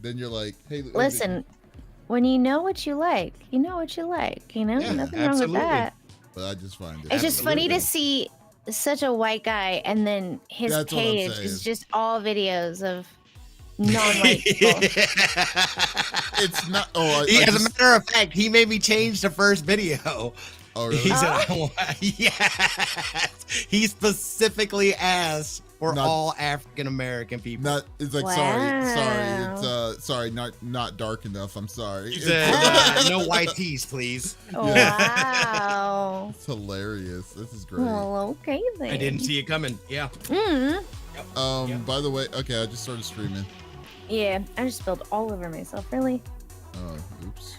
then you're like, hey, Listen, when you know what you like, you know what you like. You know, Yeah, nothing wrong with that. but I just find it. It's just funny to Absolutely. see such a white guy, and then his That's what I'm page saying. is just all videos of non-white people. It's not. Oh, As a matter of fact, he made me change the first video. Oh, really? He said, yes. He specifically asked for all African American people. Not. It's like Wow. sorry. Not dark enough. I'm sorry. He said, no white tees, please. Wow. It's hilarious. This is great. Well, okay then. I didn't see it coming. Yeah. By the way, okay, I just started streaming. Yeah, I just spilled all over myself. Really? Oh, oops.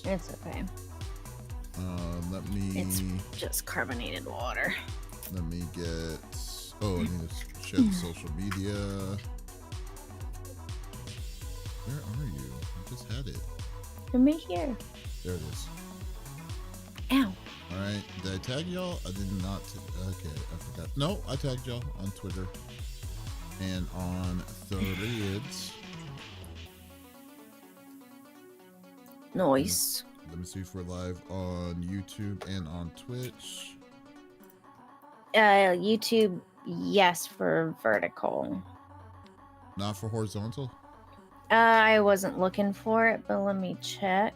It's okay. Let me. It's just carbonated water. Let me get. Oh, I need to share the social media. Where are you? I just had it. Come here. There it is. Ow. All right. Did I tag y'all? I did not. Okay, I forgot. No, I tagged y'all on Twitter and on Threads. Nice. Let me see if we're live on YouTube and on Twitch. YouTube, yes, for vertical. Not for horizontal? I wasn't looking for it, but let me check.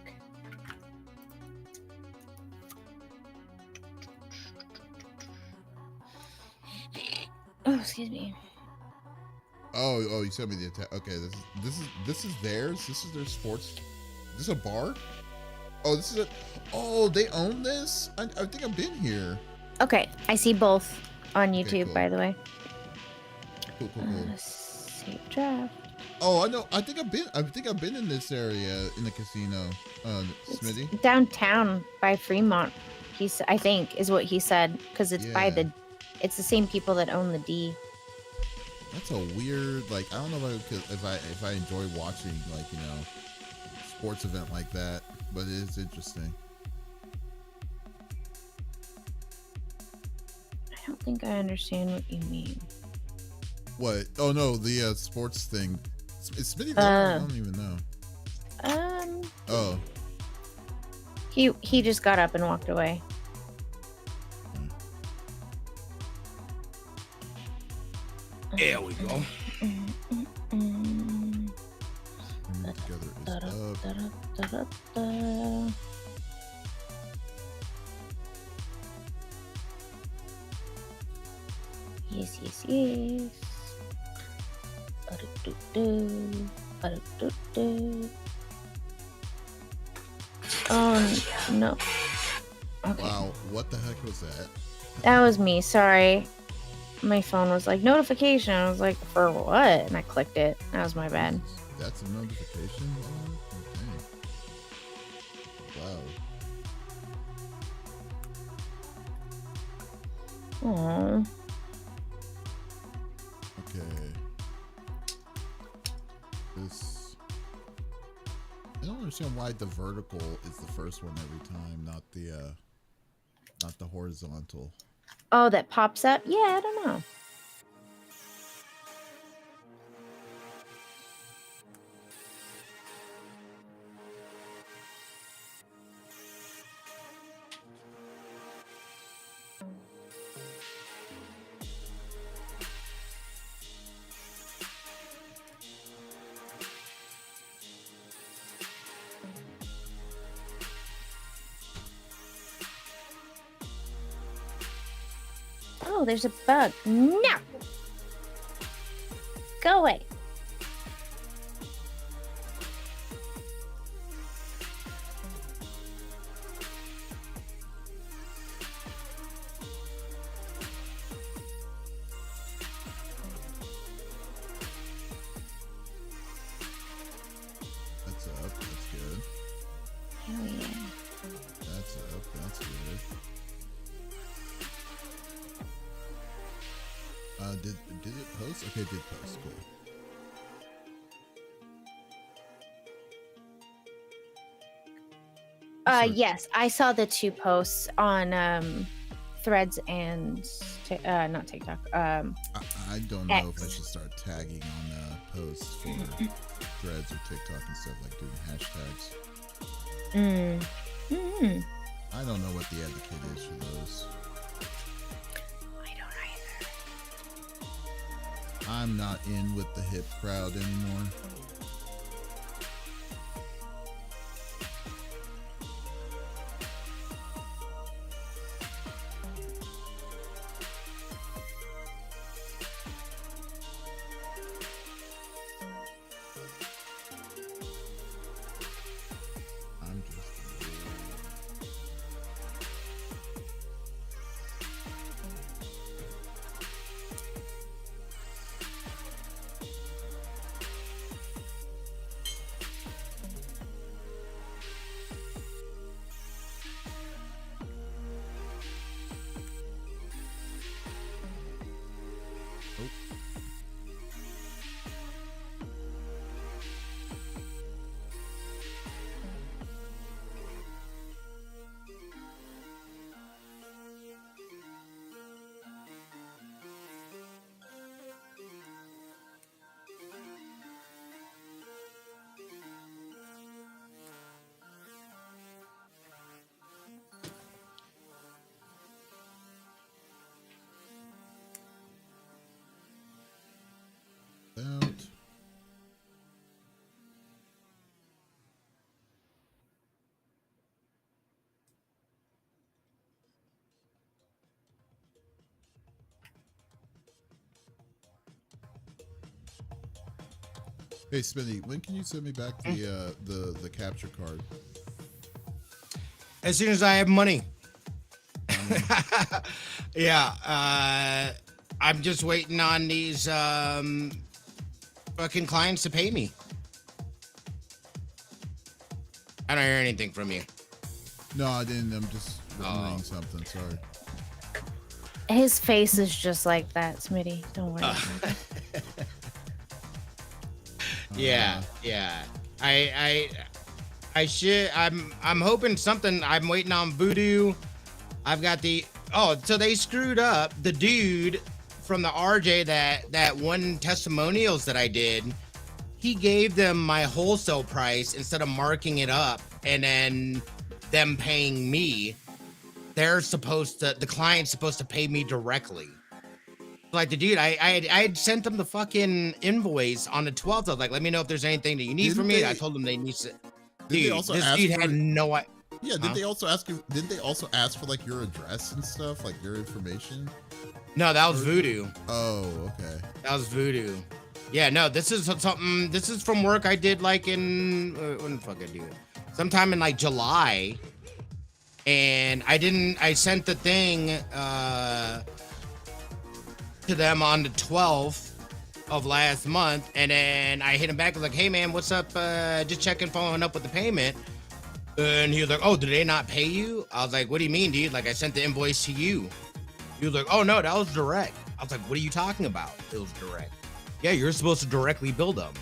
Oh, excuse me. Oh, you sent me the attack. Okay, this is theirs. This is their sports. Is this a bar? Oh, this is a. Oh, they own this. I think I've been here. Okay, I see both on YouTube, Okay, cool. by the way. Cool. Save draft. Oh, I know. I think I've been in this area in the casino, Smitty. It's downtown by Fremont. I think is what he said, because it's by Yeah. it's the same people that own the D. That's a weird. Like, I don't know if I enjoy watching, like, sports event like that, but it is interesting. I don't think I understand what you mean. What? Oh no, the sports thing. Is Smitty there? I don't even know. Oh. He just got up and walked away. There we go. Together is up. Yes. Oh no. Okay. Wow, what the heck was that? That was me, sorry. My phone was like, notification. I was like, for what? And I clicked it. That was my bad. That's a notification? Okay. Wow. Aww. Okay. I don't understand why the vertical is the first one every time, not the horizontal. Oh, that pops up? Yeah, I don't know. Oh, there's a bug. No! Go away. That's up. That's good. Hell yeah. That's up. That's good. Did it post? Okay, it did post. Cool. Yes, I saw the two posts on Threads and not TikTok. I don't know X. if I should start tagging on posts for Threads packs. I don't know what the advocate is for those. I don't either. I'm not in with the hip crowd anymore. I'm just out. Hey, Smitty, when can you send me back the capture card? As soon as I have money. Yeah, I'm just waiting on these fucking clients to pay me. I don't hear anything from you. No, I didn't. I'm just reading something. Sorry. His face is just like that, Smitty. Don't worry. About it. Yeah. I should. I'm hoping something. I'm waiting on Voodoo. I've got the. Oh, so they screwed up the dude from the RJ that one testimonials that I did. He gave them my wholesale price instead of marking it up and then them paying me. The client's supposed to pay me directly. Like the dude, I had sent them the fucking invoice on the 12th. I was like, let me know if there's anything that you need from me. I told them they need to. Dude, this dude had no idea. Yeah, did they also ask you? Didn't they also ask for like your address and stuff, like your information? No, that was Voodoo. Oh, okay. That was Voodoo. Yeah, no, this is something. This is from work I did like in when the fuck I do it? Sometime in like July, and I sent the thing to them on the 12th of last month, and then I hit him back. I was like, hey man, what's up? Just checking, following up with the payment. And he was like, oh, did they not pay you? I was like, what do you mean, dude? Like, I sent the invoice to you. He was like, oh no, that was direct. I was like, what are you talking about? It was direct. Yeah, you're supposed to directly bill them.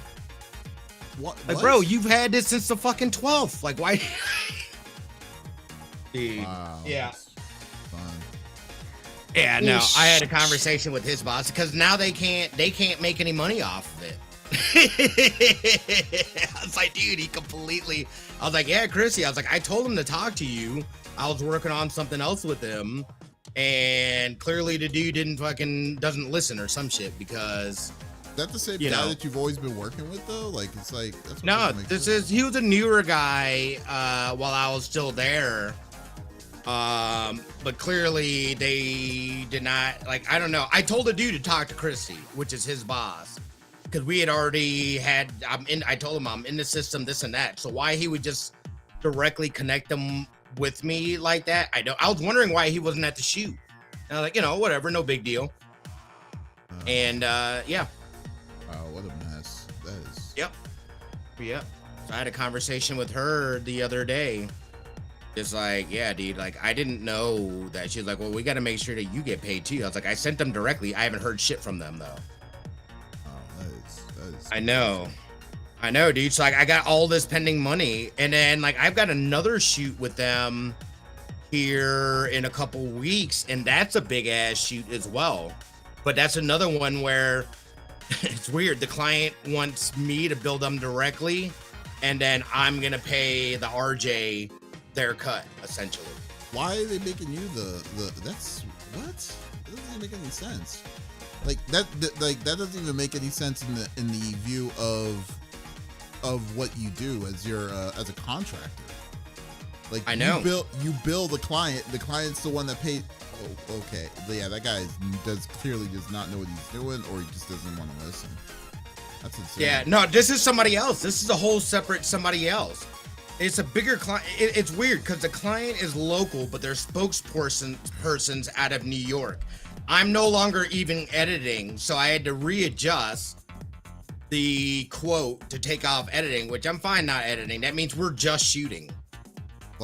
What? Like, bro, you've had this since the fucking 12th. Like, why? Dude. Wow. Yeah. Fun. Yeah, no, I had a conversation with his boss because now they can't make any money off of it. I was like, dude, I was like, yeah, Chrissy, I was like, I told him to talk to you. I was working on something else with him, and clearly the dude doesn't listen or some shit because. Is that the same guy that you've always been working with though? Like, it's like, that's what he was a newer guy while I was still there. But clearly they did not, like, I don't know. I told the dude to talk to Chrissy, which is his boss, because we had already had, I told him I'm in the system, this and that. So why he would just directly connect them with me like that, I was wondering why he wasn't at the shoot. And I was like, whatever, no big deal. And yeah. Wow, what a mess. That is. Yep. So I had a conversation with her the other day. Just like, yeah, dude, like, I didn't know that. She's like, well, we got to make sure that you get paid too. I was like, I sent them directly. I haven't heard shit from them though. Oh, that is. I know, dude. So like, I got all this pending money, and then like, I've got another shoot with them here in a couple weeks, and that's a big ass shoot as well. But that's another one where it's weird. The client wants me to bill them directly, and then I'm gonna pay the RJ their cut essentially. Why are they making you the that's what? That doesn't even make any sense. Like that doesn't even make any sense in the view of what you do as your as a contractor. Like I know you bill the client. The client's the one that pays. Oh, okay. Yeah, that guy clearly does not know what he's doing, or he just doesn't want to listen. That's insane. Yeah, no, this is somebody else. This is a whole separate somebody else. It's a bigger client. It's weird because the client is local, but they're spokespersons out of New York. I'm no longer even editing, so I had to readjust the quote to take off editing, which I'm fine not editing. That means we're just shooting.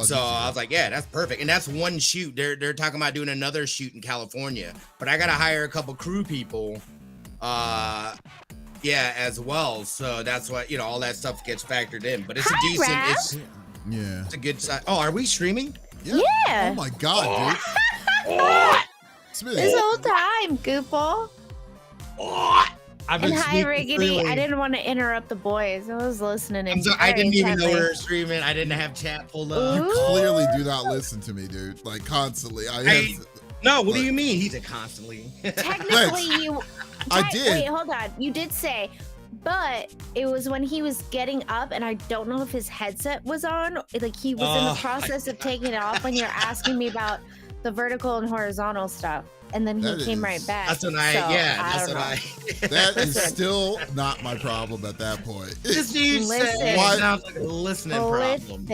So I was like, yeah, that's perfect. And that's one shoot. They're talking about doing another shoot in California, but I got to hire a couple crew people, as well. So that's what, all that stuff gets factored in, but it's it's a good side. Oh, are we streaming? Yeah. Oh my God, dude. This whole time, goofball. I've And been hi, Riggedy. freely. I didn't want to interrupt the boys. I was listening. I'm sorry, I didn't even know we were streaming. I didn't have chat pulled up. You clearly do not listen to me, dude. Like constantly. No, what do you mean? He said constantly. Technically, I did. Wait, hold on. You did say, but it was when he was getting up, and I don't know if his headset was on. Like he was in the process of taking it off when you're asking me about the vertical and horizontal stuff. And then he came right back. That's what That is still not my problem at that point. This dude said why, sounds like a listening problem.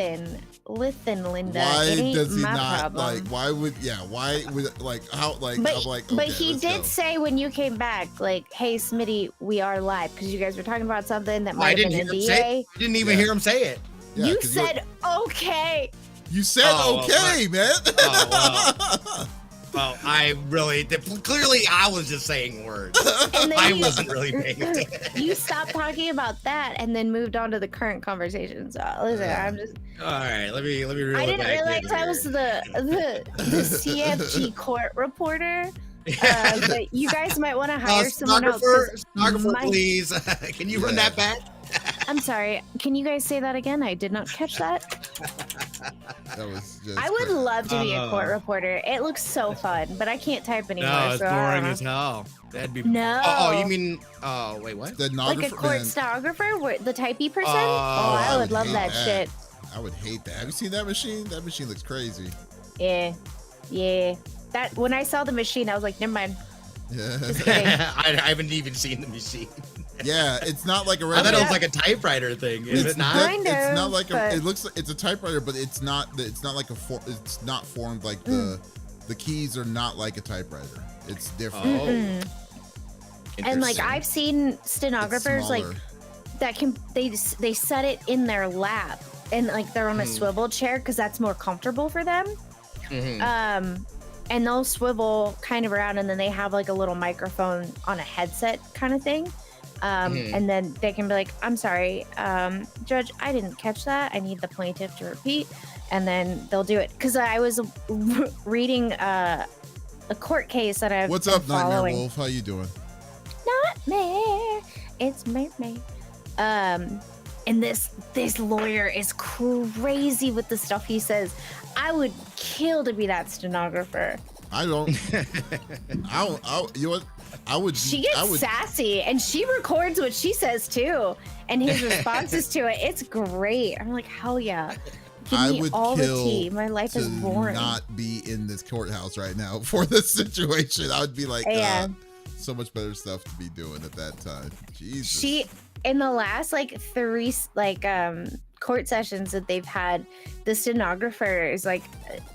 Listen, Linda. Why does he my not problem. like? Why would like how like? But, I'm like, okay, but he did go. say when you came back, like, "Hey, Smitty, we are live," because you guys were talking about something that might have been NDA. I didn't even hear him say it. Yeah, you said okay. You said okay, man. Well, I really clearly I was just saying words. I wasn't really paying attention. You stopped talking about that and then moved on to the current conversation. So listen, I'm just. All right, let me reel I it didn't back realize in I here. was the CFG court reporter. But you guys might want to hire someone else. Stenographer, please. Can you run that back? I'm sorry. Can you guys say that again? I did not catch that. That was just I would love to be a court reporter. It looks so fun, but I can't type anymore. No, it's so I don't boring know. as hell. That'd be No. Oh, you mean? Oh, wait, what? Like a court stenographer, the typey person? Oh, I would love hate that shit. I would hate that. Have you seen that machine? That machine looks crazy. Yeah. That when I saw the machine, I was like, never mind. Yeah. Just kidding. I haven't even seen the machine. Yeah, it's not like a I thought regular. it was like a typewriter thing. Is it not? Kind It's of, not like but- it looks like it's a typewriter, but it's not like it's not formed like the keys are not like a typewriter. It's different. Oh. And like Interesting. I've seen It's stenographers like smaller. that can they set it in their lap and like they're on a swivel chair because that's more comfortable for them. Mhm. And they'll swivel kind of around and then they have like a little microphone on a headset kind of thing. And then they can be like, I'm sorry, Judge, I didn't catch that. I need the plaintiff to repeat. And then they'll do it. Because I was reading a court case that I've What's been up, Nightmare following. Wolf? How you doing? Nightmare. It's me. And this lawyer is crazy with the stuff he says. I would kill to be that stenographer. I don't. You know what? I would. She gets sassy and she records what she says too, and his responses to it. It's great. I'm like, hell yeah. Give I me would all the kill tea. My life is to boring. not be in this courthouse right now for this situation. I would be like, Yeah. so much better stuff to be doing at that time. Jesus. She in the last like 3 court sessions that they've had, the stenographer is like,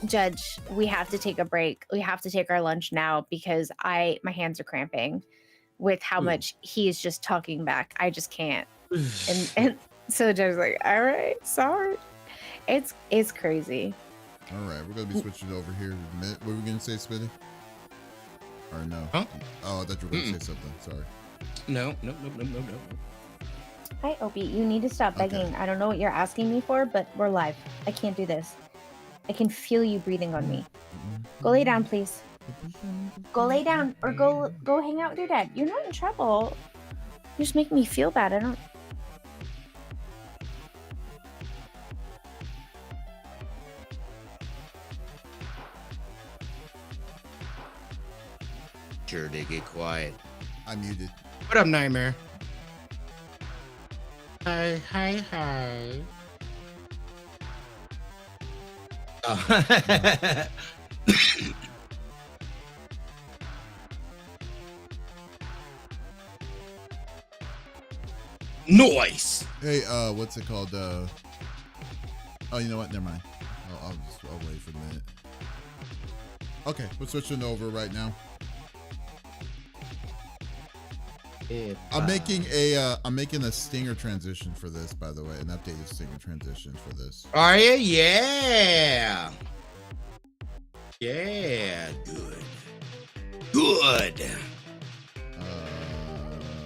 Judge, we have to take a break. We have to take our lunch now because my hands are cramping with how much he is just talking back. I just can't. and so the judge is like, all right, sorry. It's crazy. All right, we're gonna be switching over here in a minute. What were we gonna say, Smitty? Or no? Huh? Oh, I thought you were gonna say something. Sorry. No. Hi, Opie. You need to stop Okay. begging. I don't know what you're asking me for, but we're live. I can't do this. I can feel you breathing on me. Go lay down, please. Go lay down, or go hang out with your dad. You're not in trouble. You just make me feel bad. I don't. Sure did get quiet. I muted. What up, Nightmare? Hi, hi, hi. Oh. Noise. Hey, what's it called? Oh, you know what? Never mind. I'll wait for a minute. Okay, we're switching over right now. I'm making a stinger transition for this, by the way, an updated stinger transition for this. Are you? Yeah. Yeah. Good. Good.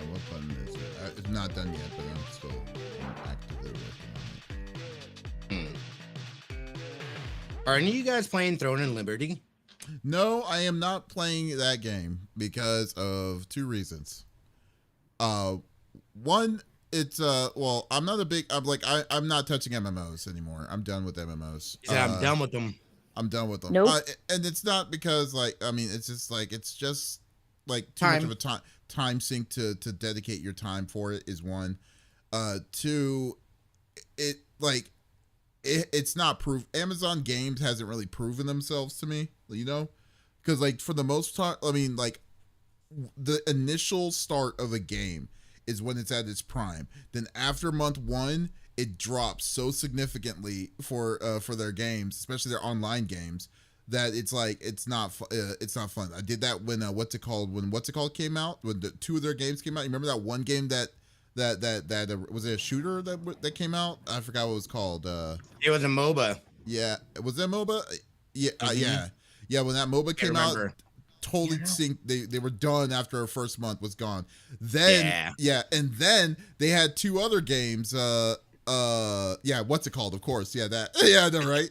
What button is it? It's not done yet, but I'm still actively working on it. Are any of you guys playing Throne and Liberty? No, I am not playing that game because of two reasons. One, it's well, I'm not touching MMOs anymore. I'm done with MMOs. Yeah, I'm done with them. I'm done with them. Nope. And it's not because it's just too much of a time sink to dedicate your time for it is one. Two, it's not proof. Amazon Games hasn't really proven themselves to me, because for the most part, the initial start of a game is when it's at its prime. Then after month one, it drops so significantly for their games, especially their online games, that it's not fun. I did that when What's It Called came out, when the two of their games came out. You remember that one game that was it a shooter that came out? I forgot what it was called. It was a MOBA. Yeah, was that MOBA? Yeah, yeah. When that MOBA came out, totally synced. They were done after our first month was gone. Then and then they had two other games. What's it called? Of course, that. Yeah, I know, right?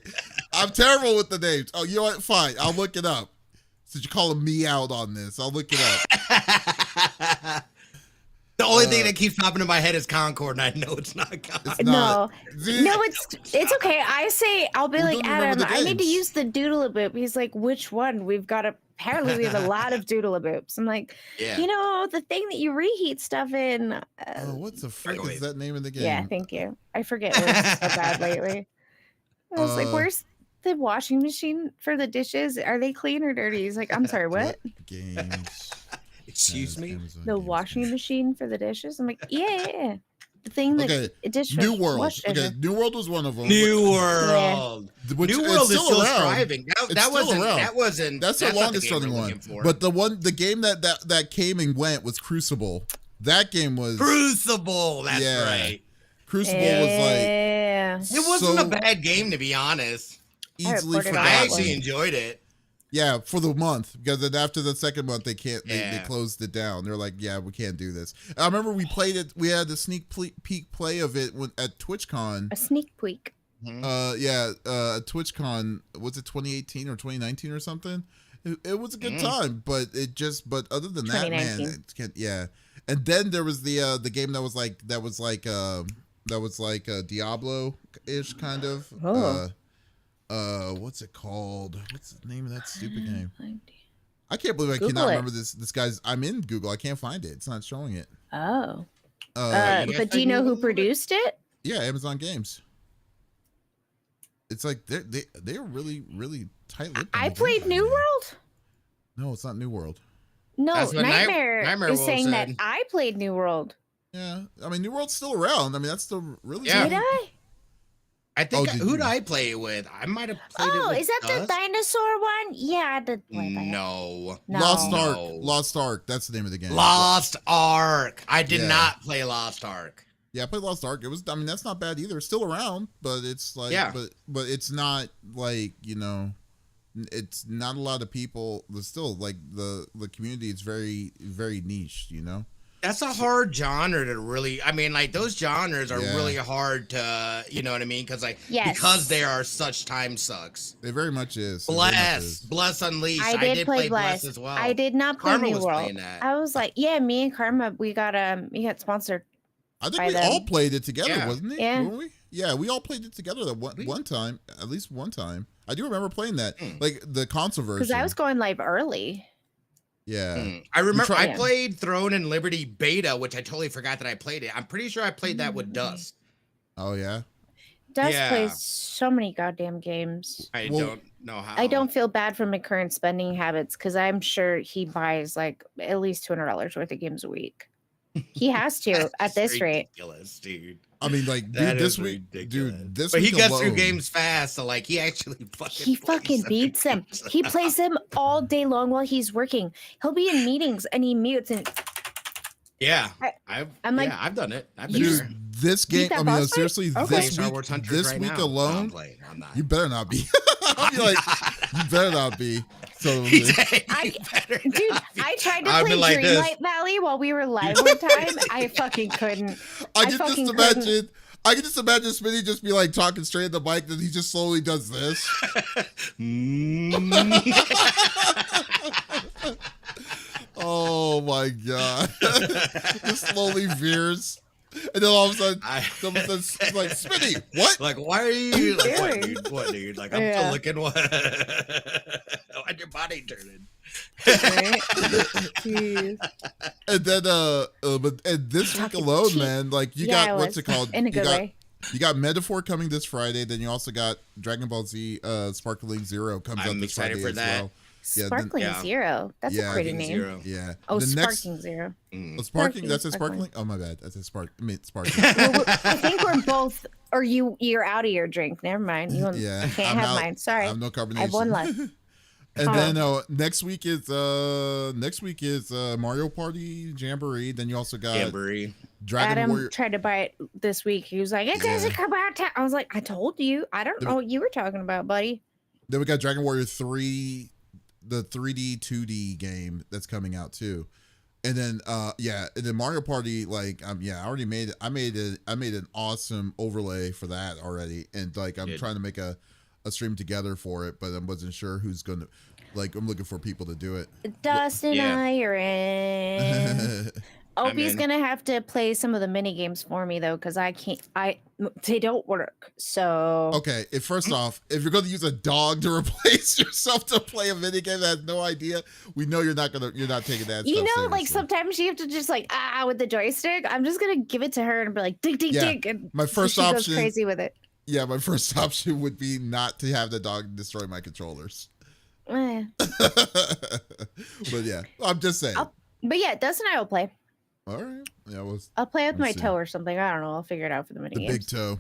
I'm terrible with the names. Oh, you know what? Fine, I'll look it up. Since you're calling me out on this, I'll look it up. The only thing that keeps popping in my head is Concord, and I know it's not Concord. No, it's okay. I'll be like, Adam, I need to use the doodle-a-boop. He's like, which one? Apparently we have a lot of doodle-a-boops. I'm like, the thing that you reheat stuff in. What the frick is that name of the game? Yeah, thank you. I forget words so bad lately. I was like, where's the washing machine for the dishes? Are they clean or dirty? He's like, I'm sorry, what? Games. Excuse me? The washing machine for the dishes? I'm like, yeah. The thing that New World. Okay, New World was one of them. New World. Yeah. New World is still thriving. That's the longest running one. But the game that came and went was Crucible. That game was Crucible. That's right. Crucible was it wasn't a bad game, to be honest. Easily forgotten. I actually enjoyed it. Yeah, for the month, because then after the second month they closed it down. They're like, yeah, we can't do this. I remember we played it. We had the sneak peek play of it at TwitchCon. A sneak peek. At TwitchCon, was it 2018 or 2019 or something? It was a good time, but other than that, man, And then there was the game that was like Diablo-ish kind of. What's it called? What's the name of that stupid game? I can't believe I cannot remember this guy's. I'm in Google. I can't find it. It's not showing it. Oh. But do you know who produced it? Yeah, Amazon Games. It's like they're really, really tight-lipped. I played New World. No, it's not New World. No, Nightmare is saying that I played New World. Yeah, I mean New World's still around. I mean that's still really. Yeah. Did I? I think who'd I play it with? I might have played it with is that the dinosaur one? Yeah, I did play that. No. Lost Ark. That's the name of the game. Lost Ark. I did not play Lost Ark. Yeah, I played Lost Ark. It was. I mean, that's not bad either. It's still around, but it's like. Yeah. But it's not like it's not a lot of people. There's still like the community is very, very niche. That's a hard genre to really. I mean, like those genres are really hard to. You know what I mean? Because because they are such time sucks. It very much is. Bless Unleashed. I did play Bless as well. I did not play Karma New World. playing that. I was like, me and Karma, we got sponsored. I think we all played it together, wasn't it? Yeah. Weren't we? Yeah, we all played it together one time, at least one time. I do remember playing that, like the console version. Because I was going live early. Yeah. I remember try- I Yeah. played Throne and Liberty beta, which I totally forgot that I played it. I'm pretty sure I played that with Dust. Oh yeah. Dust Yeah. plays so many goddamn games. I Well, don't know how. I don't feel bad for my current spending habits because I'm sure he buys like at least $200 worth of games a week. He has to at this rate. Ridiculous, dude. I mean, like, That dude, this is week, ridiculous. dude, this But week he gets alone, through games fast, so like he actually fucking He plays fucking some beats them. games. He plays them all day long while he's working. He'll be in meetings and he mutes and Yeah, I'm like, I've done it. I've been dude, there. this game. that I mean, boss fight? seriously, Okay. this Star week, Wars Hunters this right week now. No, I'm alone, playing. I'm not. you better not be. I'll be like, you better not be. So, Dude, Dude, I tried to play like this. Dreamlight Valley while we were live one time. I fucking couldn't. I can just fucking imagine. I can just imagine Smitty just be like talking straight at the mic, then he just slowly does this. Oh my god! Just slowly veers, and then all of a sudden, someone says, "Like Smitty, what?" Like, why are you? Like, what, Doing? dude? What, dude? Like, I'm Yeah. still looking. What? Why'd your body turning? Right? Jeez. And then, but and this week Talking alone, cheap. man, like you Yeah, got I what's was. it called? In a You good got way. you got Metaphor coming this Friday. Then you also got Dragon Ball Z, Sparkling Zero comes I'm out this excited Friday for as that. well. Yeah, Sparkling yeah. Zero. That's Yeah, a pretty King name. Zero. Yeah. Oh, the next, Sparking Zero. Sparking. Sparking, That's a Sparkling. sparkling. Oh my bad. That's a spark. I mean, sparkling. Well, I think we're both. Or you're out of your drink. Never mind. You Yeah, can't I'm have out. mine. Sorry. I have no carbonation. I have one left. And Huh. then next week is Mario Party Jamboree. Then you also got Jamboree. Dragon Adam Warrior. tried to buy it this week. He was like, "It doesn't come out." I was like, "I told you. I don't know what you were talking about, buddy." Then we got Dragon Warrior 3, the 3D 2D game that's coming out too. And then and then Mario Party, like I already made it. I made an awesome overlay for that already. And like I'm Good. trying to make a stream together for it, but I wasn't sure who's gonna, like, I'm looking for people to do it. Dustin Yeah. and I are in. Opie's in. gonna have to play some of the mini games for me though, because I can't. They don't work. So Okay, first off, if you're going to use a dog to replace yourself to play a minigame that has no idea, we know you're not taking that. you stuff know, like seriously. sometimes you have to just like with the joystick. I'm just gonna give it to her and be like, dig, dig, Yeah, dig, and my first she option- goes crazy with it. Yeah, my first option would be not to have the dog destroy my controllers. Eh. But yeah, I'm just saying. But yeah, Dustin and I will play. All right, yeah, was I'll play with my Let's see. toe or something. I don't know. I'll figure it out for the mini the games. big toe.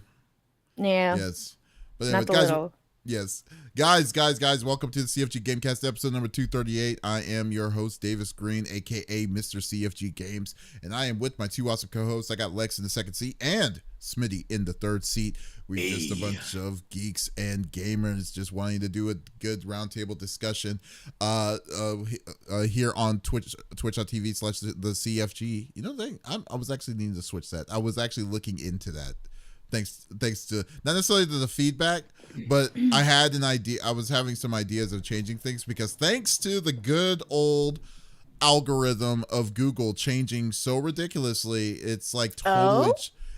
Yeah, Yes, but not the guys, little. yes, guys, welcome to the CFG Game Cast episode number 238. I am your host, Davis Green, aka Mr. CFG Games, and I am with my two awesome co-hosts. I got Lex in the second seat and Smitty in the third seat. We're just a bunch of geeks and gamers just wanting to do a good roundtable discussion here on twitch.tv/the CFG. You know, I was actually needing to switch that. I was actually looking into that. Thanks to not necessarily to the feedback, but I had an idea. I was having some ideas of changing things because thanks to the good old algorithm of Google changing so ridiculously, it's like totally,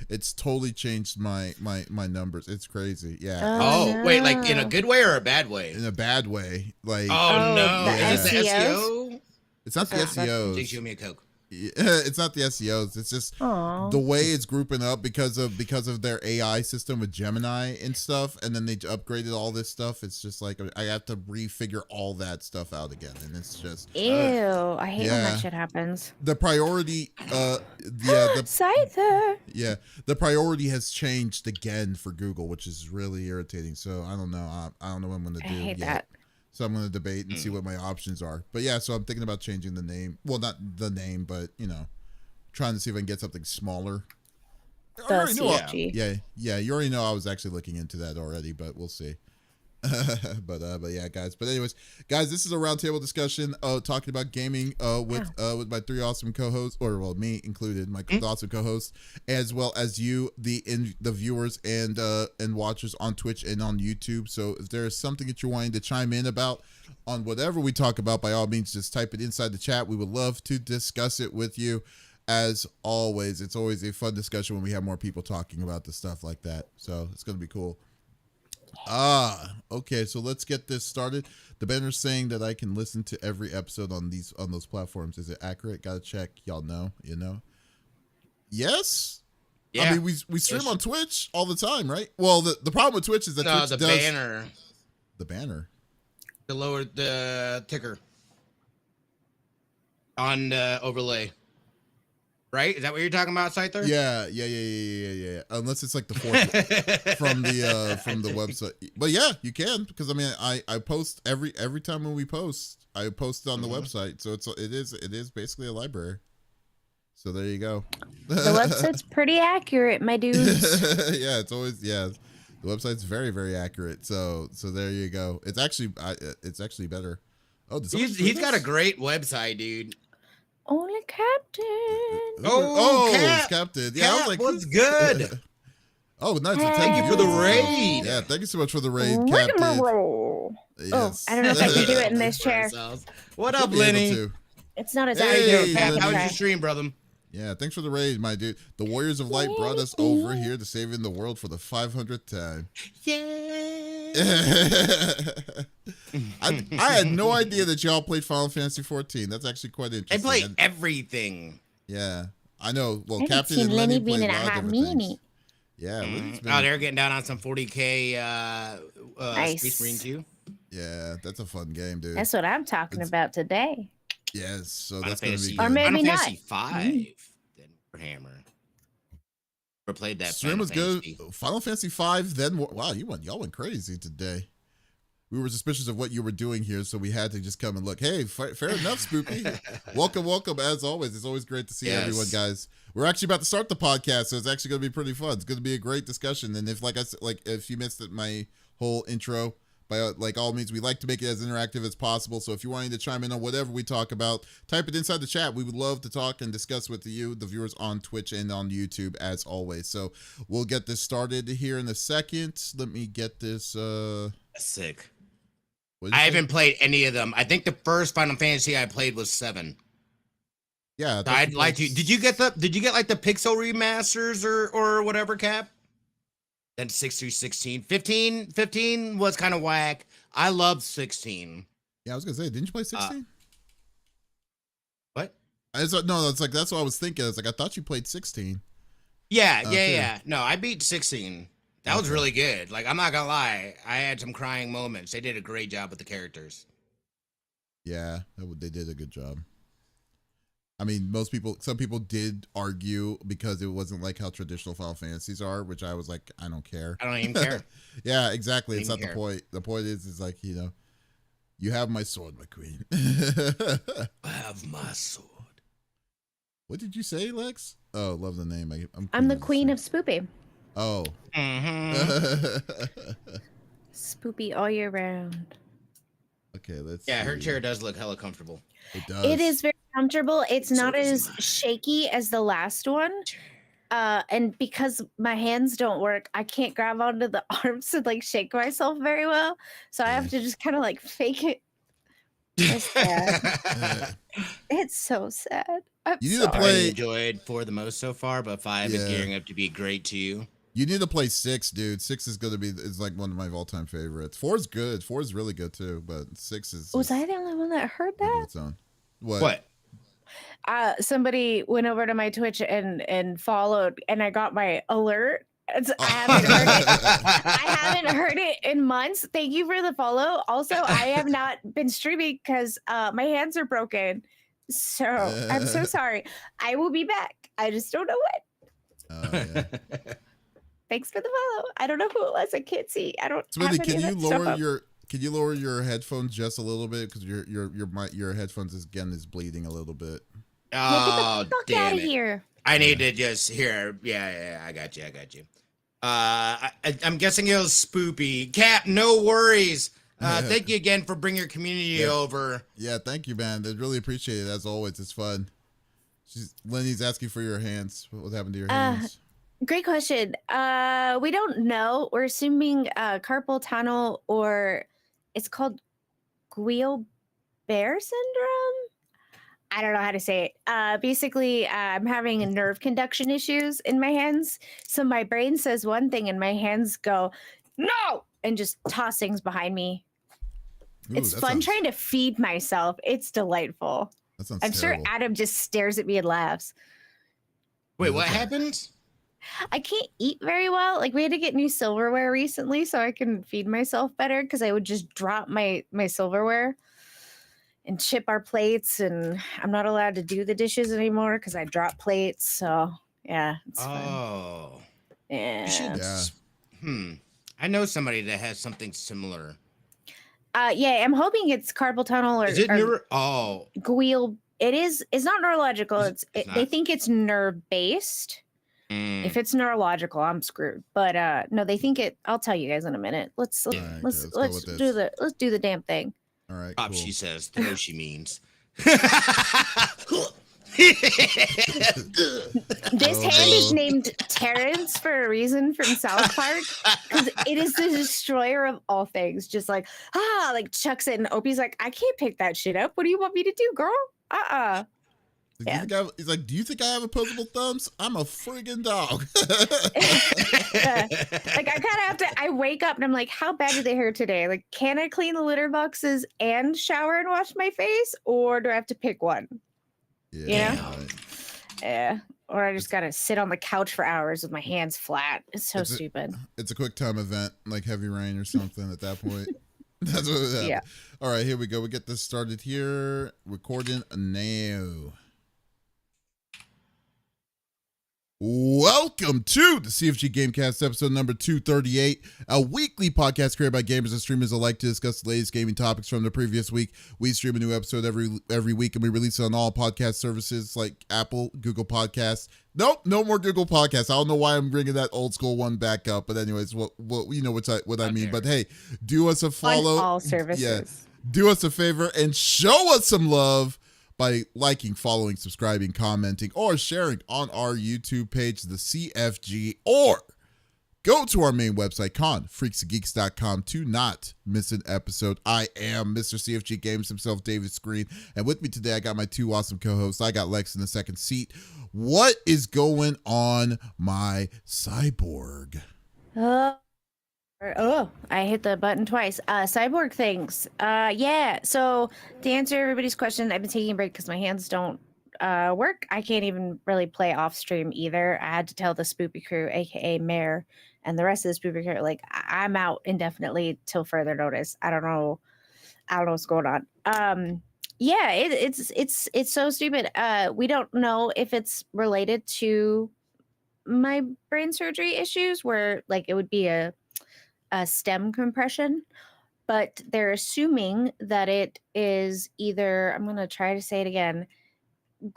it's totally changed my numbers. It's crazy. Yeah. Oh, wait, like in a no. good way or a bad way? In a bad way. Like, Oh, no. the Is it the SEOs? SEO? it's not the Just SEOs. show me a Coke. It's not the SEOs. It's just Aw. the way it's grouping up because of their AI system with Gemini and stuff, and then they upgraded all this stuff. It's just like I have to refigure all that stuff out again, and it's just Ew, I hate when Yeah. that shit happens. the priority. Scyther. The priority has changed again for Google, which is really irritating. So I don't know. I don't know what I'm gonna I do hate yet. that. So I'm gonna debate and see what my options are. But yeah, so I'm thinking about changing the name. Well, not the name, but trying to see if I can get something smaller. I The already know I- CFG. Yeah. You already know I was actually looking into that already, but we'll see. but yeah, guys. But anyways, guys, this is a roundtable discussion talking about gaming with my three awesome co-hosts, or well, me included, my awesome co-hosts, as well as you, the viewers and watchers on Twitch and on YouTube. So if there is something that you're wanting to chime in about on whatever we talk about, by all means, just type it inside the chat. We would love to discuss it with you. As always, it's always a fun discussion when we have more people talking about the stuff like that. So it's gonna be cool. Okay, so let's get this started. The banner's saying that I can listen to every episode on those platforms. Is it accurate? Gotta check. Y'all know, Yes. Yeah. I mean, we stream on Twitch all the time, right? Well, the problem with Twitch is that Twitch the does banner. the banner. The lower the ticker on the overlay. Right? Is that what you're talking about, Scyther? Yeah. Unless it's like the fourth from the website. But yeah, you can, because I mean, I post every time when we post, I post it on the website, so it is basically a library. So there you go. The website's pretty accurate, my dudes. Yeah, it's always the website's very, very accurate. So there you go. It's actually better. Oh, he's got a great website, dude. Only Captain. It's Captain. Yeah, Cap, I was like, what's good? Oh, nice. Hey. Thank you for the raid. Yeah, thank you so much for the raid, Captain. Yes. Oh, I don't know if I can do it in this chair. What up, Lenny? It's not as Hey, accurate. How was your stream, brother? Yeah, thanks for the raid, my dude. The Warriors of Light brought us over here to saving the world for the 500th time. Yeah. I had no idea that y'all played Final Fantasy 14. That's actually quite interesting. They play everything. Yeah, I know. Well, I haven't Captain seen and Lenny Lenny being played in a a lot of hot different things. minute. Yeah, Lenny's been, Oh, they're getting down on some 40K Nice. Space Marine 2. yeah, that's a fun game, dude. That's what I'm talking about today. Yes, so Final that's gonna be Fantasy, good. Or maybe Final not. Fantasy 5. Then Warhammer. Never played that. Stream Final was good. Fantasy. Final Fantasy 5. Then wow, y'all went crazy today. We were suspicious of what you were doing here, so we had to just come and look. Hey, fair enough, Spoopy. welcome. As always, it's always great to see everyone, guys. We're actually about to start the podcast, so it's actually going to be pretty fun. It's going to be a great discussion. And if, like I said, if you missed my whole intro, by all means, we like to make it as interactive as possible. So if you're wanting to chime in on whatever we talk about, type it inside the chat. We would love to talk and discuss with you, the viewers on Twitch and on YouTube, as always. So we'll get this started here in a second. Let me get this. Sick. What did you I say? haven't played any of them. I think the first Final Fantasy I played was 7. Yeah, So I'd like to. Did you get like the pixel remasters or whatever, Cap? Then 6 through 16. 15 was kind of whack. I loved 16. Yeah, I was gonna say, didn't you play 16? What? That's what I was thinking. I was like, I thought you played 16. Yeah. No, I beat 16. That was really good. Like, I'm not gonna lie, I had some crying moments. They did a great job with the characters. Yeah, they did a good job. I mean, some people did argue because it wasn't like how traditional Final Fantasies are, which I was like, I don't care. I don't even care. Yeah, exactly. It's not Even the care. point. The point is like, you have my sword, my queen. I have my sword. What did you say, Lex? Oh, love the name. I'm the queen of Spoopy. Oh. Mm-hmm. Spoopy all year round. Okay, let's Yeah, her see. chair does look hella comfortable. It does. It is very comfortable. It's So not does as mine. shaky as the last one. And because my hands don't work, I can't grab onto the arms and like shake myself very well. So I have to just kind of like fake it. It's sad. It's so sad. I'm You need to I play- enjoyed 4 the most so far, but 5 is Yeah. gearing up to be great too. You need to play 6, dude. 6 is gonna be like one of my all-time favorites. 4 is good. 4 is really good too, but 6 is. Was just I the only one that heard on that? its own. What? What? Somebody went over to my Twitch and followed, and I got my alert. I haven't heard it. I haven't heard it in months. Thank you for the follow. Also, I have not been streaming because my hands are broken. So I'm so sorry. I will be back. I just don't know when. Oh, yeah. Thanks for the follow. I don't know who it was. I can't see. I don't. Smitty, have any can of you that stuff lower up. your headphones just a little bit, because your headphones is bleeding a little bit. Oh, Get the fuck damn out of it. here. I need to just here. Yeah, I got you. I'm guessing it was Spoopy. Cap, no worries. Thank you again for bringing your community over. Yeah, thank you, man. I really appreciate it. As always, it's fun. Lenny's asking for your hands. What happened to your hands? Great question. We don't know. We're assuming carpal tunnel, or it's called Guillain-Barré syndrome. I don't know how to say it. Basically, I'm having nerve conduction issues in my hands. So my brain says one thing and my hands go, no, and just toss things behind me. Ooh, It's fun trying to feed myself. It's delightful. That sounds I'm terrible. sure Adam just stares at me and laughs. Wait, what happened? I can't eat very well. Like, we had to get new silverware recently so I can feed myself better, because I would just drop my silverware and chip our plates, and I'm not allowed to do the dishes anymore because I drop plates. So yeah, it's fun. Oh, Yeah. you should. Yeah. I know somebody that has something similar. Yeah, I'm hoping it's carpal tunnel or Is it Guil. It is. It's not neurological. It's not? They think it's nerve based. If it's neurological, I'm screwed. But no, they think it. I'll tell you guys in a minute. Let's go let's with this. let's do the damn thing. All right. Pop, Cool. she says. Throw, she means. This hand is named Terrence for a reason from South Park, because it is the destroyer of all things. Just like chucks it, and Opie's like, I can't pick that shit up. What do you want me to do, girl? Yeah. He's like, do you think I have opposable thumbs? I'm a friggin' dog. Like, I kind of have to. I wake up and I'm like, how bad did they hurt today? Like, can I clean the litter boxes and shower and wash my face, or do I have to pick one? Yeah. You know? Yeah. Or I just gotta sit on the couch for hours with my hands flat. It's so stupid. It's a quick time event, like heavy rain or something at that point. That's what it happened. Yeah. All right, here we go. We get this started here. Recording now. Welcome to the CFG Game Cast episode number 238, a weekly podcast created by gamers and streamers alike to discuss the latest gaming topics from the previous week. We stream a new episode every week, and we release it on all podcast services like Apple, Google Podcasts. Nope, no more Google Podcasts. I don't know why I'm bringing that old school one back up, but anyways, what you know what I mean. But hey, do us a follow. On all services. Yeah, do us a favor and show us some love by liking, following, subscribing, commenting, or sharing on our YouTube page, the CFG, or go to our main website, confreaksandgeeks.com, to not miss an episode. I am Mr. CFG Games himself, David Screen, and with me today, I got my two awesome co-hosts. I got Lex in the second seat. What is going on, my cyborg? I hit the button twice. Cyborg things. Yeah. So to answer everybody's question, I've been taking a break because my hands don't work. I can't even really play off stream either. I had to tell the Spoopy crew, aka Mare, and the rest of the Spoopy crew, like, I'm out indefinitely till further notice. I don't know what's going on. Yeah, it's so stupid. We don't know if it's related to my brain surgery issues, where like it would be a stem compression, but they're assuming that it is either, I'm going to try to say it again,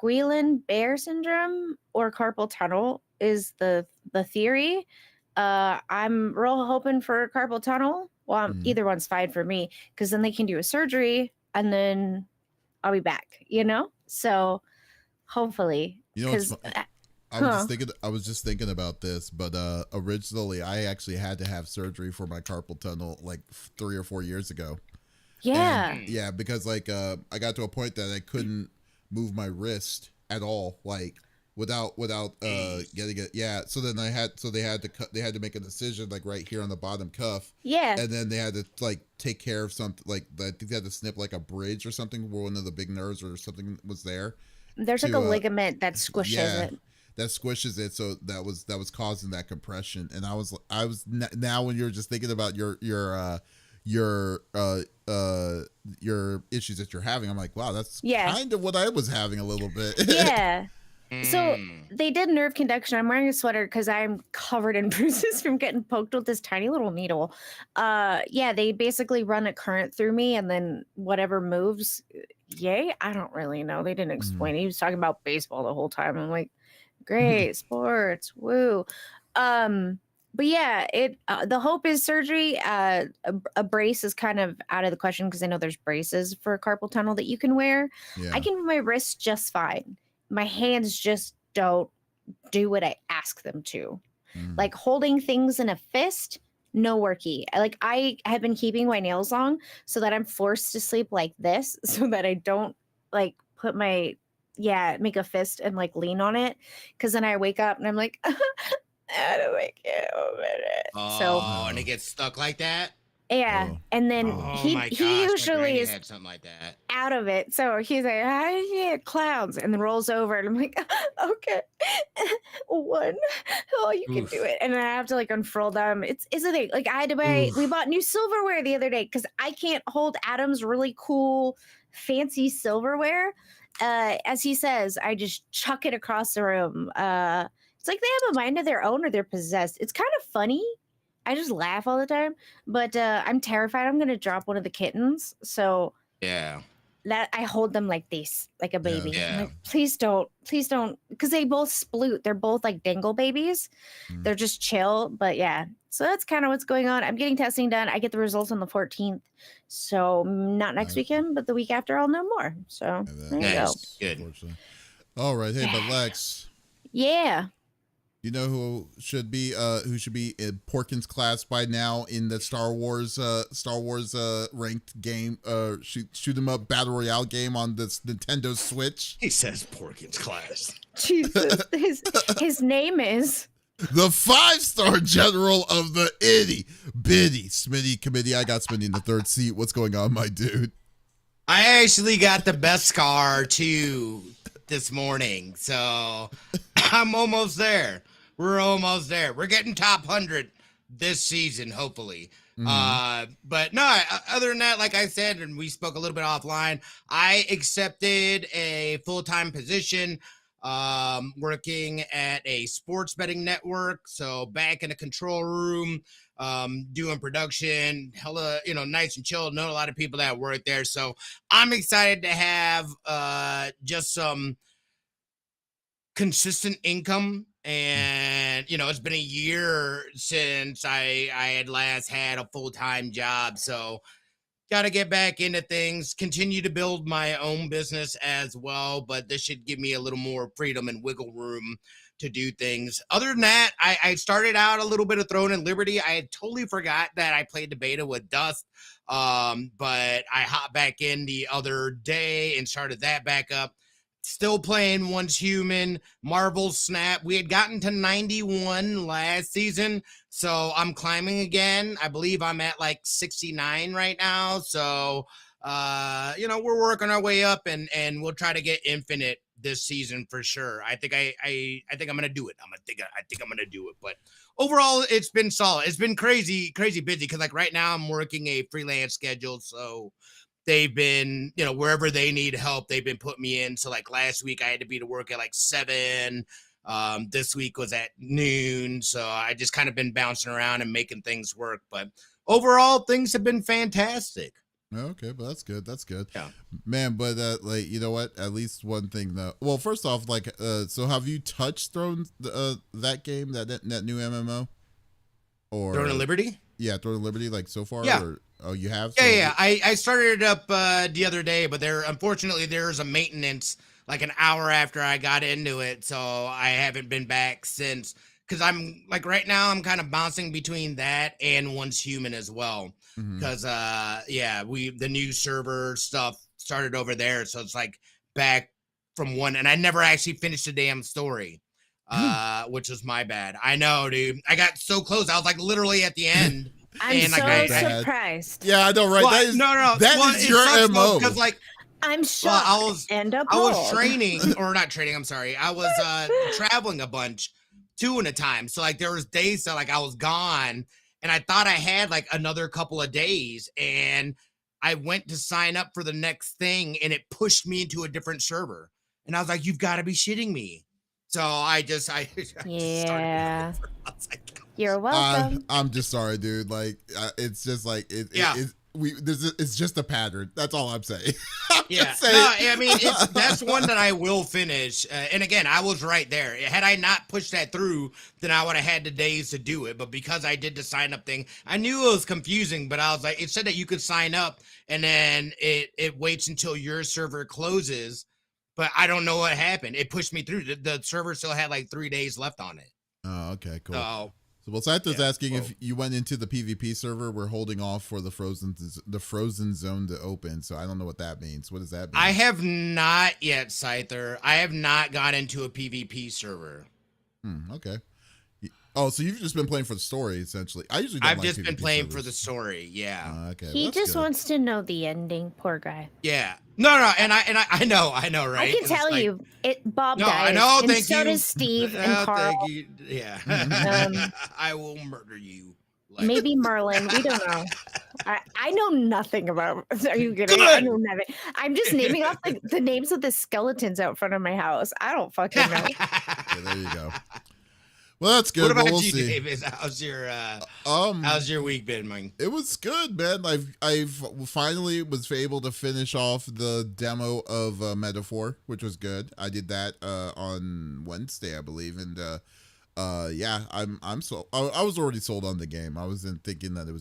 Guillain-Barré syndrome or carpal tunnel is the theory. I'm real hoping for carpal tunnel. Well, either one's fine for me, because then they can do a surgery and then I'll be back, So hopefully, because I was just thinking about this, but originally I actually had to have surgery for my carpal tunnel like 3 or 4 years ago. Yeah. And, because like I got to a point that I couldn't move my wrist at all, like without getting it. Yeah. So then they had to make a decision like right here on the bottom cuff. Yeah. And then they had to like take care of something, like I think they had to snip like a bridge or something where one of the big nerves or something was there. There's like a ligament that squishes it. That squishes it, so that was causing that compression. And I was now when you're just thinking about your issues that you're having, I'm like, wow, that's kind of what I was having a little bit. Yeah. So they did nerve conduction. I'm wearing a sweater because I'm covered in bruises from getting poked with this tiny little needle. Yeah, they basically run a current through me, and then whatever moves, yay. I don't really know. They didn't explain. He was talking about baseball the whole time. I'm like, great, sports, woo. But yeah, the hope is surgery. A brace is kind of out of the question because I know there's braces for carpal tunnel that you can wear. Yeah. I can move my wrists just fine. My hands just don't do what I ask them to. Like holding things in a fist, no worky. I have been keeping my nails long so that I'm forced to sleep like this, so that I don't like put my make a fist and like lean on it, because then I wake up and I'm like Adam, I can't open it. So Oh, and it gets stuck like that. yeah, Oh. and then Oh my he gosh, my usually granny is had something like that. out of it. So he's like, yeah, clowns, and then rolls over, and I'm like, okay, one, oh, you can do Oof. it, and then I have to like unfurl them. It's a thing. Like I had to buy. We Oof. bought new silverware the other day because I can't hold Adam's really cool, fancy silverware. As he says, I just chuck it across the room. It's like they have a mind of their own, or they're possessed. It's kind of funny. I just laugh all the time, but I'm terrified I'm gonna drop one of the kittens. So Yeah. that I hold them like this, like a baby. I'm Yeah. like, please don't, because they both sploot. They're both like dingle babies. Mm. They're just chill, but yeah. So that's kind of what's going on. I'm getting testing done. I get the results on the 14th, so not next Nice. weekend, but the week after I'll know more. So there you go. Nice. Good. Unfortunately. All right. Hey, but Lex, Yeah. you know who should be in Porkins class by now in the Star Wars ranked game shoot 'em up battle royale game on this Nintendo Switch? He says Porkins class. Jesus. His name is The 5-star general of the itty bitty Smitty committee. I got Smitty in the third seat. What's going on, my dude? I actually got the best car too this morning, so I'm almost there. We're almost there. We're getting top 100 this season, hopefully. But no, other than that, like I said, and we spoke a little bit offline, I accepted a full-time position working at a sports betting network. So back in the control room, doing production, hella, nice and chill. Know a lot of people that work there. So I'm excited to have just some consistent income. And it's been a year since I had last had a full-time job, so got to get back into things, continue to build my own business as well, but this should give me a little more freedom and wiggle room to do things. Other than that, I started out a little bit of Throne and Liberty. I had totally forgot that I played the beta with Dust, but I hopped back in the other day and started that back up. Still playing Once Human, Marvel Snap. We had gotten to 91 last season, so I'm climbing again. I believe I'm at like 69 right now. So, we're working our way up, and we'll try to get Infinite this season for sure. I think I think I'm gonna do it. I think I'm gonna do it. But overall, it's been solid. It's been crazy busy because like right now I'm working a freelance schedule, so they've been, wherever they need help, they've been putting me in. So like last week I had to be to work at like 7. This week was at noon. So I just kind of been bouncing around and making things work. But overall, things have been fantastic. Okay, but that's good. That's good. Yeah. Man, but you know what? At least one thing though. Well, first off, so have you touched Throne that game, that new MMO? Or Throne of Liberty? Yeah, Throne of Liberty, like so far? Yeah. Oh, you have? Yeah. I started it up the other day, but unfortunately there's a maintenance like an hour after I got into it, so I haven't been back since. Because I'm like right now I'm kind of bouncing between that and Once Human as well. Because the new server stuff started over there, so it's like back from one, and I never actually finished the damn story. Which was my bad. I know, dude. I got so close. I was like literally at the end. I'm and, so like, surprised. Yeah, I know, right? Well, That is no. That well, is your MO. Because like I'm shocked. I was appalled. training, or not training. I'm sorry. I was traveling a bunch, 2 at a time. So like there was days that like I was gone, and I thought I had like another couple of days, and I went to sign up for the next thing, and it pushed me into a different server, and I was like, "You've got to be shitting me!" So I just yeah. started over. I was like, You're welcome. I'm just sorry, dude. Like, it's just like it's just a pattern. That's all I'm saying. Yeah, no, I mean that's one that I will finish. And again, I was right there. Had I not pushed that through, then I would have had the days to do it. But because I did the sign up thing, I knew it was confusing. But I was like, it said that you could sign up and then it waits until your server closes. But I don't know what happened. It pushed me through. The server still had like 3 days left on it. Oh, okay, cool. So well, Saito's asking if you went into the PvP server. We're holding off for the frozen zone to open. So I don't know what that means. What does that mean? I have not yet, Scyther. I have not got into a PvP server. Okay. Oh, so you've just been playing for the story, essentially. I usually don't I've like just been PvP playing servers. for the story. Yeah. Okay, He well, that's just good. wants to know the ending. Poor guy. Yeah. No, and I know, right? I can 'Cause tell it's like, you, Bob no, I dies, know. and Thank so you. does Steve and No, Carl. thank you. Yeah. Um, I will murder you. Like, Maybe Merlin. We don't know. I know nothing about. Are you kidding? Good. I know nothing. I'm just naming off the names of the skeletons out front of my house. I don't fucking know. Okay, there you go. Well, that's good. What about we'll you, see. Davis? How's your week been, man? It was good, man. I've finally was able to finish off the demo of Metaphor, which was good. I did that on Wednesday, I believe, and yeah, I'm so I was already sold on the game. I wasn't thinking that it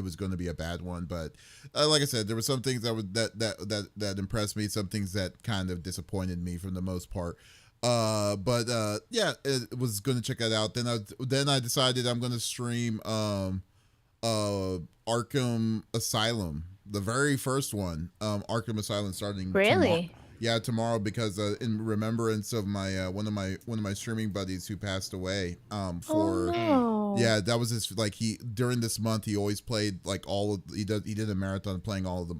was gonna be a bad one, but like I said, there were some things that impressed me, some things that kind of disappointed me for the most part. But yeah, it was gonna check that out. Then I decided I'm gonna stream Arkham Asylum, the very first one, Arkham Asylum, starting Really? tomorrow, because in remembrance of my one of my streaming buddies who passed away. For Oh, no. yeah, that was his, like, he during this month he always played like he did a marathon playing all of the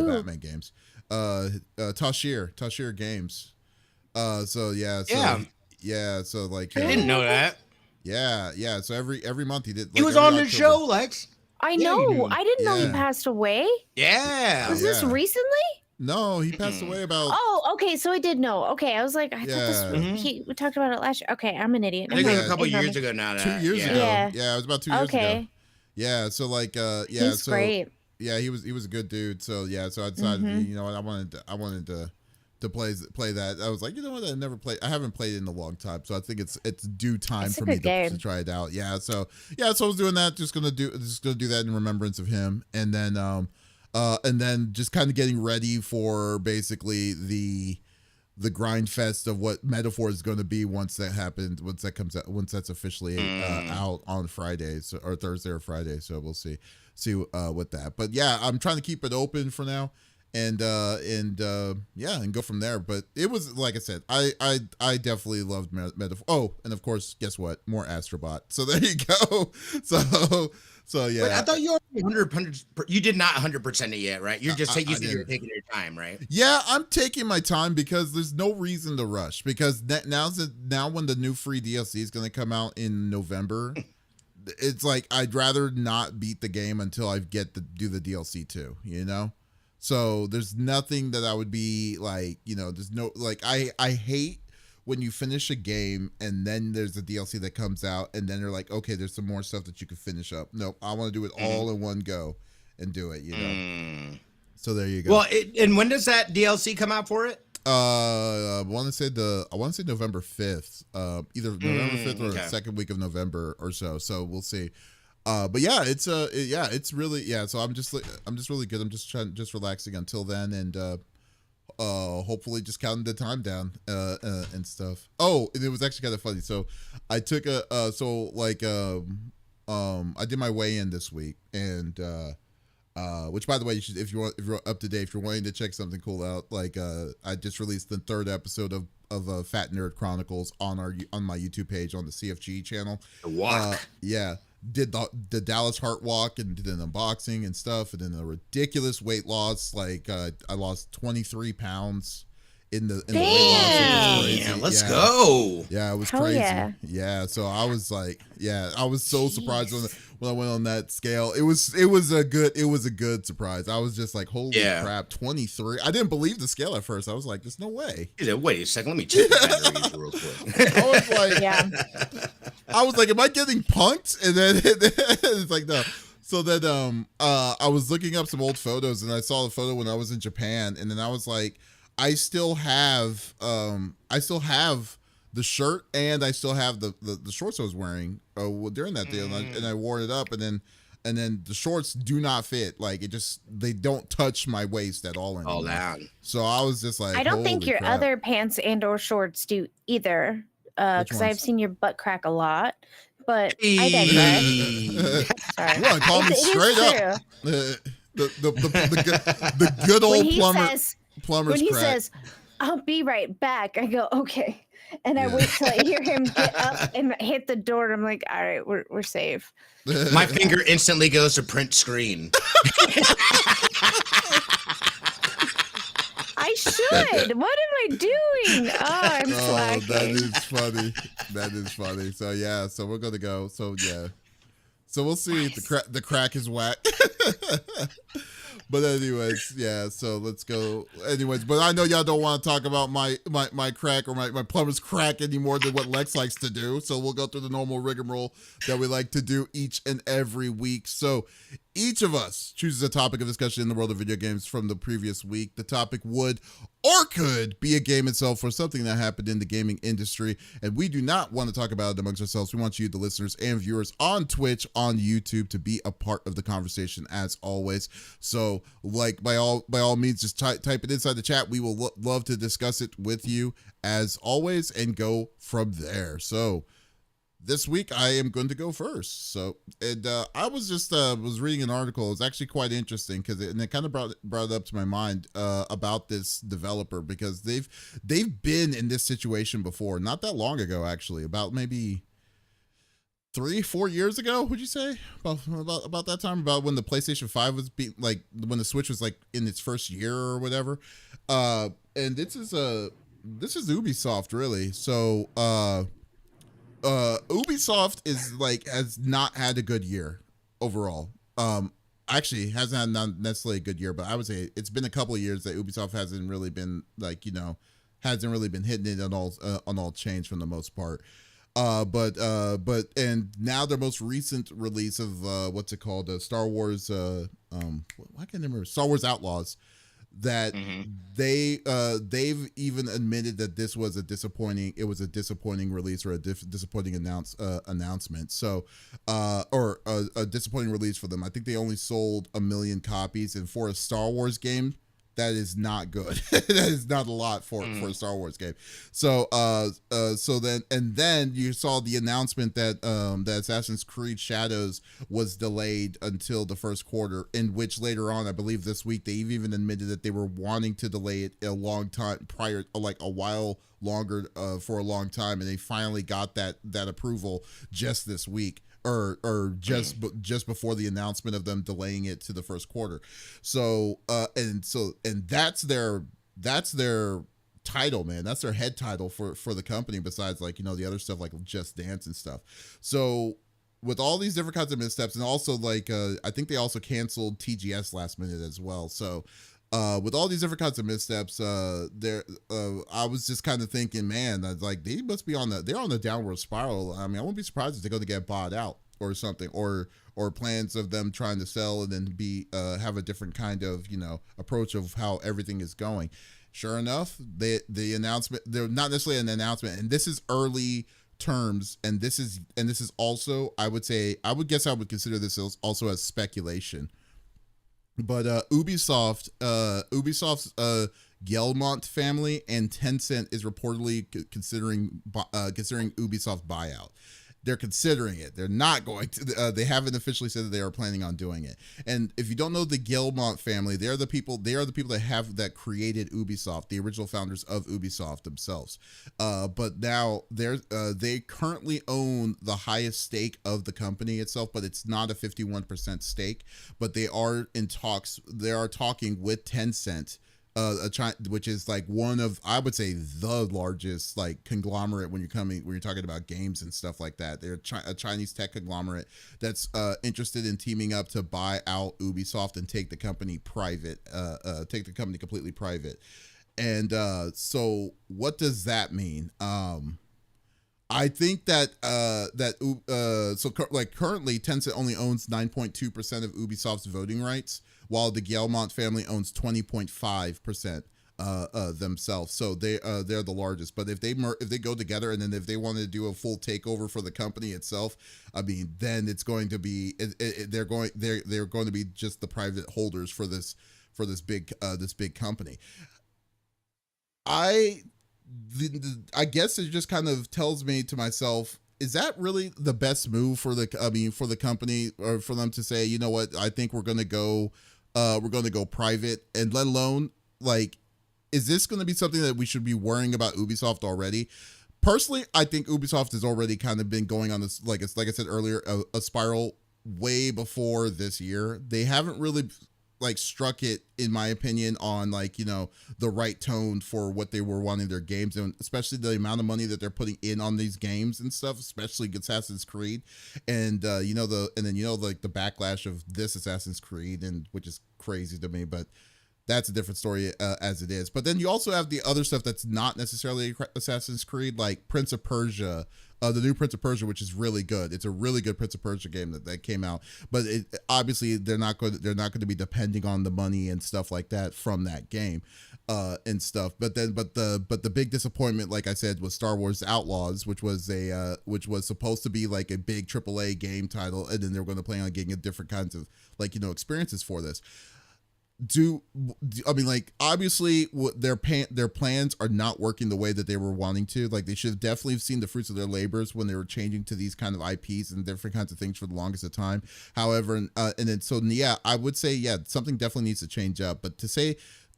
Batman games. Tashir Games. So like I didn't know that. yeah. So every month he did. He was every on the October. show, Lex. I Yeah, know. you do. I didn't know he Yeah. passed away. Yeah. Was this Yeah. recently? No, he passed away about. Oh, okay. So I did know. Okay, I was like, I thought this. Yeah. We talked about it last year. Okay, I'm an idiot. I think it was a Yeah. couple Ignore years me. ago now. 2 years ago. Yeah. Yeah, it was about 2 years ago. Okay, Yeah, so like he's so great. yeah, he was a good dude. So yeah, so I decided, Mhm. you know what, I wanted to play that. I was like, you know what, I haven't played it in a long time, so I think it's due time It's a for me good to game. try it out. Yeah, so I was doing that, just gonna do that in remembrance of him, and then just kind of getting ready for basically the grind fest of what Metaphor is going to be once that happens, once that's officially out on Friday, or Thursday or Friday. So we'll see what that. But yeah, I'm trying to keep it open for now, and go from there. But it was, like I said, I definitely loved Metaphor. Oh, and of course, guess what? More Astrobot. So there you go. So yeah. Wait, I thought you already 100. You did not 100% it yet, right? You're just I you said you were didn't. taking your time, right? Yeah, I'm taking my time because there's no reason to rush, because now when the new free DLC is going to come out in November, it's like I'd rather not beat the game until I get to do the DLC too, you know? So there's nothing that I would be like, there's no, like, I hate when you finish a game and then there's a DLC that comes out and then they're like, okay, there's some more stuff that you can finish up. No, I want to do it all in one go and do it, So there you go. Well, and when does that DLC come out for it? I want to say November 5th. Either November 5th or the second week of November or so. So we'll see. But yeah, it's really, so I'm just really good. I'm just relaxing until then, and hopefully just counting the time down and stuff. Oh, and it was actually kind of funny. So I took I did my weigh-in this week, and which, by the way, you should, if you're up to date, if you're wanting to check something cool out, like I just released the 3rd episode of Fat Nerd Chronicles on my YouTube page on the CFG channel. The walk. Did the Dallas Heart Walk and did an unboxing and stuff, and then a ridiculous weight loss. Like I lost 23 pounds in the weight loss. It was crazy. Damn, let's go. Yeah, it was Hell crazy. yeah. Yeah, so I was like, I was so surprised when I went on that scale. It was a good surprise. I was just like, holy crap, 23. I didn't believe the scale at first. I was like, there's no way. Wait a second, let me check the batteries real quick. I was like, I was like, am I getting punked? And then it's like, no. So then I was looking up some old photos, and I saw the photo when I was in Japan, and then I was like, I still have the shirt, and I still have the shorts I was wearing during that day, and I wore it up, and then the shorts do not fit. Like, they don't touch my waist at all anymore. All down. So I was just like, I don't think holy your crap. other pants and or shorts do either, because I've ones? seen your butt crack a lot. But I digress. Sorry. You want to call me It is straight up? The good old When he plumber's says, when he crack. says, "I'll be right back," I go, "Okay." And I Yeah. wait till I hear him get up and hit the door. And I'm like, all right, we're safe. My finger instantly goes to print screen. I should. What am I doing? Oh, I'm Oh, slacking. that is funny. That is funny. So yeah, so we're gonna go. So yeah, so we'll see. Nice. The crack is whack. But anyways, yeah. So let's go. Anyways, but I know y'all don't want to talk about my crack or my plumber's crack any more than what Lex likes to do. So we'll go through the normal rigmarole that we like to do each and every week. So each of us chooses a topic of discussion in the world of video games from the previous week. The topic would or could be a game itself or something that happened in the gaming industry. And we do not want to talk about it amongst ourselves. We want you, the listeners and viewers on Twitch, on YouTube, to be a part of the conversation as always. So like by all means, just type it inside the chat. We will love to discuss it with you as always and go from there. So this week I am going to go first. So, and I was just was reading an article. It was actually quite interesting because it kind of brought it up to my mind about this developer, because they've been in this situation before, not that long ago actually, about maybe 3-4 years ago. Would you say about that time, about when the PlayStation 5 was when the Switch was like in its first year or whatever. And this is Ubisoft really. So Ubisoft has not had a good year overall. Actually hasn't had not necessarily a good year, but I would say it's been a couple of years that Ubisoft hasn't really been hasn't really been hitting it on all chains for the most part. But now their most recent release of what's it called, Star Wars why can't I remember, Star Wars Outlaws, that they've even admitted that this was a disappointing release, or a disappointing announcement. So or a disappointing release for them. I think they only sold 1 million copies, and for a Star Wars game, that is not good. That is not a lot for a Star Wars game. So then you saw the announcement that that Assassin's Creed Shadows was delayed until the first quarter, in which later on, I believe this week, they've even admitted that they were wanting to delay it a long time prior, like a while longer, for a long time, and they finally got that approval just this week. Or just before the announcement of them delaying it to the first quarter. So and that's their title, man. That's their head title for the company, besides the other stuff like Just Dance and stuff. So with all these different kinds of missteps, and also I think they also canceled TGS last minute as well. So with all these different kinds of missteps, I was just kind of thinking, man, they must be they're on the downward spiral. I mean, I wouldn't be surprised if they're going to get bought out or something, or plans of them trying to sell and then have a different kind of approach of how everything is going. Sure enough, the announcement, they're not necessarily an announcement, and this is early terms, and this is also, I would consider this also as speculation. But Ubisoft's Guillemot family and Tencent is reportedly considering Ubisoft buyout. They're considering it. They're not going to. They haven't officially said that they are planning on doing it. And if you don't know the Guillemot family, they are the people that created Ubisoft, the original founders of Ubisoft themselves. But now they currently own the highest stake of the company itself, but it's not a 51% stake. But they are in talks. They are talking with Tencent, which is one of, I would say, the largest conglomerate when you're talking about games and stuff like that. They're a Chinese tech conglomerate that's interested in teaming up to buy out Ubisoft and take the company private, take the company completely private. And so what does that mean? I think that currently Tencent only owns 9.2% of Ubisoft's voting rights, while the Guillemot family owns 20.5% themselves. So they're the largest. But if they go together, and then if they want to do a full takeover for the company itself, I mean, then it's going to be they're going to be just the private holders for this big company. I guess it just kind of tells me to myself, is that really the best move for the company, or for them to say, you know what, I think we're going to go private? And let alone, is this going to be something that we should be worrying about Ubisoft already? personally, I think Ubisoft has already kind of been going on this, like I said earlier, a spiral way before this year. They haven't really like struck it, in my opinion, on like, you know, the right tone for what they were wanting their games, and especially the amount of money that they're putting in on these games and stuff, especially Assassin's Creed, and you know, like the backlash of this Assassin's Creed, and which is crazy to me, but that's a different story as it is. But then you also have the other stuff that's not necessarily Assassin's Creed, like Prince of Persia, the new Prince of Persia, which is really good. It's a really good Prince of Persia game that came out. But obviously they're not going to be depending on the money and stuff like that from that game and stuff. But the big disappointment, like I said, was Star Wars Outlaws, which was supposed to be like a big AAA game title, and then they were going to plan on getting a different kinds of, like, you know, experiences for this. I mean, like, obviously their plans are not working the way that they were wanting to. Like, they should have definitely seen the fruits of their labors when they were changing to these kind of IPs and different kinds of things for the longest of time. However, and then, so yeah, I would say, yeah, something definitely needs to change up. But to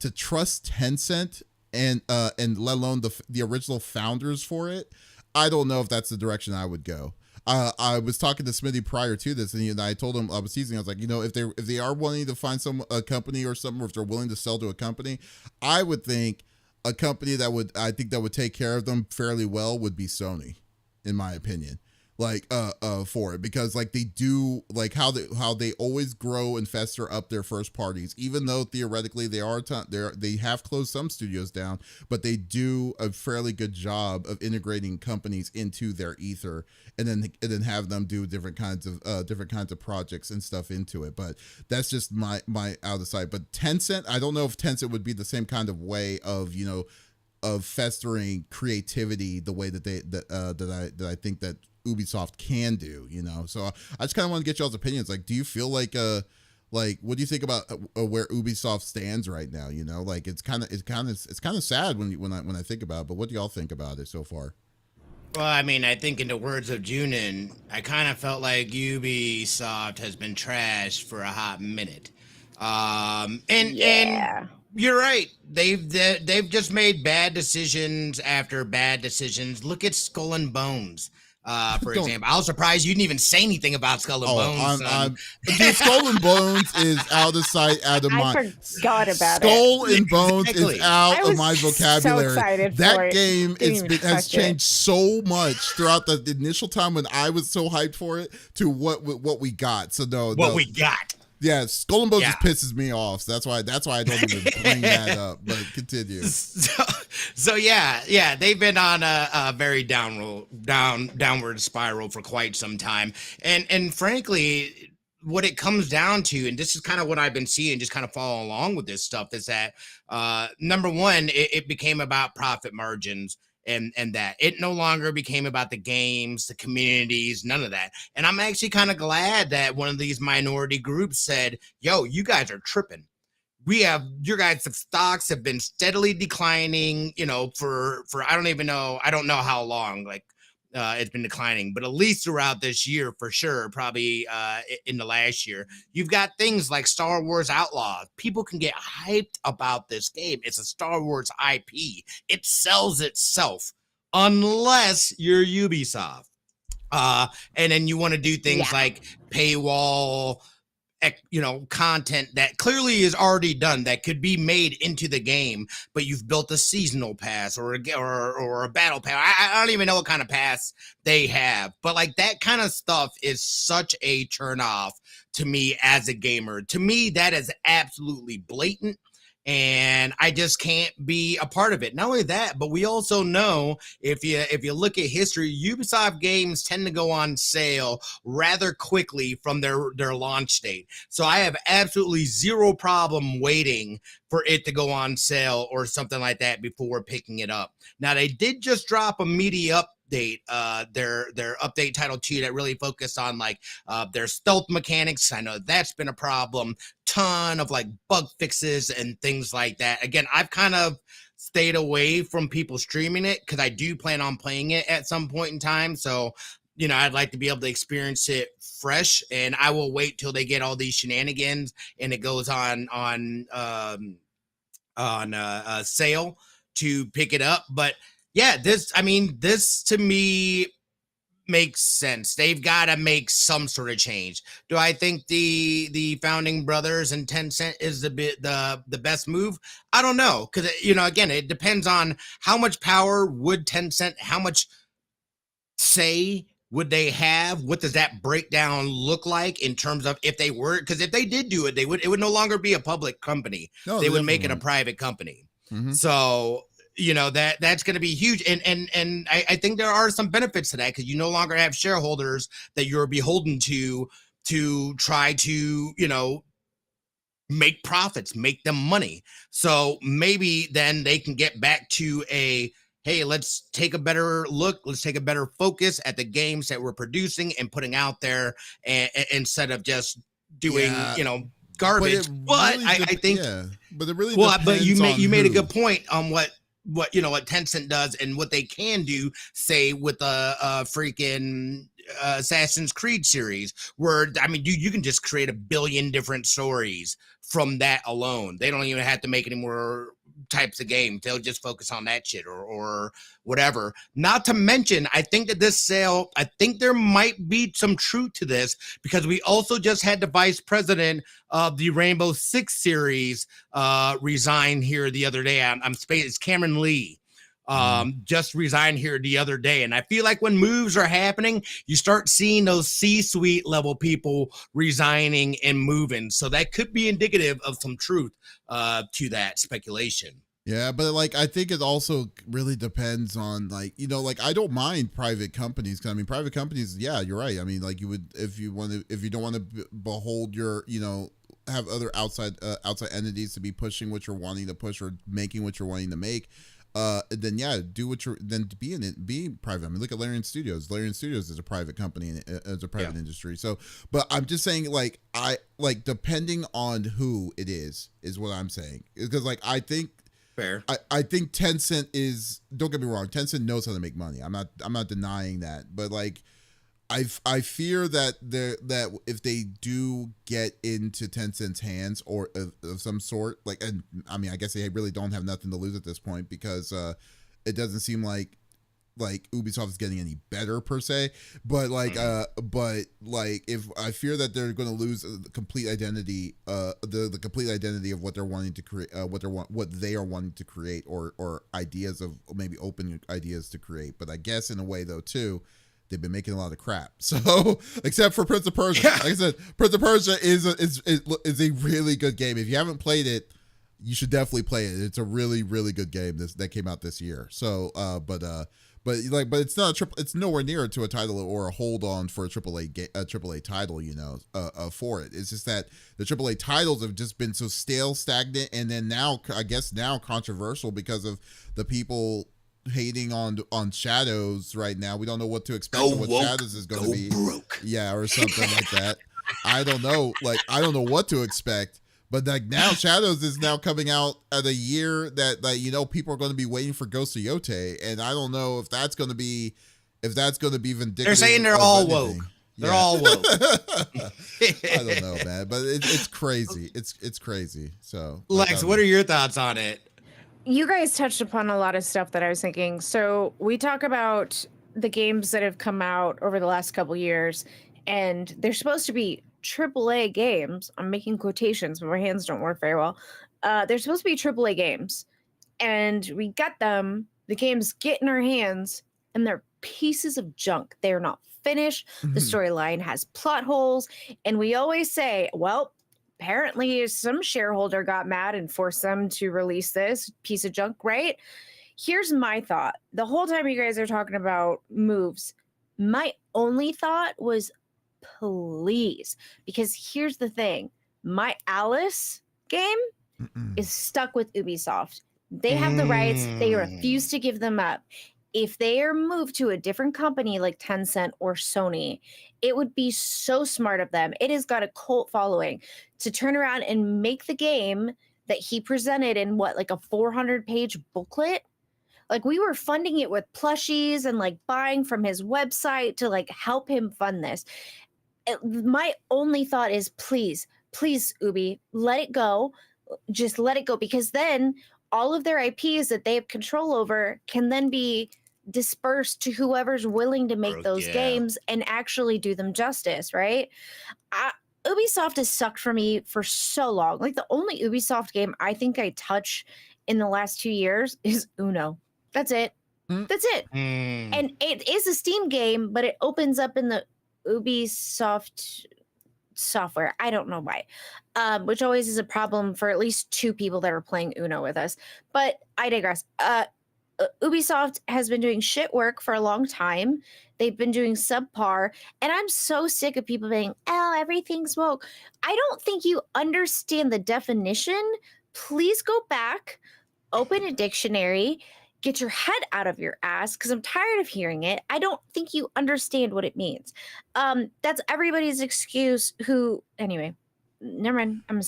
trust Tencent and let alone the original founders for it, I don't know if that's the direction I would go. I was talking to Smitty prior to this, and I told him, I was teasing, I was like, you know, if they are wanting to find a company or something, or if they're willing to sell to a company, I would think a company that would take care of them fairly well would be Sony, in my opinion. Like for it, because like they do, like how they always grow and fester up their first parties, even though theoretically they have closed some studios down, but they do a fairly good job of integrating companies into their ether, and then have them do different kinds of projects and stuff into it. But that's just my out of sight. But Tencent, I don't know if Tencent would be the same kind of way of, you know, of festering creativity the way that I think that Ubisoft can do, you know. So I just kind of want to get y'all's opinions. Like, do you feel like what do you think about where Ubisoft stands right now? You know, like it's kind of sad when I think about it. But what do y'all think about it so far? Well, I mean, I think in the words of Junin, I kind of felt like Ubisoft has been trashed for a hot minute. And you're right. They've just made bad decisions after bad decisions. Look at Skull and Bones, for example. I was surprised you didn't even say anything about Skull and Bones. Dude, Skull and Bones is out of sight, out of mind. I forgot about Skull and Bones is out of my vocabulary. So excited that for game has changed it. so much throughout the initial time when I was so hyped for it to what we got. So we got. Yeah, Skull and Bones just pisses me off. So that's why I don't even bring that up. But continue. So yeah, they've been on a very downward spiral for quite some time, and frankly, what it comes down to, and this is kind of what I've been seeing, just kind of follow along with this stuff, is that number one, it became about profit margins. And that it no longer became about the games, the communities, none of that. And I'm actually kind of glad that one of these minority groups said, yo, you guys are tripping. Your guys' stocks have been steadily declining, you know, for I don't know how long, like it's been declining, but at least throughout this year, for sure, probably in the last year. You've got things like Star Wars Outlaws. People can get hyped about this game. It's a Star Wars IP. It sells itself, unless you're Ubisoft. And then you want to do things like paywall, you know, content that clearly is already done that could be made into the game, but you've built a seasonal pass or a battle pass. I don't even know what kind of pass they have, but like that kind of stuff is such a turn off to me as a gamer. To me, that is absolutely blatant. And I just can't be a part of it. Not only that, but we also know if you look at history, Ubisoft games tend to go on sale rather quickly from their launch date. So I have absolutely zero problem waiting for it to go on sale or something like that before picking it up. Now, they did just drop a media update, their update title 2 that really focused on like their stealth mechanics. I know that's been a problem. Ton of like bug fixes and things like that. Again, I've kind of stayed away from people streaming it because I do plan on playing it at some point in time. So, you know, I'd like to be able to experience it fresh, and I will wait till they get all these shenanigans and it goes on sale to pick it up. But yeah, this to me makes sense. They've got to make some sort of change. Do I think the founding brothers and Tencent is the best move? I don't know, because again, it depends on how much power would Tencent, how much say would they have? What does that breakdown look like in terms of if they were? Because if they did do it, it would no longer be a public company. No, They would make it a wouldn't. private company. Mhm. So that's going to be huge, and I think there are some benefits to that, because you no longer have shareholders that you're beholden to try to make profits, make them money. So maybe then they can get back to hey, let's take a better look, let's take a better focus at the games that we're producing and putting out there, instead of just doing Yeah, garbage. But I think, yeah, but it really well, depends but you on made a who. good point on what what Tencent does and what they can do, say with a freaking Assassin's Creed series, where dude, you can just create a billion different stories from that alone. They don't even have to make any more types of games. They'll just focus on that shit or whatever. Not to mention, I think that this sale, I think there might be some truth to this, because we also just had the vice president of the Rainbow Six series resign here the other day. I'm it's Cameron Lee. Just resigned here the other day. And I feel like when moves are happening, you start seeing those C-suite level people resigning and moving. So that could be indicative of some truth to that speculation. Yeah, but like I think it also really depends on like I don't mind private companies, 'cause I mean private companies, yeah, you're right. I mean like you would, if you don't want to behold your have other outside entities to be pushing what you're wanting to push or making what you're wanting to make, then yeah, do what you're then be private. I mean look at Larian Studios. Larian Studios is a private company and it's a private industry. So but I'm just saying like I like depending on who it is what I'm saying, because like I think fair. I think Tencent is, don't get me wrong, Tencent knows how to make money. I'm not denying that, but like I fear that if they do get into Tencent's hands or of some sort, like, and I mean I guess they really don't have nothing to lose at this point, because it doesn't seem like Ubisoft is getting any better per se, but like if I fear that they're going to lose the complete identity, the complete identity of what they're wanting to create, what they are wanting to create, or ideas of maybe open ideas to create. But I guess in a way though too, they've been making a lot of crap. So except for Prince of Persia, like I said, Prince of Persia is a really good game. If you haven't played it, you should definitely play it. It's a really, really good game that came out this year. So but it's not it's nowhere near to a title or a hold on for a AAA title, for it. It's just that the AAA titles have just been so stale, stagnant, and then now controversial because of the people hating on Shadows right now. We don't know what to expect of what Shadows is going to be. Broke. Yeah, or something like that. I don't know. Like I don't know what to expect. But like now, Shadows is now coming out at a year that people are going to be waiting for Ghost of Yote, and I don't know if that's going to be vindictive. They're saying they're all woke. They're all woke. I don't know, man, but it's crazy. It's crazy. So, Lex, what are your thoughts on it? You guys touched upon a lot of stuff that I was thinking. So we talk about the games that have come out over the last couple years, and they're supposed to be AAA games. I'm making quotations, but my hands don't work very well. They're supposed to be AAA games, and we get them. The games get in our hands, and they're pieces of junk. They're not finished. The storyline has plot holes, and we always say, well, apparently some shareholder got mad and forced them to release this piece of junk, right? Here's my thought. The whole time you guys are talking about moves, my only thought was, please, because here's the thing. My Alice game is stuck with Ubisoft. They have the rights. They refuse to give them up. If they are moved to a different company like Tencent or Sony, it would be so smart of them. It has got a cult following to turn around and make the game that he presented in like a 400-page booklet. Like we were funding it with plushies and like buying from his website to like help him fund this. My only thought is please, Ubi, let it go. Just let it go, because then all of their IPs that they have control over can then be dispersed to whoever's willing to make those games and actually do them justice, right? Ubisoft has sucked for me for so long. Like, the only Ubisoft game I think I touch in the last 2 years is Uno. That's it. That's it. And it is a Steam game, but it opens up in the Ubisoft software. I don't know why, which always is a problem for at least 2 people that are playing Uno with us. But I digress. Ubisoft has been doing shit work for a long time. They've been doing subpar, and I'm so sick of people being, oh, everything's woke. I don't think you understand the definition. Please go back, open a dictionary, get your head out of your ass, because I'm tired of hearing it. I don't think you understand what it means. That's everybody's excuse who, anyway. Never mind. I'm gonna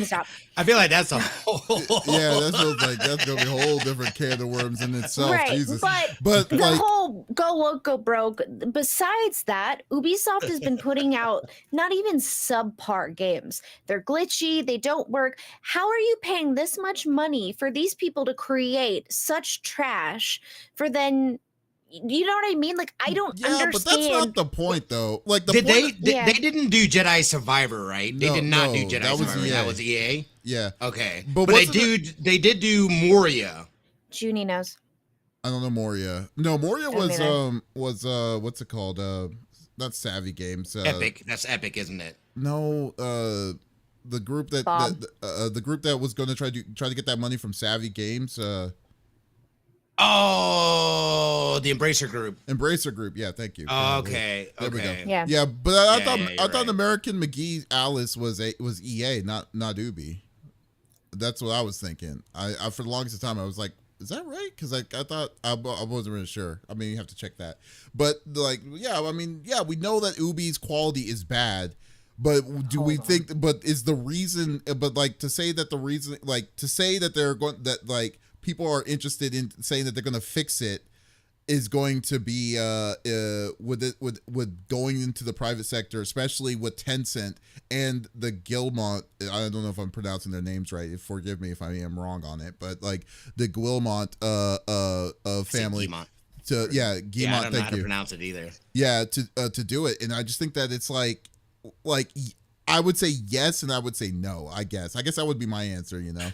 stop. I feel like that's a whole. Yeah, that feels like that's gonna be a whole different can of worms in itself. Right, Jesus. but the like, whole go woke, go broke. Besides that, Ubisoft has been putting out not even subpar games. They're glitchy. They don't work. How are you paying this much money for these people to create such trash for then? You know what I mean? Like, I don't understand. But that's not the point, though. Like, they didn't do Jedi Survivor, right? They did not do Jedi Survivor. That was EA. Yeah. Okay. But they did do Moria. Junie knows. I don't know Moria. No, Moria was what's it called? Not Savvy Games. Epic. That's Epic, isn't it? No, the group that the group that was going to try to get that money from Savvy Games. Oh, the Embracer Group. Embracer Group, yeah, thank you. Okay, there we go. Yeah, yeah, but I thought American McGee Alice was EA, not Ubi. That's what I was thinking. I for the longest time I was like, is that right? Because I thought I wasn't really sure. I mean, you have to check that. But like, yeah, I mean, yeah, we know that Ubi's quality is bad. But do we think? But is the reason? But like to say that the reason, like to say that they're going that like. People are interested in saying that they're going to fix it is going to be with going into the private sector, especially with Tencent and the Guillemot. I don't know if I'm pronouncing their names right. Forgive me if I am wrong on it, but like the Guillemot family. Guillemot. Guillemot. I don't know how to pronounce it either. Yeah, to do it, and I just think that it's like I would say yes, and I would say no. I guess that would be my answer. You know.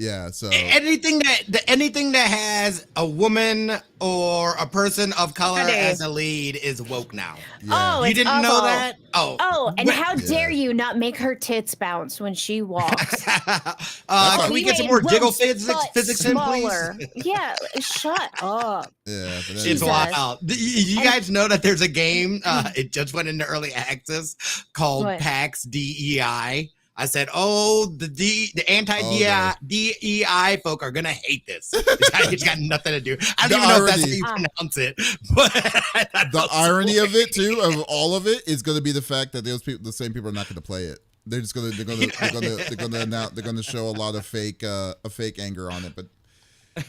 Yeah, so anything that has a woman or a person of color as a lead is woke now. Yeah. Oh, you didn't know that? Oh, and how dare you not make her tits bounce when she walks? Can we get some more jiggle physics in, please? Yeah, shut up. Yeah, it's wild. You guys know that there's a game? It just went into early access called PAX DEI. I said, the anti-DEI folk are going to hate this. It's got nothing to do. I don't even know if that's how you pronounce it. But the irony of it, too, of all of it, is going to be the fact that the same people are not going to play it. They're just going to show a lot of fake anger on it. But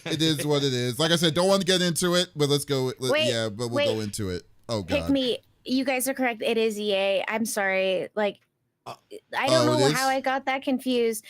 it is what it is. Like I said, don't want to get into it, but let's go. We'll go into it. Oh, God. Pick me. You guys are correct. It is EA. I'm sorry. Like, I don't know how I got that confused.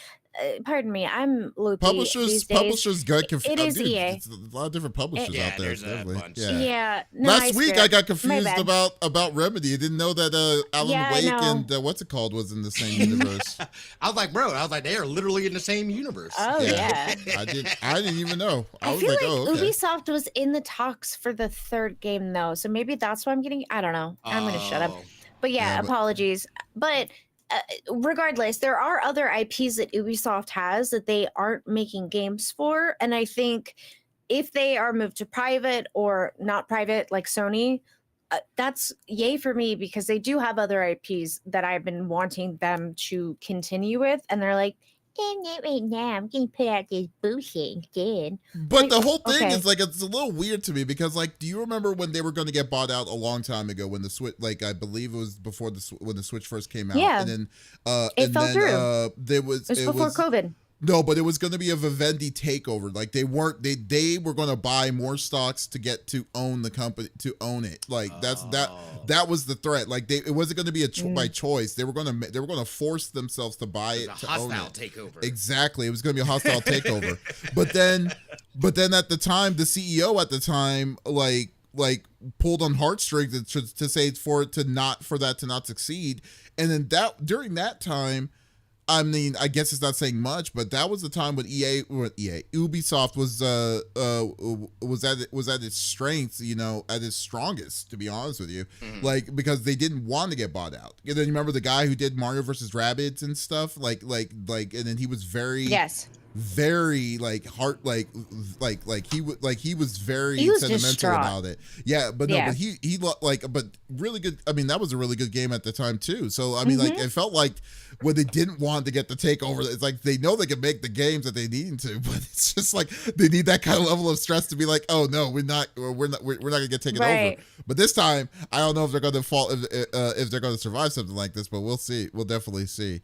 Pardon me, I'm loopy. Publishers got confused. It is EA. It's a lot of different publishers out there. There's a bunch. Yeah. No, last week I got confused about Remedy. I didn't know that Alan Wake and what's it called was in the same universe. I was like, they are literally in the same universe. Oh yeah. I didn't even know. I feel like Ubisoft was in the talks for the 3rd game though, so maybe that's why I'm getting. I don't know. I'm gonna shut up. But apologies. But. Regardless, there are other IPs that Ubisoft has that they aren't making games for. And I think if they are moved to private or not private like Sony, that's yay for me because they do have other IPs that I've been wanting them to continue with. And they're like, right now, I'm going to put out this bullshit instead. But the whole thing is like, it's a little weird to me because like, do you remember when they were going to get bought out a long time ago when the Switch, like I believe it was before when the Switch first came out. Yeah. And then, it fell through. It was before COVID. No, but it was going to be a Vivendi takeover. Like they were going to buy more stocks to get to own the company, to own it. Like that was the threat. Like it wasn't going to be by choice. They were going to force themselves to buy it, to own it. Hostile takeover. Exactly. It was going to be a hostile takeover. But then at the time, the CEO at the time like pulled on heartstrings to say for that to not succeed. And then during that time, I mean, I guess it's not saying much, but that was the time when Ubisoft was at its strength, at its strongest, to be honest with you, like because they didn't want to get bought out. And then you remember the guy who did Mario versus Rabbids and stuff, like, and then he was very very he was very sentimental about it. Yeah, but but really good. I mean, that was a really good game at the time too. So I mean, like it felt like when they didn't want to get the takeover, it's like they know they can make the games that they need to, but it's just like they need that kind of level of stress to be like, oh no, we're not gonna get taken over. But this time, I don't know if they're gonna fall if they're gonna survive something like this, but we'll see. We'll definitely see.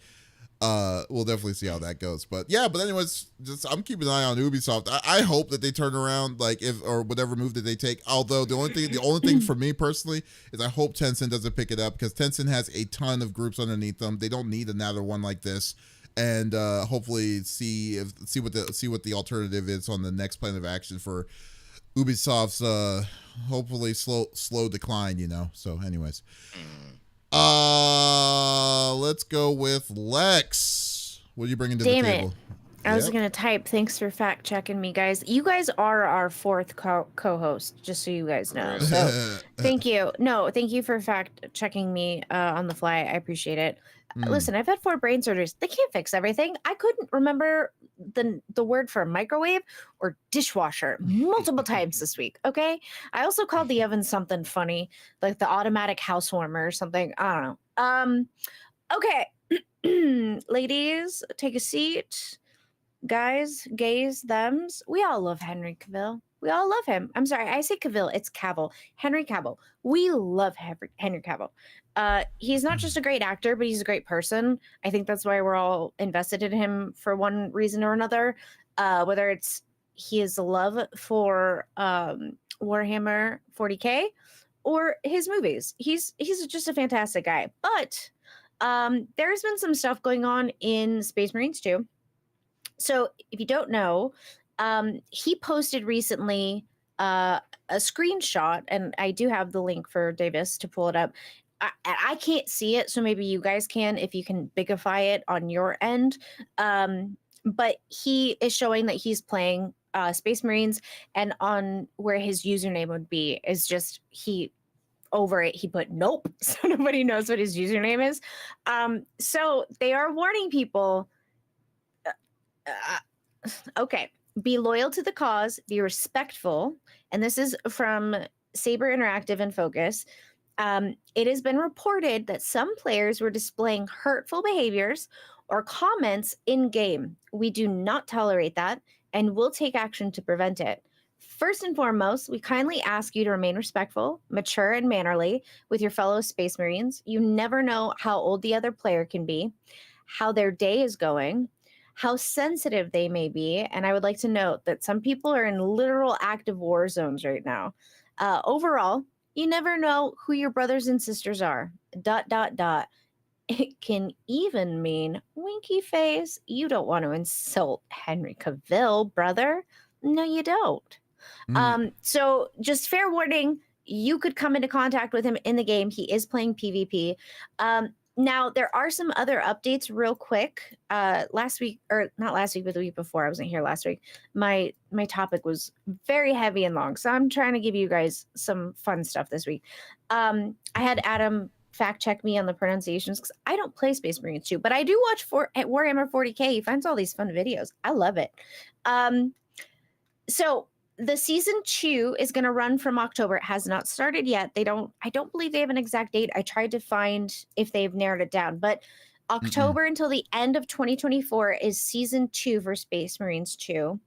We'll definitely see how that goes. But anyways, I'm keeping an eye on Ubisoft. I hope that they turn around, like or whatever move that they take. Although the only thing for me personally is I hope Tencent doesn't pick it up, because Tencent has a ton of groups underneath them. They don't need another one like this. And hopefully see what the alternative is on the next plan of action for Ubisoft's hopefully slow decline. So anyways. Let's go with Lex. What are you bringing to the table? I was gonna type. Thanks for fact checking me, guys. You guys are our fourth co-host, just so you guys know. So thank you. No, thank you for fact checking me on the fly. I appreciate it. Listen, I've had 4 brain surgeries. They can't fix everything. I couldn't remember the word for microwave or dishwasher multiple times this week. Okay. I also called the oven something funny, like the automatic house warmer or something. I don't know. Okay. Ladies, take a seat. Guys, gays, thems. We all love Henry Cavill. We all love him. I'm sorry, I say Cavill. It's Cavill. Henry Cavill. We love Henry Cavill. He's not just a great actor, but he's a great person. I think that's why we're all invested in him for one reason or another. Whether it's his love for Warhammer 40K or his movies. He's just a fantastic guy. But there's been some stuff going on in Space Marines too. So if you don't know, he posted recently a screenshot, and I do have the link for Davis to pull it up. I can't see it, so maybe you guys can if you can bigify it on your end. But he is showing that he's playing Space Marines, and on where his username would be is just over it he put nope, so nobody knows what his username is. So they are warning people. Okay, be loyal to the cause, be respectful, and this is from Saber Interactive and Focus. It has been reported that some players were displaying hurtful behaviors or comments in game. We do not tolerate that and will take action to prevent it. First and foremost, we kindly ask you to remain respectful, mature, and mannerly with your fellow Space Marines. You never know how old the other player can be, how their day is going, how sensitive they may be. And I would like to note that some people are in literal active war zones right now. Overall, you never know who your brothers and sisters are. ... It can even mean winky face. You don't want to insult Henry Cavill, brother. No, you don't. So just fair warning, you could come into contact with him in the game. He is playing PvP. Now, there are some other updates real quick. Last week, or not last week, but the week before, I wasn't here last week. My topic was very heavy and long, so I'm trying to give you guys some fun stuff this week. I had Adam fact check me on the pronunciations because I don't play Space Marines 2, but I do watch at Warhammer 40K. He finds all these fun videos. I love it. So the season 2 is going to run from October. It has not started yet. I don't believe they have an exact date. I tried to find if they've narrowed it down, but October until the end of 2024 is season 2 for Space Marines 2.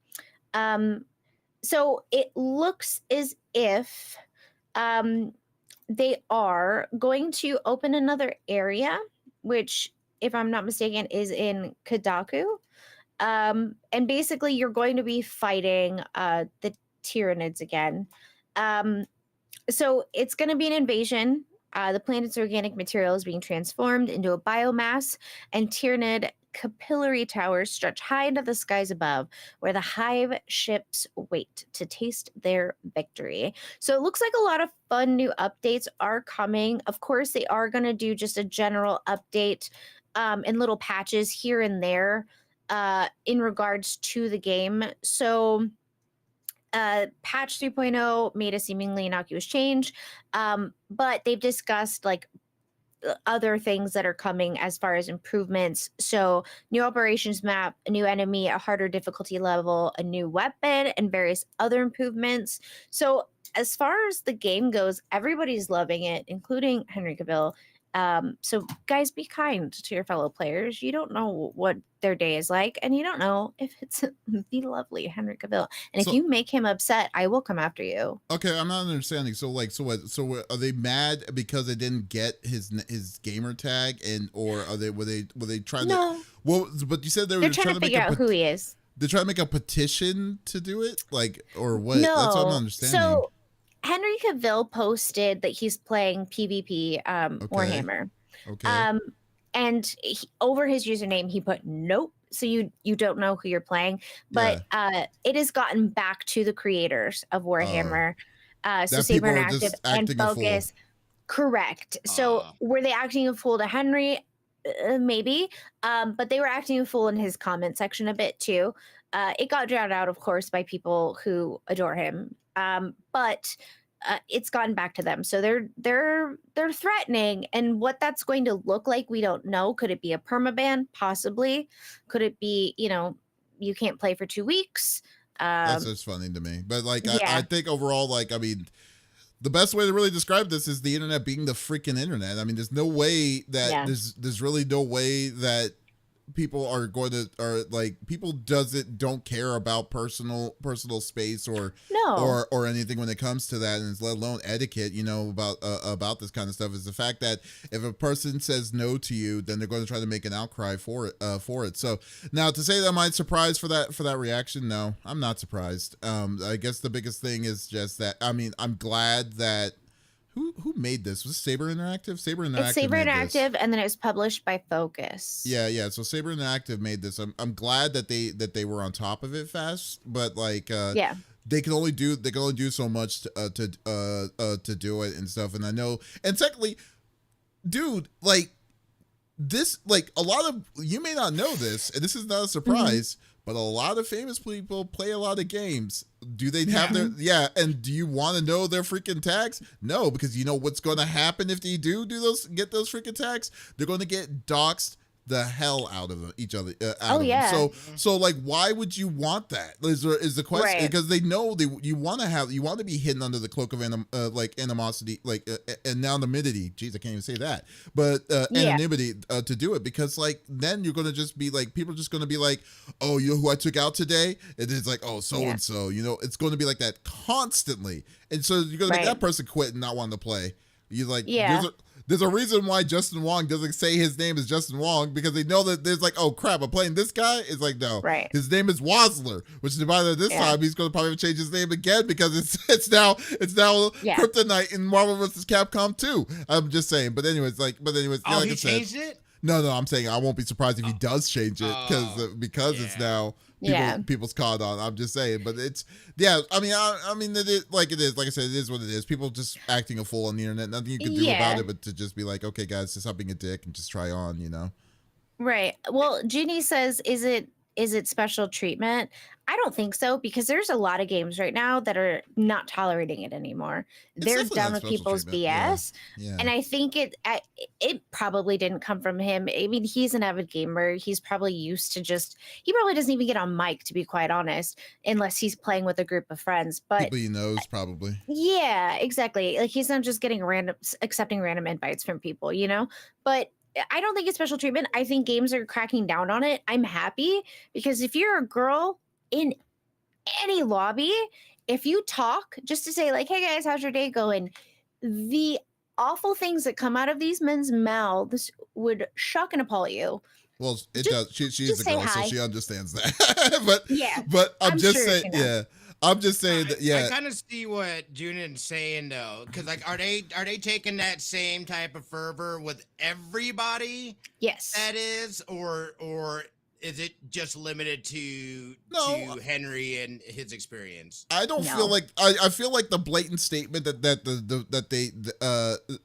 So it looks as if they are going to open another area, which, if I'm not mistaken, is in Kadaku. And basically, you're going to be fighting the Tyranids again. So it's going to be an invasion. The planet's organic material is being transformed into a biomass, and Tyranid capillary towers stretch high into the skies above, where the hive ships wait to taste their victory. So it looks like a lot of fun new updates are coming. Of course, they are going to do just a general update and little patches here and there in regards to the game. So patch 3.0 made a seemingly innocuous change, but they've discussed like other things that are coming as far as improvements. So new operations map, a new enemy, a harder difficulty level, a new weapon, and various other improvements. So as far as the game goes, everybody's loving it, including Henry Cavill. So guys, be kind to your fellow players. You don't know what their day is like, and you don't know if it's the lovely Henry Cavill. And So- if you make him upset, I will come after you. Okay, I'm not understanding. So what? Are they mad because they didn't get his gamer tag, and or were they trying to? Well, but you said They're were trying to figure out who he is. They're trying to make a petition to do it, like, or what? No, That's what I'm not understanding. So Henry Cavill posted that he's playing PvP Warhammer. Okay. And over his username, he put nope. So you don't know who you're playing, but it has gotten back to the creators of Warhammer. So Saber Interactive and Focus. Correct. So were they acting a fool to Henry? Maybe. But they were acting a fool in his comment section a bit too. It got drowned out, of course, by people who adore him. But it's gotten back to them. So they're threatening, and what that's going to look like, we don't know. Could it be a permaban? Possibly. Could it be, you can't play for 2 weeks? That's just funny to me. But like, I think overall, like, I mean, the best way to really describe this is the internet being the freaking internet. I mean, there's no way that there's really no way that people are going to, or like, people don't care about personal space or anything when it comes to that, and let alone etiquette, about this kind of stuff, is the fact that if a person says no to you, then they're going to try to make an outcry for it. So now, to say that I'm surprised for that reaction, no, I'm not surprised. I guess the biggest thing is just that, I mean, I'm glad that who made this? Was it Saber Interactive? It's Saber Interactive, and then it was published by Focus. Yeah. So Saber Interactive made this. I'm glad that they were on top of it fast, but like they can only do so much to do it and stuff. And I know, and secondly, dude, like this, like a lot of you may not know this, and this is not a surprise. Mm-hmm. But a lot of famous people play a lot of games. Do they have their and do you want to know their freaking tags? No, because you know what's going to happen if they get those freaking tags? They're going to get doxxed the hell out of each other. Them. So like, why would you want that? Is the question, because they know you want to be hidden under the cloak of animosity, anonymity. Jeez, I can't even say that. But anonymity to do it, because like then you're gonna just be like, people are just gonna be like, oh, you know who I took out today? And it's like, oh, so and so. It's going to be like that constantly, and so you're gonna make that person quit and not want to play. You're like, there's a reason why Justin Wong doesn't say his name is Justin Wong, because they know that there's like, oh crap, I'm playing this guy. It's like, no, his name is Wasler, which is by this time he's going to probably change his name again, because it's now Kryptonite in Marvel vs. Capcom 2. I'm just saying. But anyways, like he changed it? No, I'm saying I won't be surprised if he does change it, because it's now people's caught on. I'm just saying, but it's I mean it is like it is. Like I said, it is what it is. People just acting a fool on the internet. Nothing you can do about it but to just be like, okay, guys, just stop being a dick and just try on. Right. Well, Ginny says, is it special treatment? I don't think so, because there's a lot of games right now that are not tolerating it anymore. They're done with people's BS. Yeah. And I think it probably didn't come from him. I mean, he's an avid gamer. He's probably used to he probably doesn't even get on mic, to be quite honest, unless he's playing with a group of friends. But people he knows, probably. Yeah, exactly. Like, he's not just accepting random invites from people, But I don't think it's special treatment. I think games are cracking down on it. I'm happy, because if you're a girl in any lobby, if you talk just to say like, hey guys, how's your day going? The awful things that come out of these men's mouths would shock and appall you. Well, it Just- does. She's just a say girl, so hi. she understands that. Yeah, but I'm I'm just sure saying, she knows. yeah. I'm just saying that, I yeah. kind of see what Junan's saying though, because like, are they taking that same type of fervor with everybody? Yes. That is, or is it just limited to No. Henry and his experience? I don't No. feel like I feel like the blatant statement that they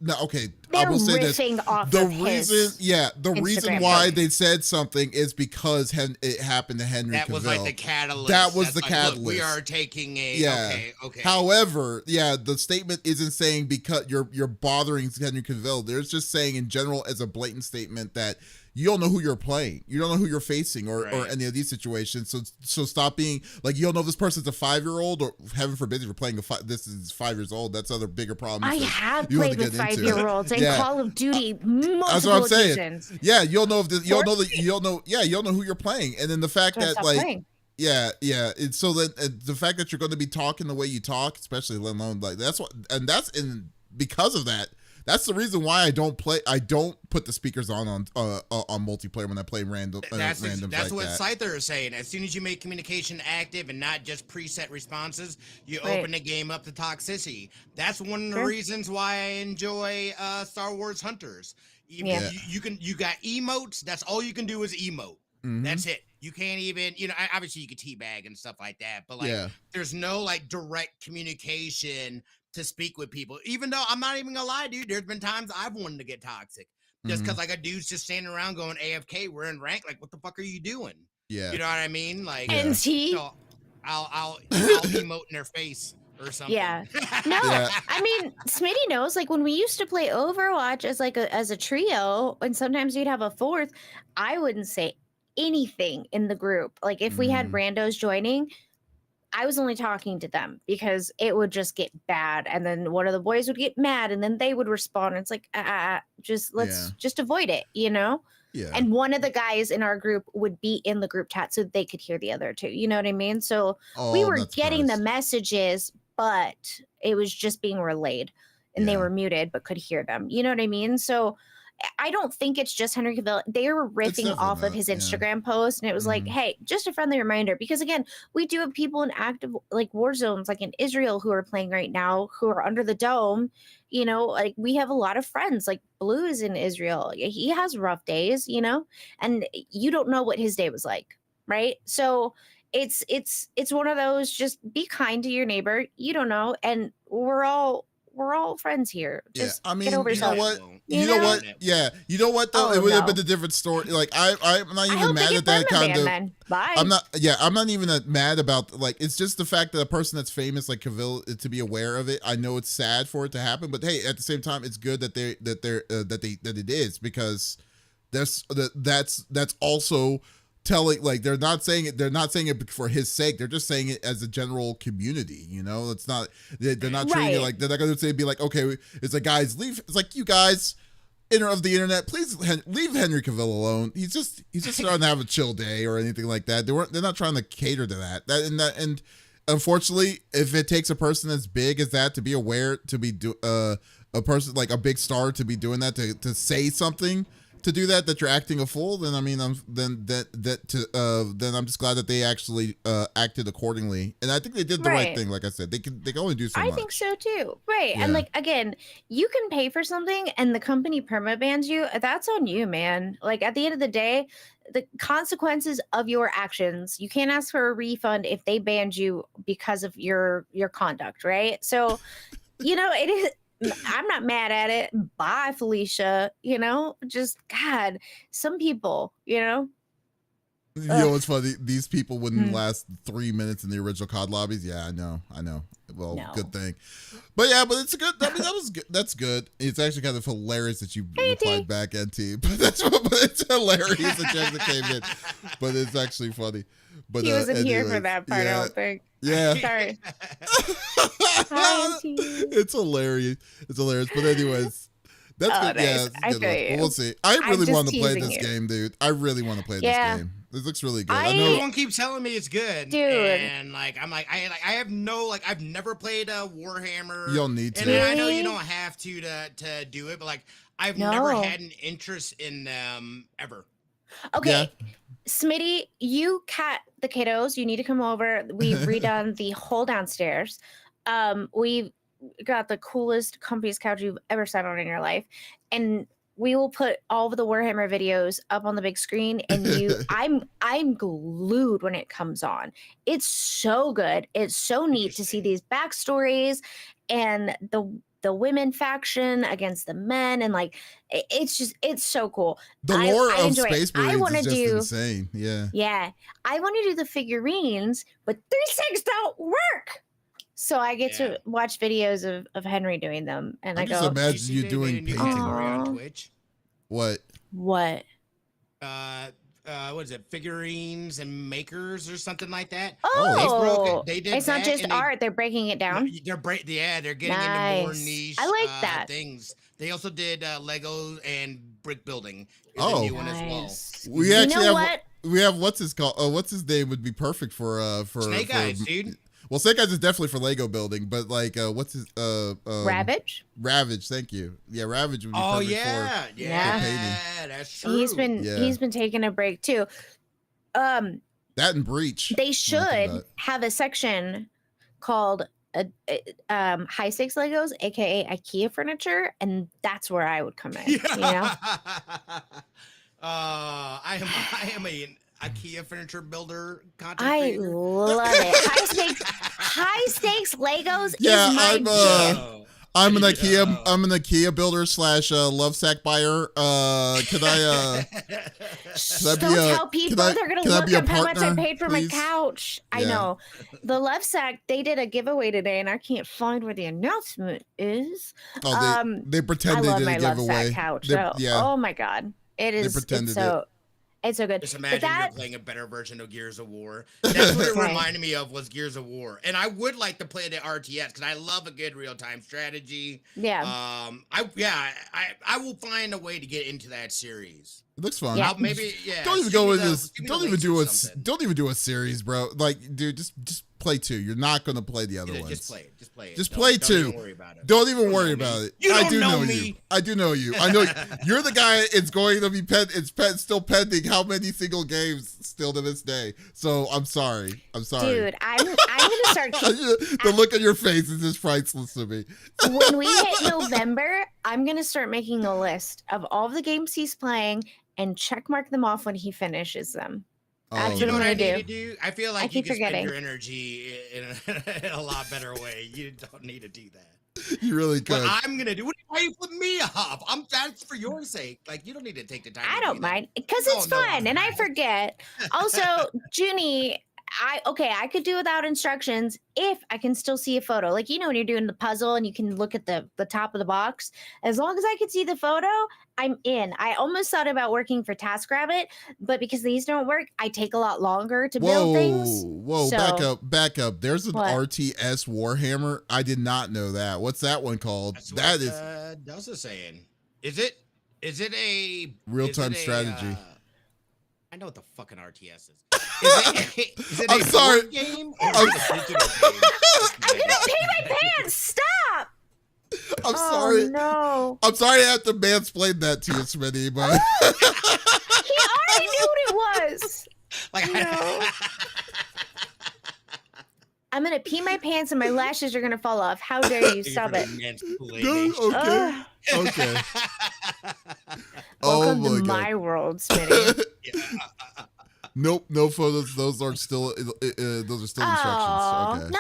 no, okay, I They're will say this. riffing off The of reason, his the reason Instagram why post. they said something is because it happened to Henry That Cavill. was like the catalyst. That was That's the like, catalyst. Look, we are taking a Yeah. Okay. However, yeah, the statement isn't saying because you're bothering Henry Cavill. They're just saying in general as a blatant statement that you don't know who you're playing, you don't know who you're facing, or Right. any of these situations. So stop being like, you don't know if this person's a 5-year-old, or heaven forbid if you're playing this is 5 years old. That's other bigger problem. I So have you want played to with get into. 5-year-olds in Yeah. Call of Duty multiple That's what I'm saying. occasions. Yeah, you don't know if this, you don't know that you don't know. Yeah, you don't know who you're playing, and then the fact Gotta that stop like. playing. Yeah. It's so that the fact that you're going to be talking the way you talk, especially let alone like that's what, and that's in because of that. That's the reason why I don't put the speakers on multiplayer when I play random. That's randoms that's like what that. Scyther is saying. As soon as you make communication active and not just preset responses, you Right. open the game up to toxicity. That's one of the Sure. reasons why I enjoy Star Wars Hunters. Yeah. You got emotes. That's all you can do is emote. Mhm. That's it. You can't even, obviously you could teabag and stuff like that, but like, Yeah. there's no like direct communication to speak with people. Even though I'm not even gonna lie, dude, there's been times I've wanted to get toxic just because like a dude's just standing around going AFK. We're in rank. Like, what the fuck are you doing? Yeah. You know what I mean? Like, Yeah. NT. so I'll emote in their face or something. Yeah. No, Yeah. I mean, Smitty knows, like, when we used to play Overwatch as like as a trio, and sometimes you'd have a fourth, I wouldn't say anything in the group. Like, if we had randos joining, I was only talking to them because it would just get bad, and then one of the boys would get mad, and then they would respond. It's like, let's just avoid it, you know? Yeah. And one of the guys in our group would be in the group chat so they could hear the other two. You know what I mean? So we were getting the messages, but it was just being relayed, and they were muted but could hear them. You know what I mean? So I don't think it's just Henry Cavill. They were riffing off of his Instagram post, and it was like, hey, just a friendly reminder, because again, we do have people in active like war zones, like in Israel, who are playing right now, who are under the dome. You know, like we have a lot of friends, like Blue is in Israel. He has rough days, you know, and you don't know what his day was like, right? So it's one of those, just be kind to your neighbor. You don't know, and we're all friends here. Just I mean, get over you know yourself. what? You know what? Yeah, you know what though? Oh, it would have no. been a different story. Like I'm not I even hope they mad get at that kind permanent, of. then. Bye. I'm not even mad about, like, it's just the fact that a person that's famous like Cavill, to be aware of it. I know it's sad for it to happen, but hey, at the same time, it's good that it is, because that's also telling, like, they're not saying it for his sake. They're just saying it as a general community, you know. It's not, they're not treating it like, they're not going to say, be like, okay, it's like, guys, leave. It's like, you guys of the internet, please leave Henry Cavill alone. He's just trying to have a chill day or anything like that. They're not trying to cater to that. And unfortunately, if it takes a person as big as that to be aware, to be a person like a big star to be doing that, to say something, to do that you're acting a fool, then I mean, then I'm just glad that they actually acted accordingly, and I think they did the right thing. Like I said, they can only do so much. I think so too. Right. Yeah. And like, again, you can pay for something and the company permabans you. That's on you, man. Like, at the end of the day, the consequences of your actions, you can't ask for a refund if they banned you because of your conduct, right? So, you know, it is. I'm not mad at it. Bye, Felicia. You know, just God, some people, you know. You know what's funny? These people wouldn't last 3 minutes in the original COD lobbies. Yeah, I know. Well, No. good thing. But yeah, but it's a good. I mean, that was good. That's good. It's actually kind of hilarious that you replied back, NT. But but it's hilarious that you actually came in. But it's actually funny. But He wasn't here for anyways, that part, I don't think. Yeah. Sorry. It's hilarious. But anyways, that's good. Nice. Yeah, I it's good. feel you. We'll see. I really just want to play teasing this you. game, dude. I really want to play this game. This looks really good. I know. Everyone keeps telling me it's good, Dude. and I have no, like, I've never played a Warhammer. You don't need to. And I know Really? you don't have to do it, but like, I've No. never had an interest in them ever. Okay, Smitty, you cat the kiddos. You need to come over. We've redone the whole downstairs. We've got the coolest, comfiest couch you've ever sat on in your life, and we will put all of the Warhammer videos up on the big screen. And I'm glued when it comes on. It's so good. It's so neat to see these backstories and the women faction against the men, and like it's so cool. The lore I of enjoy Space it. I Marines want is to just do insane. Yeah. yeah. I want to do the figurines, but 3-6 don't work. So I get to watch videos of Henry doing them, and I just go, imagine you doing painting. on Twitch. What? What? What is it? Figurines and makers or something like that. Oh, they did it's not just art; they're breaking it down. They're getting into more niche. I like that. Things. They also did Lego and brick building. Is Oh, a new one as well. We actually have what? We have what's his called? What's his name would be perfect for Snake Eyes, dude. Well, Snake Eyes is definitely for Lego building, but like what's his Ravage? Ravage, thank you. Yeah, Ravage would be perfect for painting. That's true. He's been taking a break too. That and Breach. They should have a section called high stakes Legos, aka IKEA furniture, and that's where I would come in. You know? I am a IKEA furniture builder content I creator. love it. High stakes Legos is my jam. I'm an IKEA builder / Lovesack buyer. Can I Don't tell people they're gonna look up how much I paid for my couch. Yeah. I know. The Lovesack, they did a giveaway today, and I can't find where the announcement is. Oh, they pretend they did a giveaway. I love my Lovesack couch. Oh my god, it's so good. Just imagine you're playing a better version of Gears of War. That's what it reminded me of, was Gears of War. And I would like to play the RTS because I love a good real-time strategy. Yeah. I will find a way to get into that series. It looks fun. Yeah. Don't even go with this. Don't even do a series, bro. Like, dude, just play 2. You're not gonna play the other ones. Just play it. Just play 2. Don't even worry about it. Don't even worry about it. I do know me. I do know you. I know you're the guy. It's going to be still pending. How many single games still to this day? So I'm sorry. Dude, I'm gonna start. The look on your face is just priceless to me. When we hit November, I'm gonna start making a list of all of the games he's playing and check mark them off when he finishes them. That's what I'm gonna do. I feel like you can spend your energy in a lot better way. You don't need to do that. You really could. What I'm gonna do? Why you flip me off? That's for your sake. Like, you don't need to take the time. I don't mind because it's fun, and I forget. Also, Junie, I could do without instructions if I can still see a photo. Like, you know, when you're doing the puzzle and you can look at the top of the box, as long as I could see the photo, I'm in. I almost thought about working for TaskRabbit, but because these don't work, I take a lot longer to build things. Whoa, back up. There's an RTS Warhammer. I did not know that. What's that one called? That's Delsa's saying. Is it a real-time strategy? I know what the fucking RTS is. Is it a sorry. board game? I'm gonna pee my pants. Stop. I'm sorry. No. I'm sorry I have to mansplain that to you, Smitty, but he already knew what it was. I'm gonna pee my pants and my lashes are gonna fall off. How dare you? Stop it. Okay. Welcome to my world, Smitty. Nope, no photos. Those are still instructions. Okay. Nah.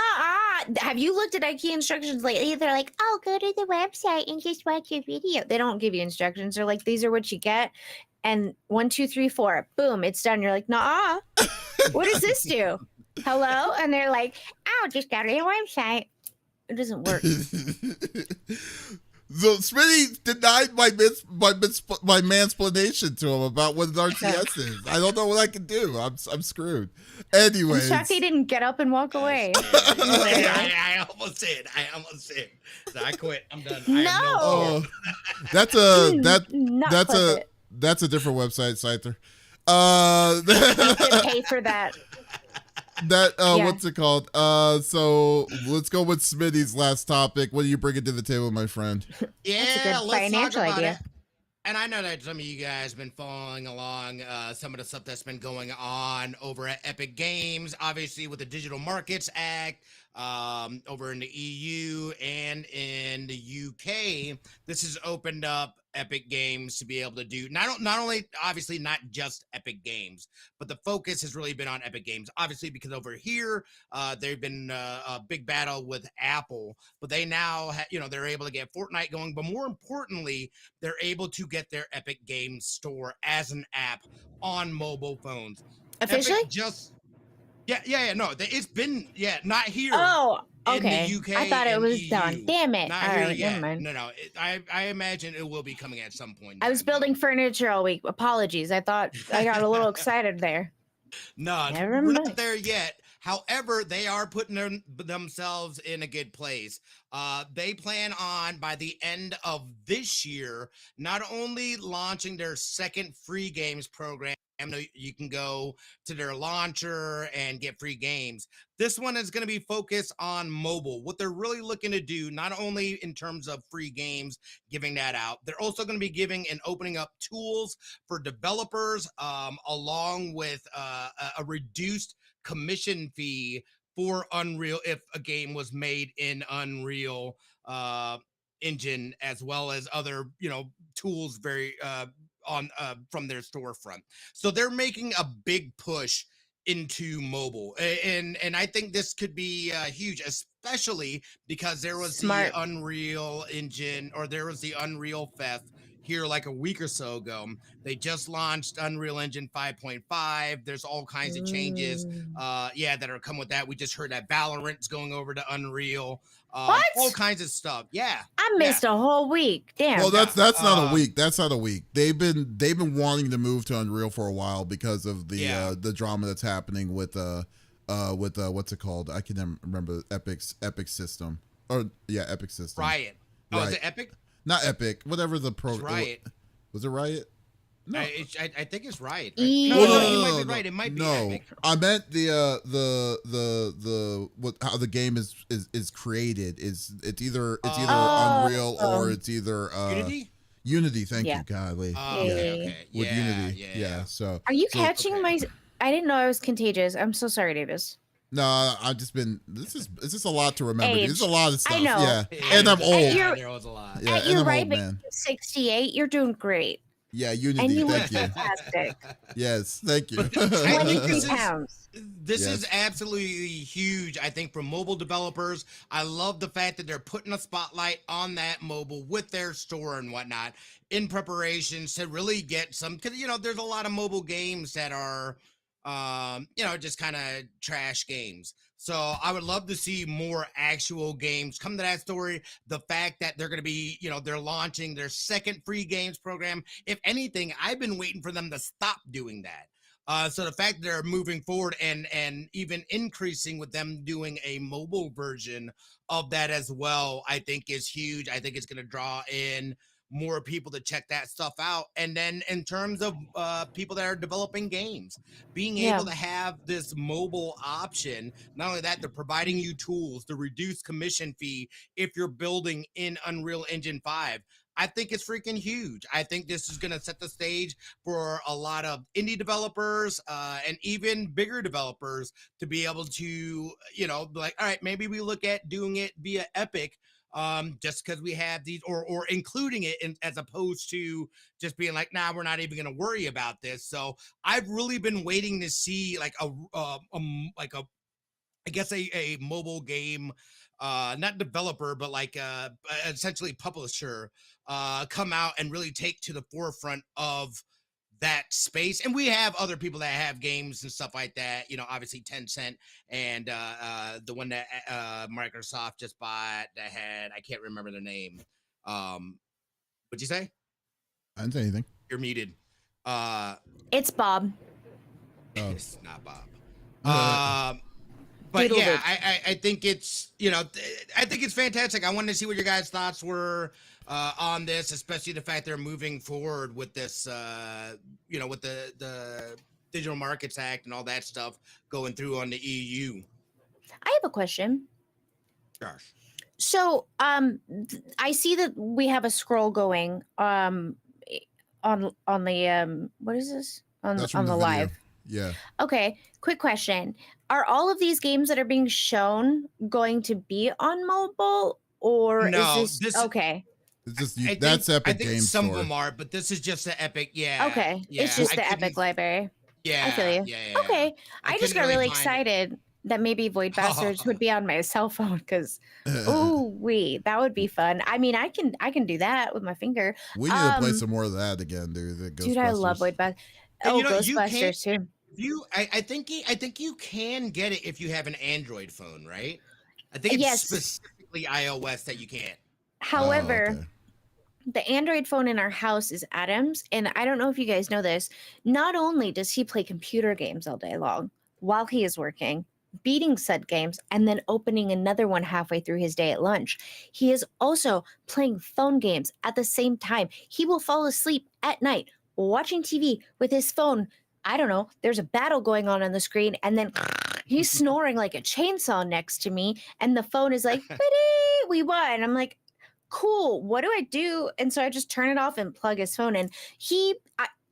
Have you looked at IKEA instructions lately? They're like, oh, go to the website and just watch your video. They don't give you instructions. They're like, these are what you get. And 1, 2, 3, 4, boom, it's done. You're like, nah. What does this do? Hello? And they're like, oh, just go to the website. It doesn't work. So Smitty denied my mansplanation to him about what an RTS is. I don't know what I can do. I'm screwed. Anyways, I'm shocked he didn't get up and walk away. I almost did. So I quit. I'm done. No. That's a different website, Scyther. Pay for that. What's it called? So let's go with Smitty's last topic. What are you bringing to the table, my friend? Yeah, that's a good financial idea. And I know that some of you guys have been following along some of the stuff that's been going on over at Epic Games, obviously with the Digital Markets Act over in the EU and in the UK. This has opened up Epic Games to be able to do not only obviously not just Epic Games, but the focus has really been on Epic Games. Obviously, because over here they've been a big battle with Apple, but they now they're able to get Fortnite going. But more importantly, they're able to get their Epic Games Store as an app on mobile phones. Officially? Epic just no, it's been not here Oh, in the okay. UK I thought it and was done. EU. Damn it. Not All here right, yet. never mind. No, I imagine it will be coming at some point. I was building furniture all week. Apologies. I thought I got a little excited there. No, Never we're mind. not there yet. However, they are putting themselves in a good place. They plan on, by the end of this year, not only launching their second free games program, you can go to their launcher and get free games. This one is going to be focused on mobile. What they're really looking to do, not only in terms of free games, giving that out, they're also going to be giving and opening up tools for developers, along with a reduced commission fee for Unreal if a game was made in Unreal engine, as well as other tools very on from their storefront. So they're making a big push into mobile, and I think this could be huge, especially because there was Smart. the Unreal engine, or there was the Unreal Fest here like a week or so ago. They just launched Unreal Engine 5.5. There's all kinds of changes that are coming with that. We just heard that Valorant's going over to Unreal. What? All kinds of stuff. Yeah. I missed a whole week. Damn. Well, that's not a week. That's not a week. They've been wanting to move to Unreal for a while because of the drama that's happening with what's it called? I can never remember Epic system. Epic system. Riot. Oh, is it Epic? Not Epic. Whatever the program. Riot. Was it Riot? No, I think it's Riot. Right? No, you might be right. It might be Epic. I meant the how the game is created. It's either Unreal or it's either Unity. Unity. Thank Yeah. you, godly. Okay. With Unity. Yeah. So. Are you catching my? I didn't know I was contagious. I'm so sorry, Davis. No, I've just been. This is just a lot to remember. Age. There's a lot of stuff. I know. Yeah, and I'm old. There was a lot. Yeah, At and your I'm right, old, man. 68. You're doing great. Yeah, And Unity. you look Thank you. fantastic. Yes, thank you. 23 pounds. This Yes. is absolutely huge, I think, for mobile developers. I love the fact that they're putting a spotlight on that mobile with their store and whatnot in preparations to really get some, because, there's a lot of mobile games that are, just kind of trash games. So I would love to see more actual games come to that story. The fact that they're going to be, they're launching their second free games program. If anything, I've been waiting for them to stop doing that. So the fact that they're moving forward and even increasing with them doing a mobile version of that as well, I think is huge. I think it's going to draw in more people to check that stuff out. And then in terms of people that are developing games, being able to have this mobile option, not only that, they're providing you tools to reduce commission fee if you're building in Unreal Engine 5. I think it's freaking huge. I think this is going to set the stage for a lot of indie developers and even bigger developers to be able to, be like, all right, maybe we look at doing it via Epic, just because we have these, or including it in, as opposed to just being like, nah, we're not even going to worry about this. So I've really been waiting to see like a mobile game, not developer, but like essentially publisher, come out and really take to the forefront of that space. And we have other people that have games and stuff like that, obviously Tencent and the one that Microsoft just bought that had, I can't remember their name. What'd you say? I didn't say anything. You're muted. It's Bob. Oh. It's not Bob. But Doodled yeah, it. I think it's, I think it's fantastic. I wanted to see what your guys' thoughts were on this, especially the fact they're moving forward with this, with the Digital Markets Act and all that stuff going through on the EU. I have a question. Gosh. So, I see that we have a scroll going on the what is this That's from on the the video. live? Yeah. Okay, quick question. Are all of these games that are being shown going to be on mobile, or is No, this this okay? It's just I that's Epic think Game some of Store. them are, but this is just the Epic. Yeah, Okay, it's yeah. just I the couldn't. Epic library. I feel Yeah, you. yeah, yeah. Okay, I I just couldn't got really really find it. excited that maybe Void Bastards would be on my cell phone because, oh wait, that would be fun. I mean, I can do that with my finger. We need to play some more of that again, dude. The Dude, I love Ghostbusters. Void Bastards. And Oh, you can Ghostbusters too. I think you can get it if you have an Android phone, right? I think it's Yes. specifically iOS that you can't. However, okay. the Android phone in our house is Adam's, and I don't know if you guys know this. Not only does he play computer games all day long while he is working, beating said games, and then opening another one halfway through his day at lunch, he is also playing phone games at the same time. He will fall asleep at night watching TV with his phone. I don't know, there's a battle going on the screen, and then he's snoring like a chainsaw next to me, and the phone is like, "Biddy, we won." I'm like, cool, what do I do? And so I just turn it off and plug his phone in.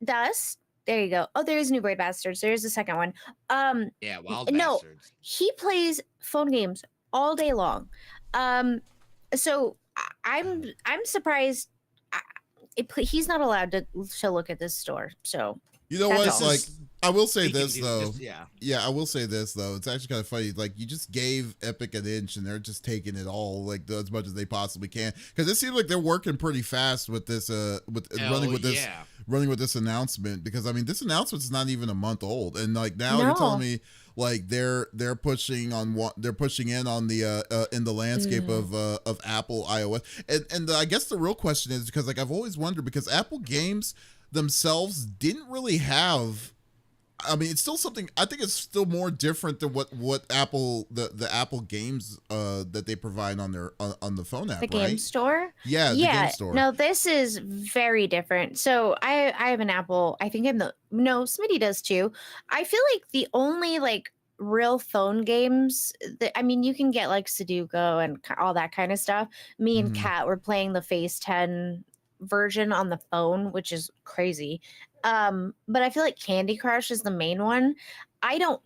Thus, there you go. Oh, there's New Void Bastards. There's the second one. Yeah, Wild No, Bastards. he plays phone games all day long. So I'm surprised. He's not allowed to look at this store. So You know That's what? all. Like, I will say He can this do though. just- yeah. Yeah, I will say this though. It's actually kind of funny. Like, you just gave Epic an inch, and they're just taking it all, like, as much as they possibly can. Because it seems like they're working pretty fast with this, running with this announcement. Because I mean, this announcement is not even a month old, and like now you're telling me like they're pushing on what they're pushing in on the in the landscape of Apple iOS, and I guess the real question is, because like I've always wondered, because Apple games themselves didn't really have. I mean, it's still something. I think it's still more different than what Apple the Apple games that they provide on their on the phone app, the right? game store. Yeah, the game store. No, this is very different. So I have an Apple. I think Smitty does too. I feel like the only like real phone games that, I mean, you can get like Sudoku and all that kind of stuff. Me and Kat were playing the Phase 10 version on the phone, which is crazy. But I feel like Candy Crush is the main one. I don't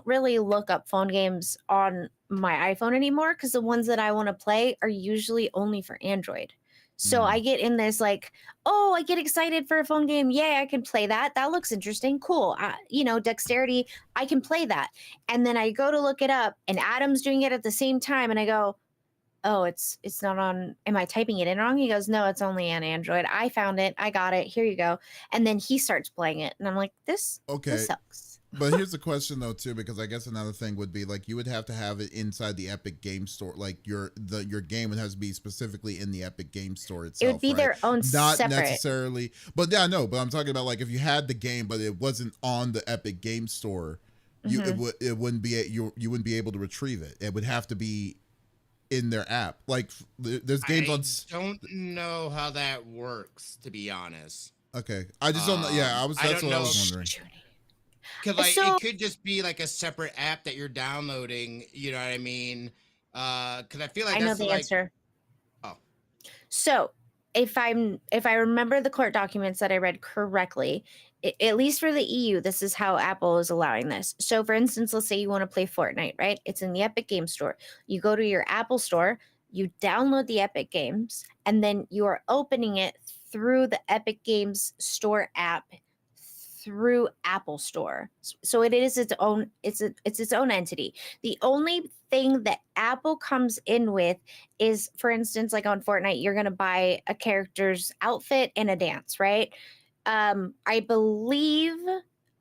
really look up phone games on my iPhone anymore, because the ones that I want to play are usually only for Android. So I get in this like, oh, I get excited for a phone game. Yeah, I can play that. That looks interesting. Cool. Dexterity, I can play that. And then I go to look it up, and Adam's doing it at the same time, and I go, oh, it's not on. Am I typing it in wrong? He goes, no, it's only on Android. I found it. I got it. Here you go. And then he starts playing it, and I'm like, this sucks. But here's the question though too, because I guess another thing would be like, you would have to have it inside the Epic Game Store. Like your game would have to be specifically in the Epic Game Store itself. It would be right? their own not separate. necessarily. But yeah, no. But I'm talking about like if you had the game, but it wasn't on the Epic Game Store, it wouldn't be you wouldn't be able to retrieve it. It would have to be in their app. Like there's games on. Don't know how that works, to be honest. Okay, I just don't know. Yeah, that's what I was wondering. Because like it could just be like a separate app that you're downloading. You know what I mean? Because I feel like I know the answer. Oh, so if I remember the court documents that I read correctly, at least for the EU, this is how Apple is allowing this. So for instance, let's say you want to play Fortnite, right? It's in the Epic Game Store. You go to your Apple Store, you download the Epic Games, and then you are opening it through the Epic Games Store app through Apple Store. So it is its own, it's its own entity. The only thing that Apple comes in with is, for instance, like on Fortnite, you're going to buy a character's outfit and a dance, right? I believe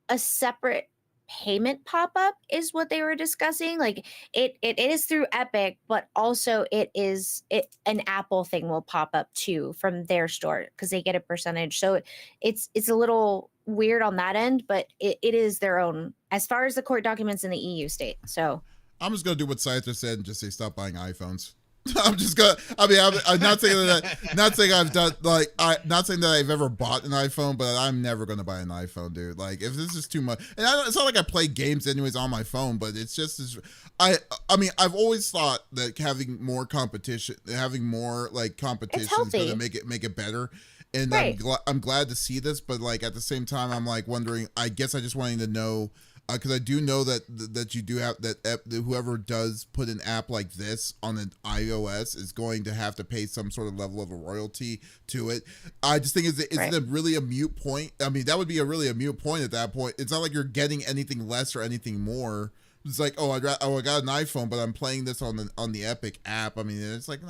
a separate payment pop-up is what they were discussing. Like it is through Epic, but also an Apple thing will pop up too from their store, because they get a percentage. So it's a little weird on that end, but it is their own as far as the court documents in the EU state. So I'm just gonna do what Scyther said and just say stop buying iPhones. I'm just gonna. I mean, I'm not saying that. Not saying I've done like. Not saying that I've ever bought an iPhone, but I'm never gonna buy an iPhone, dude. Like, if this is too much, and it's not like I play games anyways on my phone, but it's just. I mean, I've always thought that having more competition is gonna make it better. and Right. I'm glad to see this, but like at the same time, I'm like wondering. I guess I just wanting to know because I do know that you do have that whoever does put an app like this on an iOS is going to have to pay some sort of level of a royalty to it. I just think is it really a mute point? I mean, that would be really a mute point at that point. It's not like you're getting anything less or anything more. It's like, I got an iPhone, but I'm playing this on the Epic app. I mean, it's like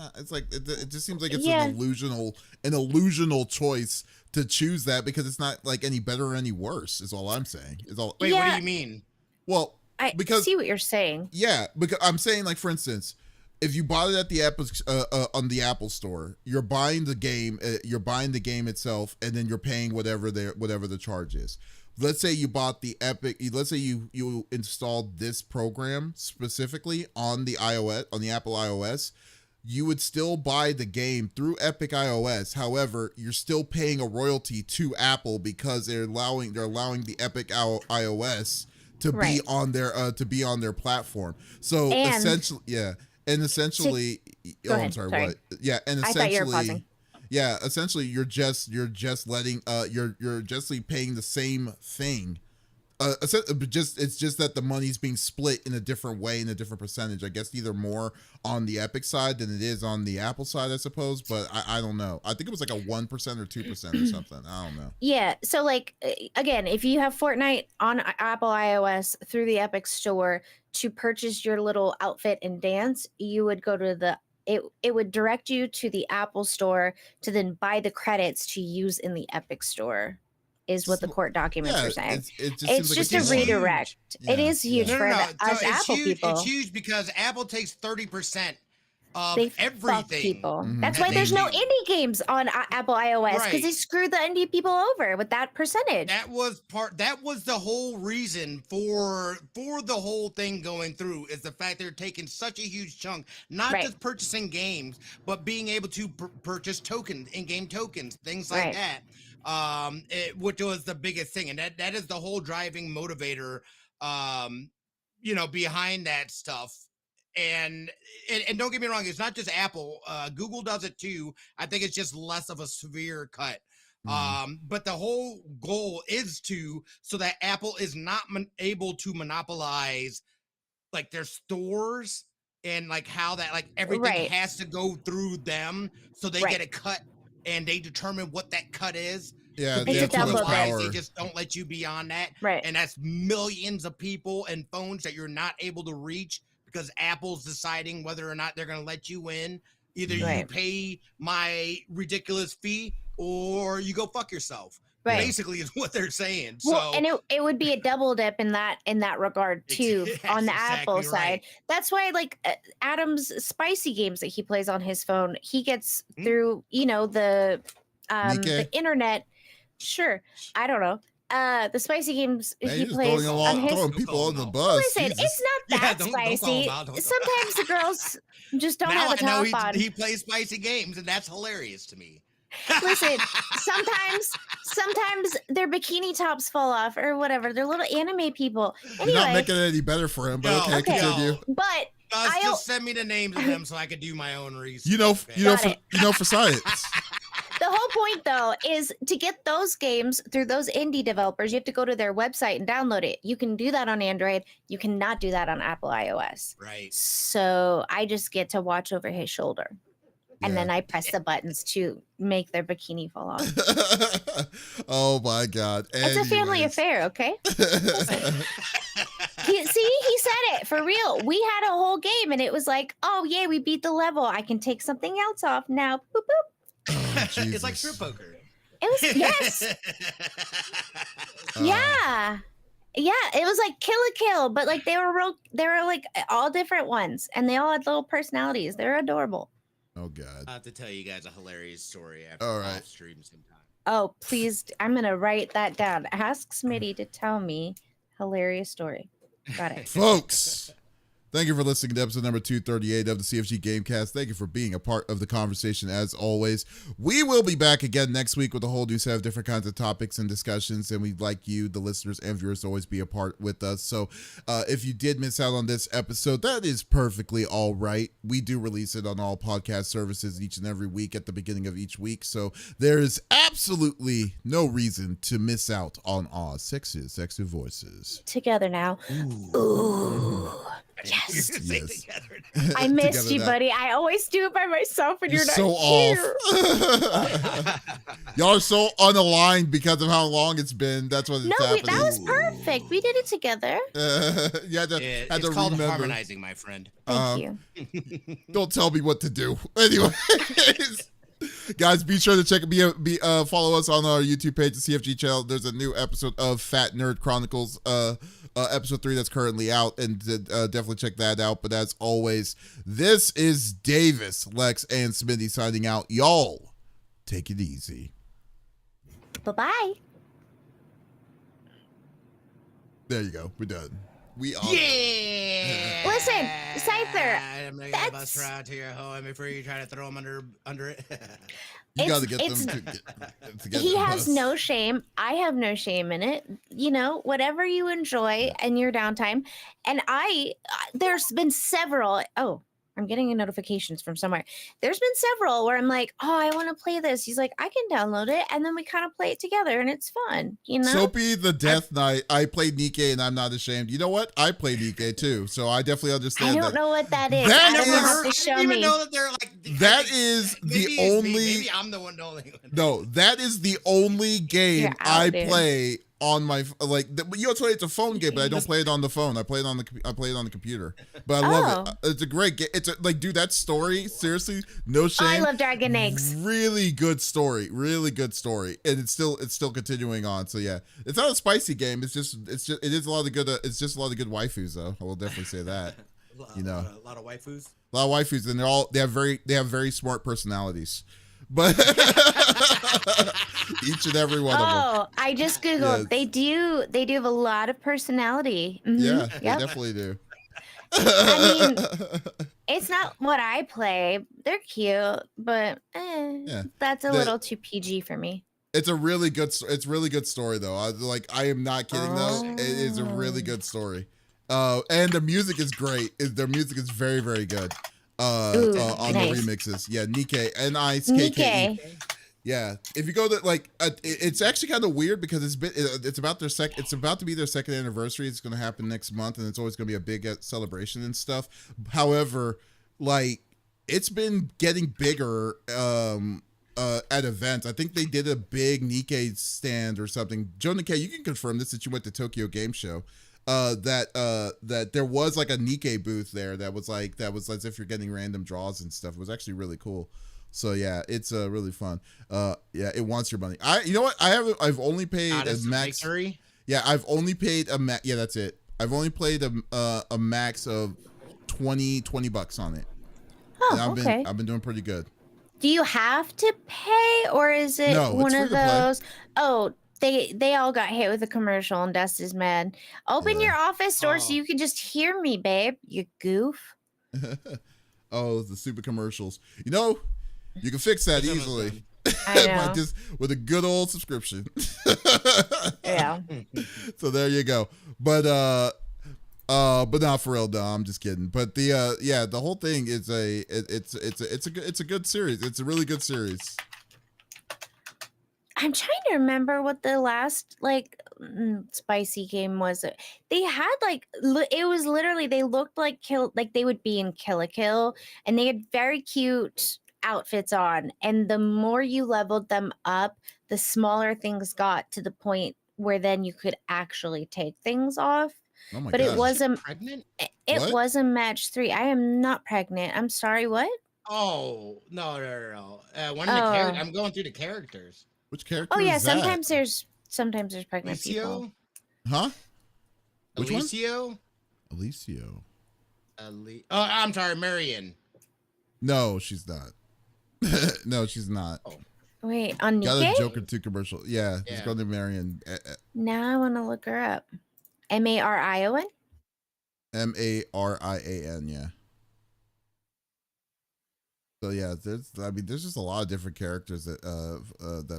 it just seems like it's an illusional choice to choose that because it's not like any better or any worse. Is all I'm saying. Wait, what do you mean? Well, I see what you're saying. Yeah, because I'm saying, like, for instance, if you bought it at the on the Apple Store, you're buying the game, itself, and then you're paying whatever the charge is. Let's say you bought the Epic. Let's say you installed this program specifically on the iOS, on the Apple iOS. You would still buy the game through Epic iOS. However, you're still paying a royalty to Apple because they're allowing the Epic iOS to be on their platform. So essentially, essentially, I'm sorry. What? Yeah, and essentially, I thought you were pausing. Yeah, essentially, you're just letting you're just paying the same thing. It's just that the money's being split in a different way, in a different percentage. I guess either more on the Epic side than it is on the Apple side, I suppose. But I don't know. I think it was like a 1% or 2% or something. I don't know. Yeah. So like again, if you have Fortnite on Apple iOS through the Epic Store to purchase your little outfit and dance, you would go to it would direct you to the Apple Store to then buy the credits to use in the Epic Store. Is what the court documents are saying. It's just a redirect. Yeah. It is huge for us Apple people. It's huge because Apple takes 30% of everything. Fuck people. Mm-hmm. That's why there's no indie games on Apple iOS because they screwed the indie people over with that percentage. That was the whole reason for the whole thing going through is the fact they're taking such a huge chunk, not just purchasing games, but being able to purchase tokens, in-game tokens, things like that. Which was the biggest thing, and that is the whole driving motivator, behind that stuff. And don't get me wrong, it's not just Apple. Google does it too. I think it's just less of a severe cut. But the whole goal is so that Apple is not able to monopolize like their stores and like how that like everything has to go through them, so they get a cut. And they determine what that cut is. Yeah, they have too much power. They just don't let you beyond that. Right. And that's millions of people and phones that you're not able to reach because Apple's deciding whether or not they're going to let you in. Either you pay my ridiculous fee or you go fuck yourself. Right. Basically is what they're saying. Well, and it would be a double dip in that regard too on the Apple side. That's why like Adam's spicy games that he plays on his phone, he gets through, the internet. Sure. I I don't know. The spicy games he plays on his throwing people on the bus. Listen, it's not that spicy. Sometimes the girls just don't have a top on. He plays spicy games, and that's hilarious to me. Listen, sometimes their bikini tops fall off or whatever. They're little anime people. Anyway, you're not making it any better for him, but okay, continue. But just send me the names of them so I could do my own research. For science. The whole point, though, is to get those games through those indie developers, you have to go to their website and download it. You can do that on Android. You cannot do that on Apple iOS. Right. So I just get to watch over his shoulder. And then I press the buttons to make their bikini fall off. Oh, my God. It's a family affair, okay? He said it. For real. We had a whole game, and it was like, oh, yeah, we beat the level. I can take something else off now. Boop, boop. Oh, it's like strip poker. It was, yes. Yeah. Yeah, it was like Kill a Kill, but like they were like all different ones, and they all had little personalities. They're adorable. Oh God! I have to tell you guys a hilarious story after off stream sometime. Oh, please! I'm gonna write that down. Ask Smitty to tell me hilarious story. Got it, folks. Thank you for listening to episode number 238 of the CFG Game Cast. Thank you for being a part of the conversation as always. We will be back again next week with a whole new set of different kinds of topics and discussions, and we'd like you, the listeners and viewers, to always be a part with us. So if you did miss out on this episode, that is perfectly all right. We do release it on all podcast services each and every week at the beginning of each week, so there is absolutely no reason to miss out on our sexy voices. Together now. Ooh. Yes. Yes. I missed Together you, now. buddy. I always do it by myself when you're not so here. off. Y'all are so unaligned because of how long it's been. That's what it's happening. That was perfect. We did it together. You had to It's called remember. harmonizing, my friend. Thank you. Don't tell me what to do. Anyways, guys, be sure to follow us on our YouTube page, the CFG channel. There's a new episode of Fat Nerd Chronicles, episode 3 that's currently out, and definitely check that out. But as always, this is Davis, Lex, and Smitty signing out. Y'all, take it easy. Bye-bye. There you go. We're done. We are. Yeah. Listen, Scyther, I'm gonna get a bus ride to your home before you try to throw him under it. You got to It's- get them to get He the has bus. no shame. I have no shame in it. You know, whatever you enjoy in your downtime. And there's been several. Oh, I'm getting notifications from somewhere. There's been several where I'm like, oh, I want to play this. He's like, I can download it. And then we kind of play it together and it's fun. You know? Soapy the Death Knight. I played Nikke and I'm not ashamed. You know what? I played Nikke too. So I definitely understand I don't that. know what that is. That I don't is- have to I show didn't even me. know that they're like. That is Maybe the it's me. only. Maybe I'm the only one. No, that is the only game You're out, I dude. play on my you know, it's a phone game, but I don't play it on the phone. I play it on the computer. But I love it. It's a great game. It's dude, that story, seriously, no shame. I love dragon eggs. Really good story, and it's still continuing on. So yeah, it's not a spicy game. It is a lot of good. It's just a lot of good waifus though. I will definitely say that. You know, a lot of waifus. a lot of waifus, and they have very smart personalities. But each and every one of them. Oh, I just googled. Yes. They do have a lot of personality. Mhm. Yeah, they Yep. definitely do. I mean, it's not what I play. They're cute, but that's a little too PG for me. It's a really good. It's really good story though. I am not kidding though. It is a really good story. And the music is great. Their music is very, very good. On nice. the remixes. Yeah, Nikke, N-I-K-K-E. Nikke. Yeah, if you go to it's actually kind of weird because it's about to be their second anniversary. It's going to happen next month, and it's always going to be a big celebration and stuff. However, it's been getting bigger at events. I think they did a big Nikke stand or something. Joe Nikke, you can confirm this, that you went to Tokyo Game Show. That there was like a Nikke booth there that was as if you're getting random draws and stuff. It was actually really cool. So yeah, it's really fun. Yeah, it wants your money. You know what? I've only paid a max. Victory? Yeah, I've only paid a max. Yeah, that's it. I've only played a max of $20 on it. Oh, And okay. I've been doing pretty good. Do you have to pay, or is it No, it's one free of to play. those? Oh, they all got hit with a commercial, and Dust is mad. Open Yeah. your office door so Oh. you can just hear me, babe. You goof. Oh, the stupid commercials. You know, you can fix that It's almost eally. done. I know. Just with a good old subscription. Yeah. So there you go. But not for real. No, I'm just kidding. But the whole thing is it's a good series. It's a really good series. I'm trying to remember what the last spicy game was. They had it was literally, they looked like they would be in Kill la Kill, and they had very cute outfits on, and the more you leveled them up, the smaller things got, to the point where then you could actually take things off. Oh my But gosh. it was a Pregnant? What? was a match 3. I am not pregnant. I'm sorry, what? Oh no. One of the Oh. I'm going through the characters. Which character Oh yeah, is that? sometimes there's pregnant people. Alicio? Huh? Which one? Alicio? Alicio. Oh, I'm sorry, Marion. No, she's not. No, she's not. Wait, on Got a Nikke? Joker 2 commercial. Yeah, Yeah. it's going to Marion. Now I want to look her up. Marion? Marian. Yeah. So yeah, there's just a lot of different characters that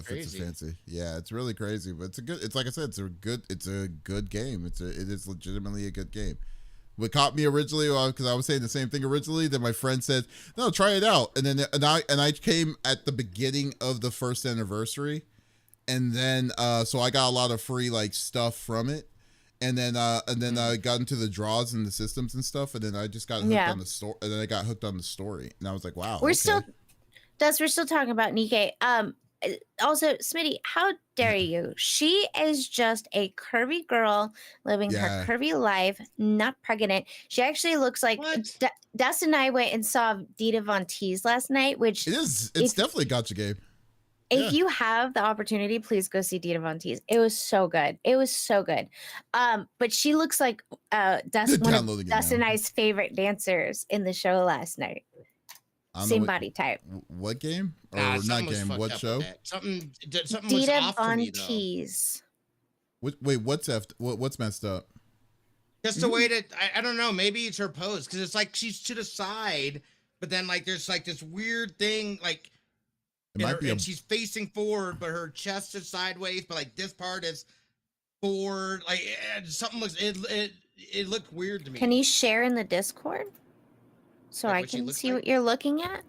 fits his Crazy. fancy. Yeah, it's really crazy, but it's like I said, it's a good game. It is legitimately a good game. What caught me originally, because I was saying the same thing originally, then my friend said, "No, try it out," and I came at the beginning of the first anniversary, and then so I got a lot of free like stuff from it. And then I got into the draws and the systems and stuff, and then I just got hooked on the story. And then I got hooked on the story, and I was like, "Wow, we're still talking about Nikkei. Also, Smitty, how dare you? She is just a curvy girl living her curvy life, not pregnant. She actually looks like Dustin and I went and saw Dita Von Teese last night, which it's definitely a gotcha game. If you have the opportunity, please go see Dita Von Teese. It was so good. But she looks like one of Dustin and I's favorite dancers in the show last night. Same body type. What game? Or not game? What show? Something was Dita off Von for me, Teese. Wait, what's messed up? Just the way that I don't know. Maybe it's her pose, because it's like she's to the side, but then like there's like this weird thing like. And she's facing forward, but her chest is sideways. But like this part is forward. Like something looks. It looked weird to me. Can you share in the Discord so I can see what you're looking at?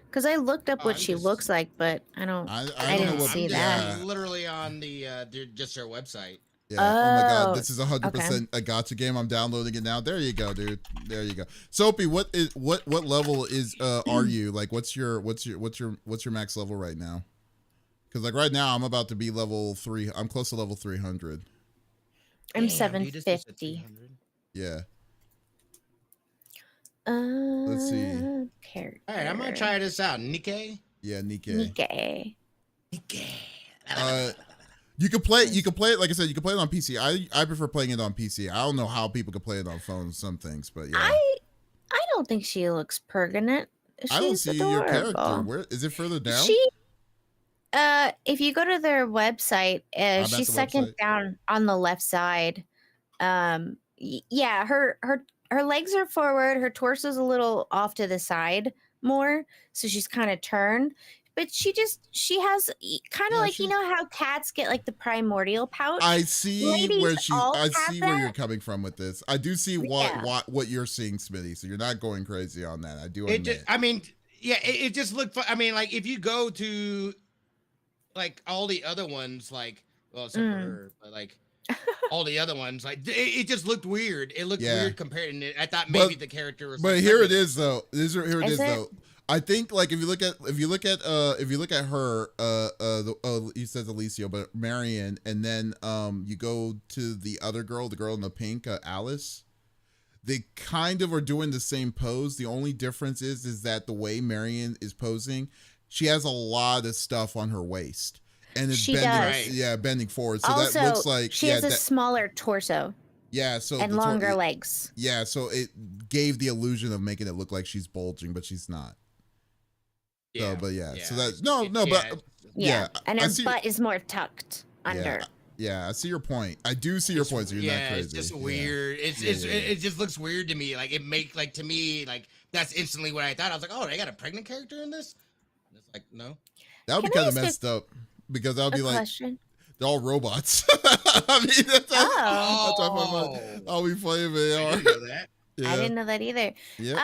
Because I looked up what she looks like, but I didn't see that. I'm literally on the just their website. Yeah. Oh my God, this is 100% a gotcha game. I'm downloading it now. There you go, dude. There you go. Soapy, what level are you? Like, what's your max level right now? Because like right now, I'm about to be level 3. I'm close to level 300. I'm 750. Yeah. Let's see. Character. All right, I'm gonna try this out. Nikkei. Yeah, Nikkei. Nikkei. You can play it, like I said, you can play it on PC. I prefer playing it on PC. I don't know how people can play it on phones, some things, but yeah. I don't think she looks pregnant. I don't see adorable. your character. Where is it further down? If you go to their website, she's second down on the left side. Yeah, her legs are forward, her torso's a little off to the side more, so she's kind of turned. But she has kind of like, you know how cats get like the primordial pouch? I see where you're coming from with this. I do see what you're seeing, Smitty. So you're not going crazy on that. I do admit. It just looked fun. I mean, like if you go to like all the other ones, like except for her, but like all the other ones, like it just looked weird. It looked weird compared to it. I thought maybe the character was. But here it is though. Here it is though. I think like if you look at her, he says Alicia, but Marion, and then you go to the other girl, the girl in the pink, Alice. They kind of are doing the same pose. The only difference is that the way Marion is posing, she has a lot of stuff on her waist, and it's bending forward. So also, that looks like she has a smaller torso. Yeah, so and longer legs. Yeah, so it gave the illusion of making it look like she's bulging, but she's not. Yeah, so, but so that and her butt is more tucked under. Yeah, I see your point. I do see your point. So you're not crazy. It's just weird. It just looks weird to me. Like to me, like that's instantly what I thought. I was like, oh, they got a pregnant character in this. And it's like, no. That would be kind of messed up because that would be like question? They're all robots. I mean, that's how we play VR. I didn't know that. Yeah. I didn't know that either. Yep.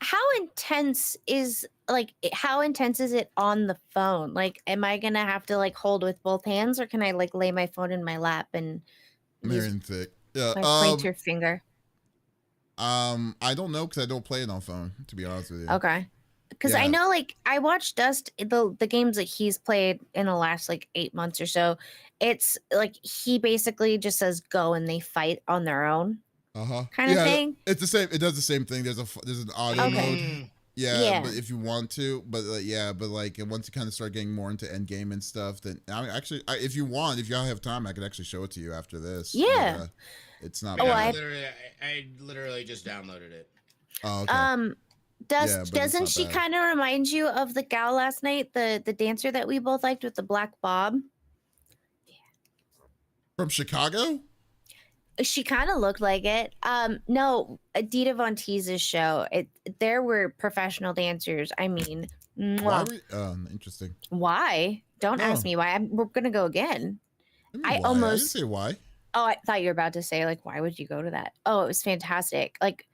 How intense is it on the phone? Like, am I gonna have to like hold with both hands, or can I like lay my phone in my lap and use my pointer finger? I don't know because I don't play it on phone. To be honest with you. Okay. Because I know, like, I watched Dust the games that he's played in the last like 8 months or so. It's like he basically just says go and they fight on their own. Kind of thing. It's the same. It does the same thing. There's an audio mode. Yeah, but if you want to, but like once you kind of start getting more into end game and stuff, then if you y'all have time, I could actually show it to you after this. Yeah, but, it's not. I literally just downloaded it. Oh, okay. Doesn't she kind of remind you of the gal last night, the dancer that we both liked with the black bob? From Chicago? She kind of looked like it. No, Adita Von Teese's show. There were professional dancers. I mean, Why mwah. interesting. Why? Don't ask No. me why. We're gonna go again. I mean, I why? I didn't almost. say why. Oh, I thought you were about to say like, why would you go to that? Oh, it was fantastic. Like,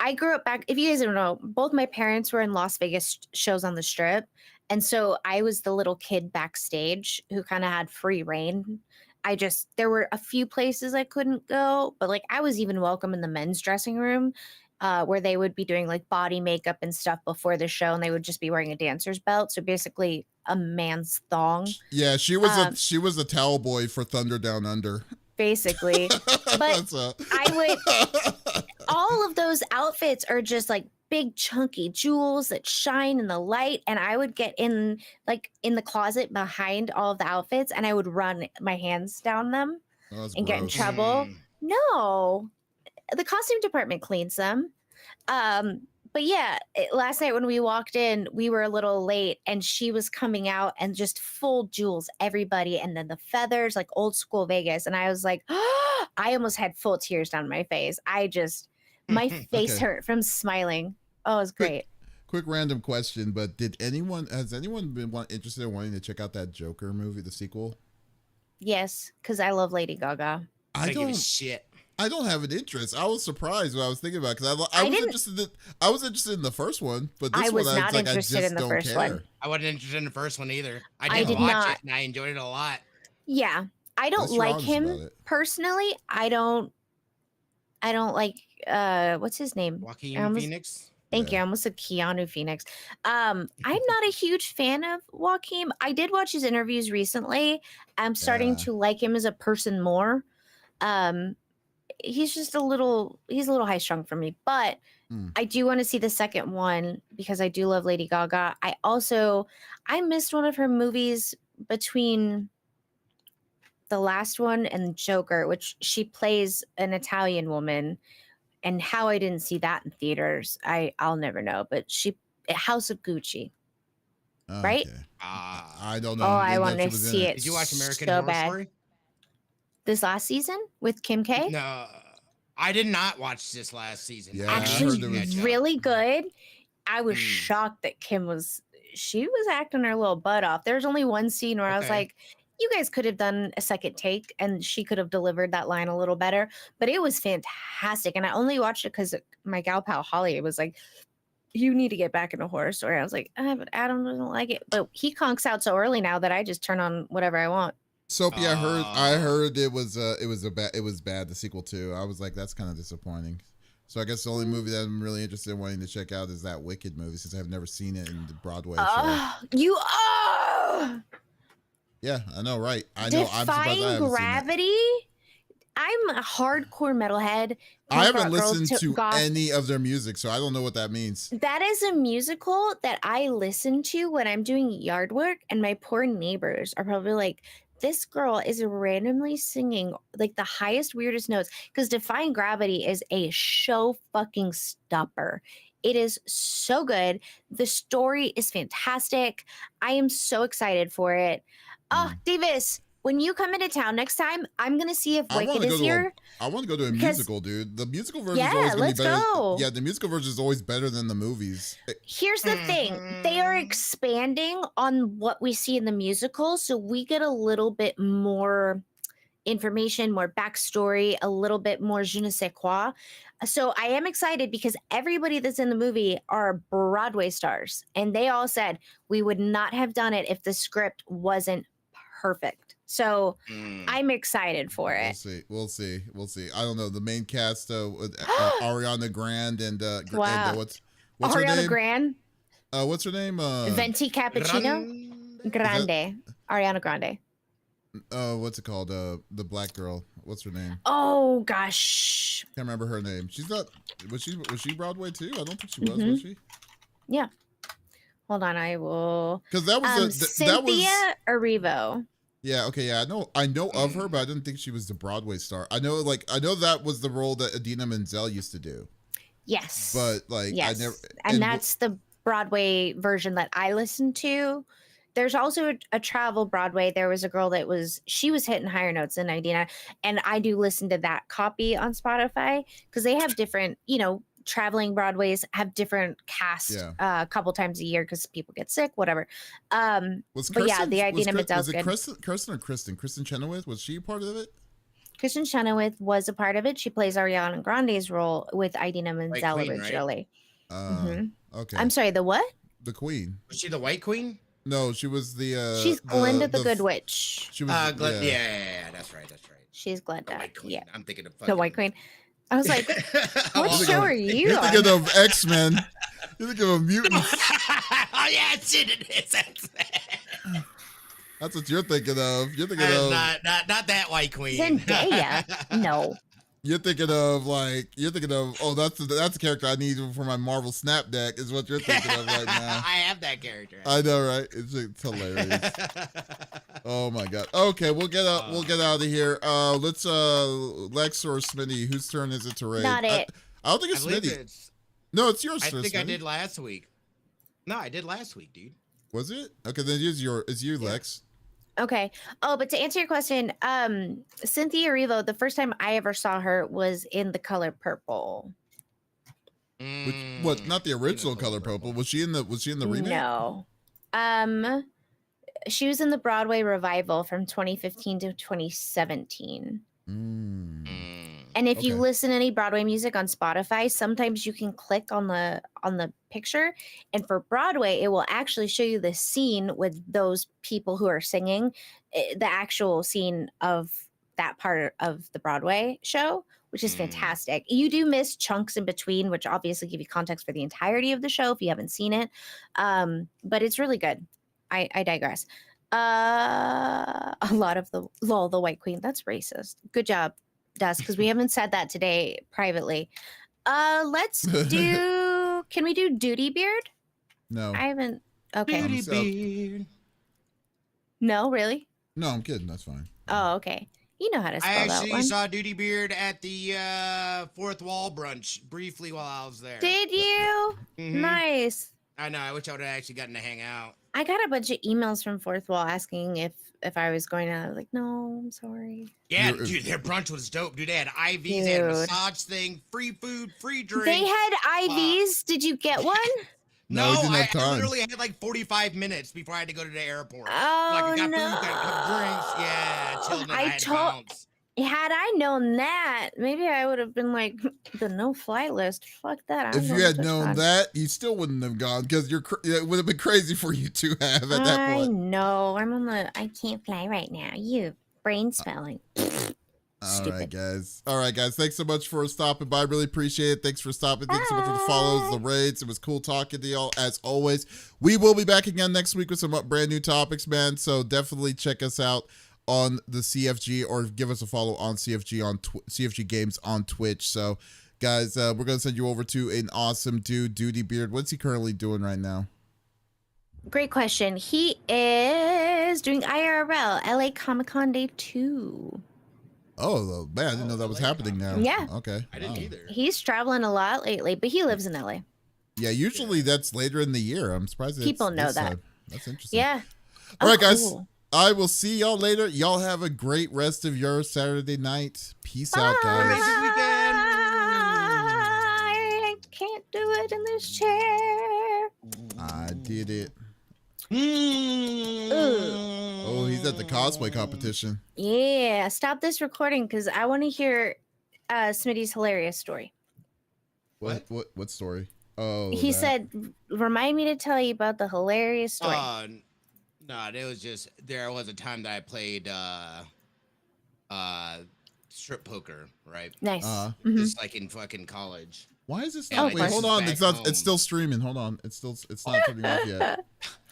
I grew up back. If you guys don't know, both my parents were in Las Vegas shows on the Strip, and so I was the little kid backstage who kind of had free reign. There were a few places I couldn't go, but like I was even welcome in the men's dressing room, where they would be doing like body makeup and stuff before the show, and they would just be wearing a dancer's belt, so basically a man's thong. Yeah, she was a towel boy for Thunder Down Under. Basically, but all of those outfits are just like big chunky jewels that shine in the light, and I would get in the closet behind all of the outfits, and I would run my hands down them and get in trouble. No, the costume department cleans them. But yeah, last night when we walked in, we were a little late, and she was coming out and just full jewels, everybody, and then the feathers, like old school Vegas. And I was like, oh, I almost had full tears down my face. My face hurt from smiling. Oh, it was great. Quick random question, but has anyone been interested in wanting to check out that Joker movie, the sequel? Yes, because I love Lady Gaga. I don't give a shit. I don't have an interest. I was surprised when I was thinking about it because I was interested in the first one, but this I was one not I interested just in the don't first care. one. I wasn't interested in the first one either. I did not watch it and I enjoyed it a lot. Yeah, I don't like him personally. I don't like what's his name? Joaquin Phoenix. Thank you. I almost said Keanu Phoenix. I'm not a huge fan of Joaquin. I did watch his interviews recently. I'm starting to like him as a person more. He's just a little high strung for me, but I do want to see the second one because I do love Lady Gaga. I missed one of her movies between the last one and Joker, which she plays an Italian woman, and how I didn't see that in theaters, I'll never know. But House of Gucci, right? I don't know. Oh, I want to see it. Did you watch American so Horror bad. Story? This last season with Kim K? No, I did not watch this last season. Yeah, actually, really good. I was shocked that she was acting her little butt off. There's only one scene where I was like, you guys could have done a second take and she could have delivered that line a little better, but it was fantastic. And I only watched it because my gal pal Holly was like, you need to get back in a horror story. I was like, but Adam doesn't like it. But he conks out so early now that I just turn on whatever I want. Soapy, I heard it was bad, the sequel too. I was like, that's kind of disappointing. So I guess the only movie that I'm really interested in wanting to check out is that Wicked movie, since I've never seen it in the Broadway show. You are. Yeah, I know, right? I know. Defying Gravity. I'm a hardcore metalhead. I haven't listened to any of their music, so I don't know what that means. That is a musical that I listen to when I'm doing yard work, and my poor neighbors are probably like, this girl is randomly singing like the highest, weirdest notes, because Defying Gravity is a show fucking stopper. It is so good. The story is fantastic. I am so excited for it. Oh, Davis, when you come into town next time, I'm going to see if Wicked is here. I want to go to a musical, dude. The musical version is always going to be better. Go. Yeah, the musical version is always better than the movies. Here's the thing. They are expanding on what we see in the musical, so we get a little bit more information, more backstory, a little bit more je ne sais quoi. So I am excited because everybody that's in the movie are Broadway stars, and they all said we would not have done it if the script wasn't perfect. So I'm excited for it. We'll see. I don't know. The main cast, Ariana Grande and wow. And, what's Ariana her name? Grande. What's her name? Venti Cappuccino. Grande. Ariana Grande. What's it called? The black girl. What's her name? Oh gosh. Can't remember her name. She's not. Was she Broadway too? I don't think she was. Was she? Yeah. Hold on, I will. Because that was Cynthia Erivo. Yeah. Okay. Yeah. I know of her, but I didn't think she was the Broadway star. I know that was the role that Idina Menzel used to do. Yes. But like, yes. I never. And that's the Broadway version that I listened to. there's also a travel Broadway. There was a girl she was hitting higher notes than Idina, and I do listen to that copy on Spotify because they have different, traveling Broadways have different cast a couple times a year because people get sick, whatever. But yeah, the Idina Menzel's good. Was it Kirsten or Kristen? Kristen Chenoweth, was she part of it? Kristen Chenoweth was a part of it. She plays Ariana Grande's role with Idina Menzel Queen, originally. Right? Okay. I'm sorry, the what? The Queen. Was she the White Queen? No, she was the. She's Glinda the Good Witch. She was. Yeah, that's right. She's Glinda. The White Queen. Yeah. I'm thinking of the White Queen. I was like, what show are you You're on? thinking of X-Men. You're thinking of mutants. Oh yeah, it is X-Men. That's what you're thinking of. You're thinking of not that White Queen. Zendaya. No. You're thinking of oh, that's the character I need for my Marvel Snap deck is what you're thinking of right now. I have that character. I know, right? It's hilarious. Oh my god. Okay, we'll get out of here. Let's Lex or Smitty, whose turn is it to raid? Not it. I don't think it's Smitty. No, it's yours. I think Smitty. I did last week. No, I did last week, dude. Was it? Okay, then it's you, Lex. Okay. Oh, but to answer your question, Cynthia Erivo, the first time I ever saw her was in The Color Purple. Which, what? Not the original Color Purple. Was she in the remake? No. She was in the Broadway revival from 2015 to 2017. And if you listen to any Broadway music on Spotify, sometimes you can click on the picture, and for Broadway, it will actually show you the scene with those people who are singing, the actual scene of that part of the Broadway show, which is fantastic. You do miss chunks in between, which obviously give you context for the entirety of the show if you haven't seen it. But it's really good. I digress. A lot of the White Queen. That's racist. Good job, Dust, because we haven't said that today privately. Let's do. Can we do Duty Beard? No. I haven't. Okay. Duty Beard. No, really? No, I'm kidding. That's fine. Oh, okay. You know how to spell I that actually one. saw Duty Beard at the Fourth Wall brunch briefly while I was there. Did you? Nice. I know. I wish I would have actually gotten to hang out. I got a bunch of emails from Fourth Wall asking if I was going to. Like, no, I'm sorry. Yeah, dude, their brunch was dope. Dude, they had IVs, they had a massage thing, free food, free drink. They had IVs. Did you get one? No, we didn't have time. I literally had like 45 minutes before I had to go to the airport. Oh, like, I got no. food, got drinks. Yeah, chilled, and I had to bounce. Had I known that, maybe I would have been like the no-fly list. Fuck that. If you had known that, you still wouldn't have gone because it would have been crazy for you to have at that point. I know. I'm on the. I can't fly right now. You brain spelling. All right, guys. Thanks so much for stopping by. Really appreciate it. Thanks for stopping. Thanks so much for the follows, the raids. It was cool talking to y'all as always. We will be back again next week with some brand new topics, man. So definitely check us out on the CFG or give us a follow on CFG on CFG Games on Twitch. So, guys, we're gonna send you over to an awesome dude, Duty Beard. What's he currently doing right now? Great question. He is doing IRL LA Comic-Con Day 2. Oh man, I didn't know that was happening now. Yeah. Okay. I didn't either. He's traveling a lot lately, but he lives in LA. Yeah, usually that's later in the year. I'm surprised people know that. That's interesting. Yeah. All right, guys. I will see y'all later. Y'all have a great rest of your Saturday night. Peace out, guys. Amazing weekend. I can't do it in this chair. I did it. Ooh. Oh, he's at the cosplay competition. Yeah. Stop this recording because I want to hear Smitty's hilarious story. What story? Oh, he said, remind me to tell you about the hilarious story. No, it was just there was a time that I played strip poker, right? Nice. Just like in fucking college. Why is this? Oh, wait, hold on. It's not. It's still streaming. Hold on. It's not turning off yet.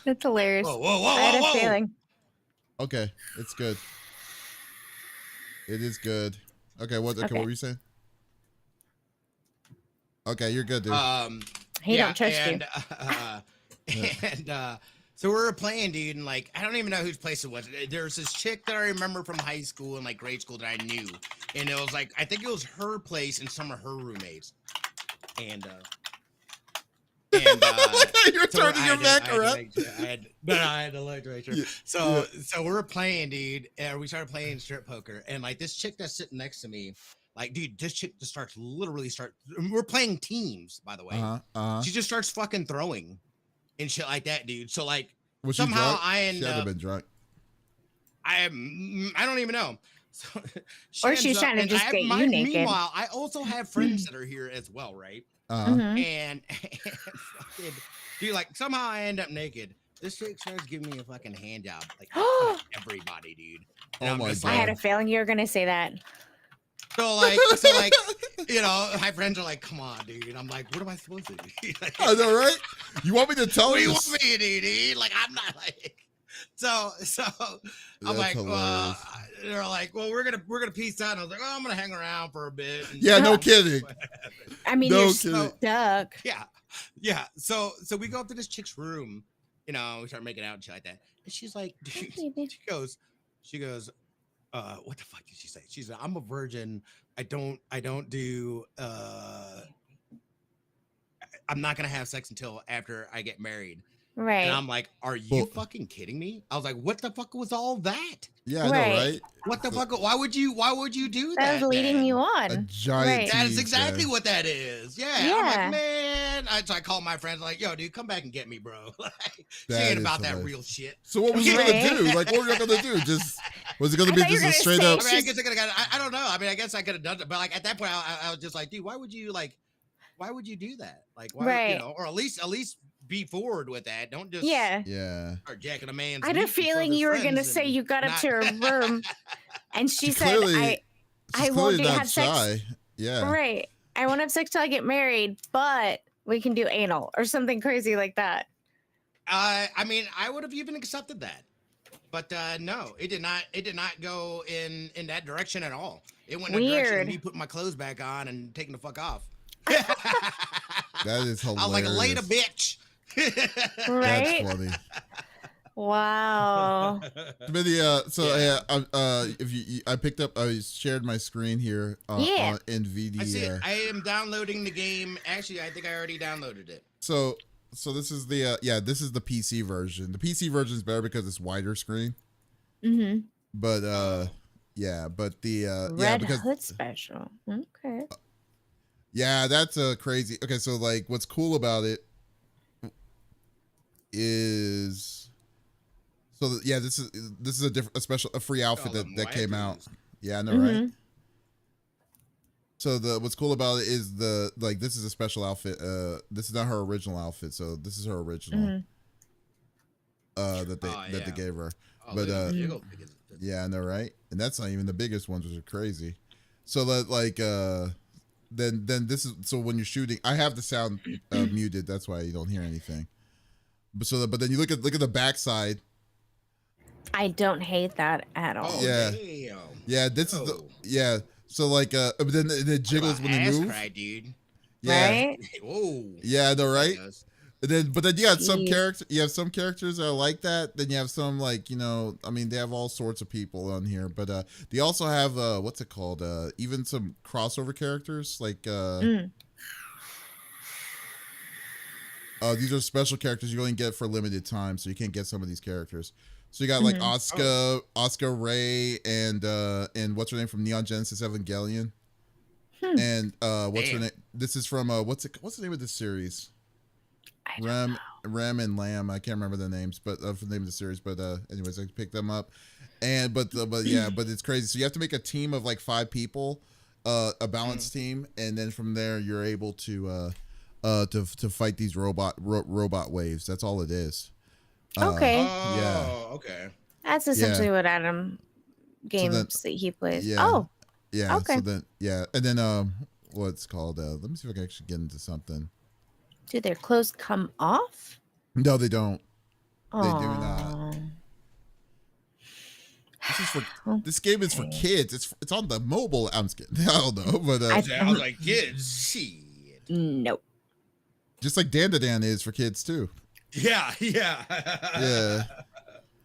That's hilarious. Whoa, I had a feeling. Okay, it's good. It is good. Okay, what were you saying? Okay, you're good, dude. He don't trust you. So we were playing, dude, and like I don't even know whose place it was. There's this chick that I remember from high school and like grade school that I knew, and it was like I think it was her place and some of her roommates, and You're turning your back around. I had to look to make sure. Yeah, So we're playing, dude, and we started playing strip poker, and like this chick that's sitting next to me, like, dude, this chick just we're playing teams, by the way. She just starts fucking throwing and shit like that, dude. So like Was somehow she drunk? I end She had to up, been drunk. I don't even know. So Or she's trying to just get you naked. Meanwhile, I also have friends that are here as well, right? Mhm. And fucking, dude, like somehow I end up naked. This chick starts giving me a fucking hand job, like in front of everybody, dude. And Oh I'm my just God. I like, had a feeling you were gonna say that. so like, you know, my friends are like, "Come on, dude." I'm like, "What am I supposed to do?" I know, right? You want me to tell What do you? you want me to do, dude? Like, I'm not like. So I'm That's like, hilarious. they're like, well, we're gonna peace out. And I was like, oh, I'm gonna hang around for a bit. And, Yeah, no Oh. kidding. I mean, No you're kidding. stuck. Yeah. So we go up to this chick's room, you know, we start making out and shit like that. And she's like, dude, Baby. she goes, what the fuck did she say? She's like, I'm a virgin. I don't do I'm not gonna have sex until after I get married. Right. And I'm like, are you Well- fucking kidding me? I was like, what the fuck was all that? Yeah, I know, Right. right? What the fuck? Why would you do that? That was leading then? you A on. giant Right. That is tease, exactly man. what that is. Yeah. I'm Yeah. like, man. So I call my friends like, yo, dude, come back and get me, bro. Like, she That ain't is about that hilarious. real shit. So what was you Right. gonna do? Like, what were you gonna do? Just was it gonna I be thought you just were a gonna straight say up? I mean, I guess I could have got. I don't know. I mean, I guess I could have done it, but like at that point, I was just like, dude, why would you do that? Like, why, Right. you know, or at least be forward with that. Don't just Yeah. Yeah. start jacking a man's. I had a meat in front of feeling his you were gonna friends say and you got up not- to her room and she said, clearly- I She's won't clearly not have sex. shy. Yeah. Right. I won't have sex till I get married, but we can do anal or something crazy like that. I mean, I would have even accepted that, but no, it did not. It did not go in that direction at all. It went in the direction of Weird. me putting my clothes back on and taking the fuck off. That is hilarious. I was like, later, bitch. Right? That's funny. Wow. Smitty, so Yeah. if I picked up, I shared my screen here Yeah. on NVD. I see. I am downloading the game. Actually, I think I already downloaded it. So this is the this is the PC version. The PC version is better because it's wider screen. Mm-hmm. But the Red because Hood special. Okay. that's crazy. Okay, so like what's cool about it is this is a free outfit that came out. Yeah, I know, right? Mhm. So what's cool about it is this is a special outfit. This is not her original outfit, so this is her original. That they gave her. Oh, But, look at the jiggle. Yeah, I know, right? And that's not even the biggest ones, which are crazy. So that then this is so when you're shooting, I have the sound muted. That's why you don't hear anything. But then you look at the backside. I don't hate that at all. Oh, Yeah. damn. Yeah, this is Oh. So like but then it jiggles when they Ass move. cry, dude. Yeah. Right? Whoa. Yeah, I know, right? Yes. But then you got some Jeez. characters. You have some characters that are like that. Then you have some like I mean, they have all sorts of people on here. But they also have what's it called? Even some crossover characters like these are special characters you only get for limited time, so you can't get some of these characters. So you got like Oscar Ray, and what's her name from Neon Genesis Evangelion, and what's her name? This is from what's the name of this series? Rem and Lamb. I can't remember the names, but for the name of the series. But anyways, I picked them up, and but it's crazy. So you have to make a team of like 5 people, a balanced team, and then from there you're able to fight these robot waves. That's all it is. Okay. Oh, okay. That's essentially what Adam games that he plays. Yeah. Oh, Yeah. okay. So then and then what's called? Let me see if I can actually get into something. do their clothes come off? No, they don't. They do not. This game is for kids. It's on the mobile. I'm just kidding. I don't know, but I was like, kids, shit. Nope. just like Dan is for kids too. Yeah. Yeah.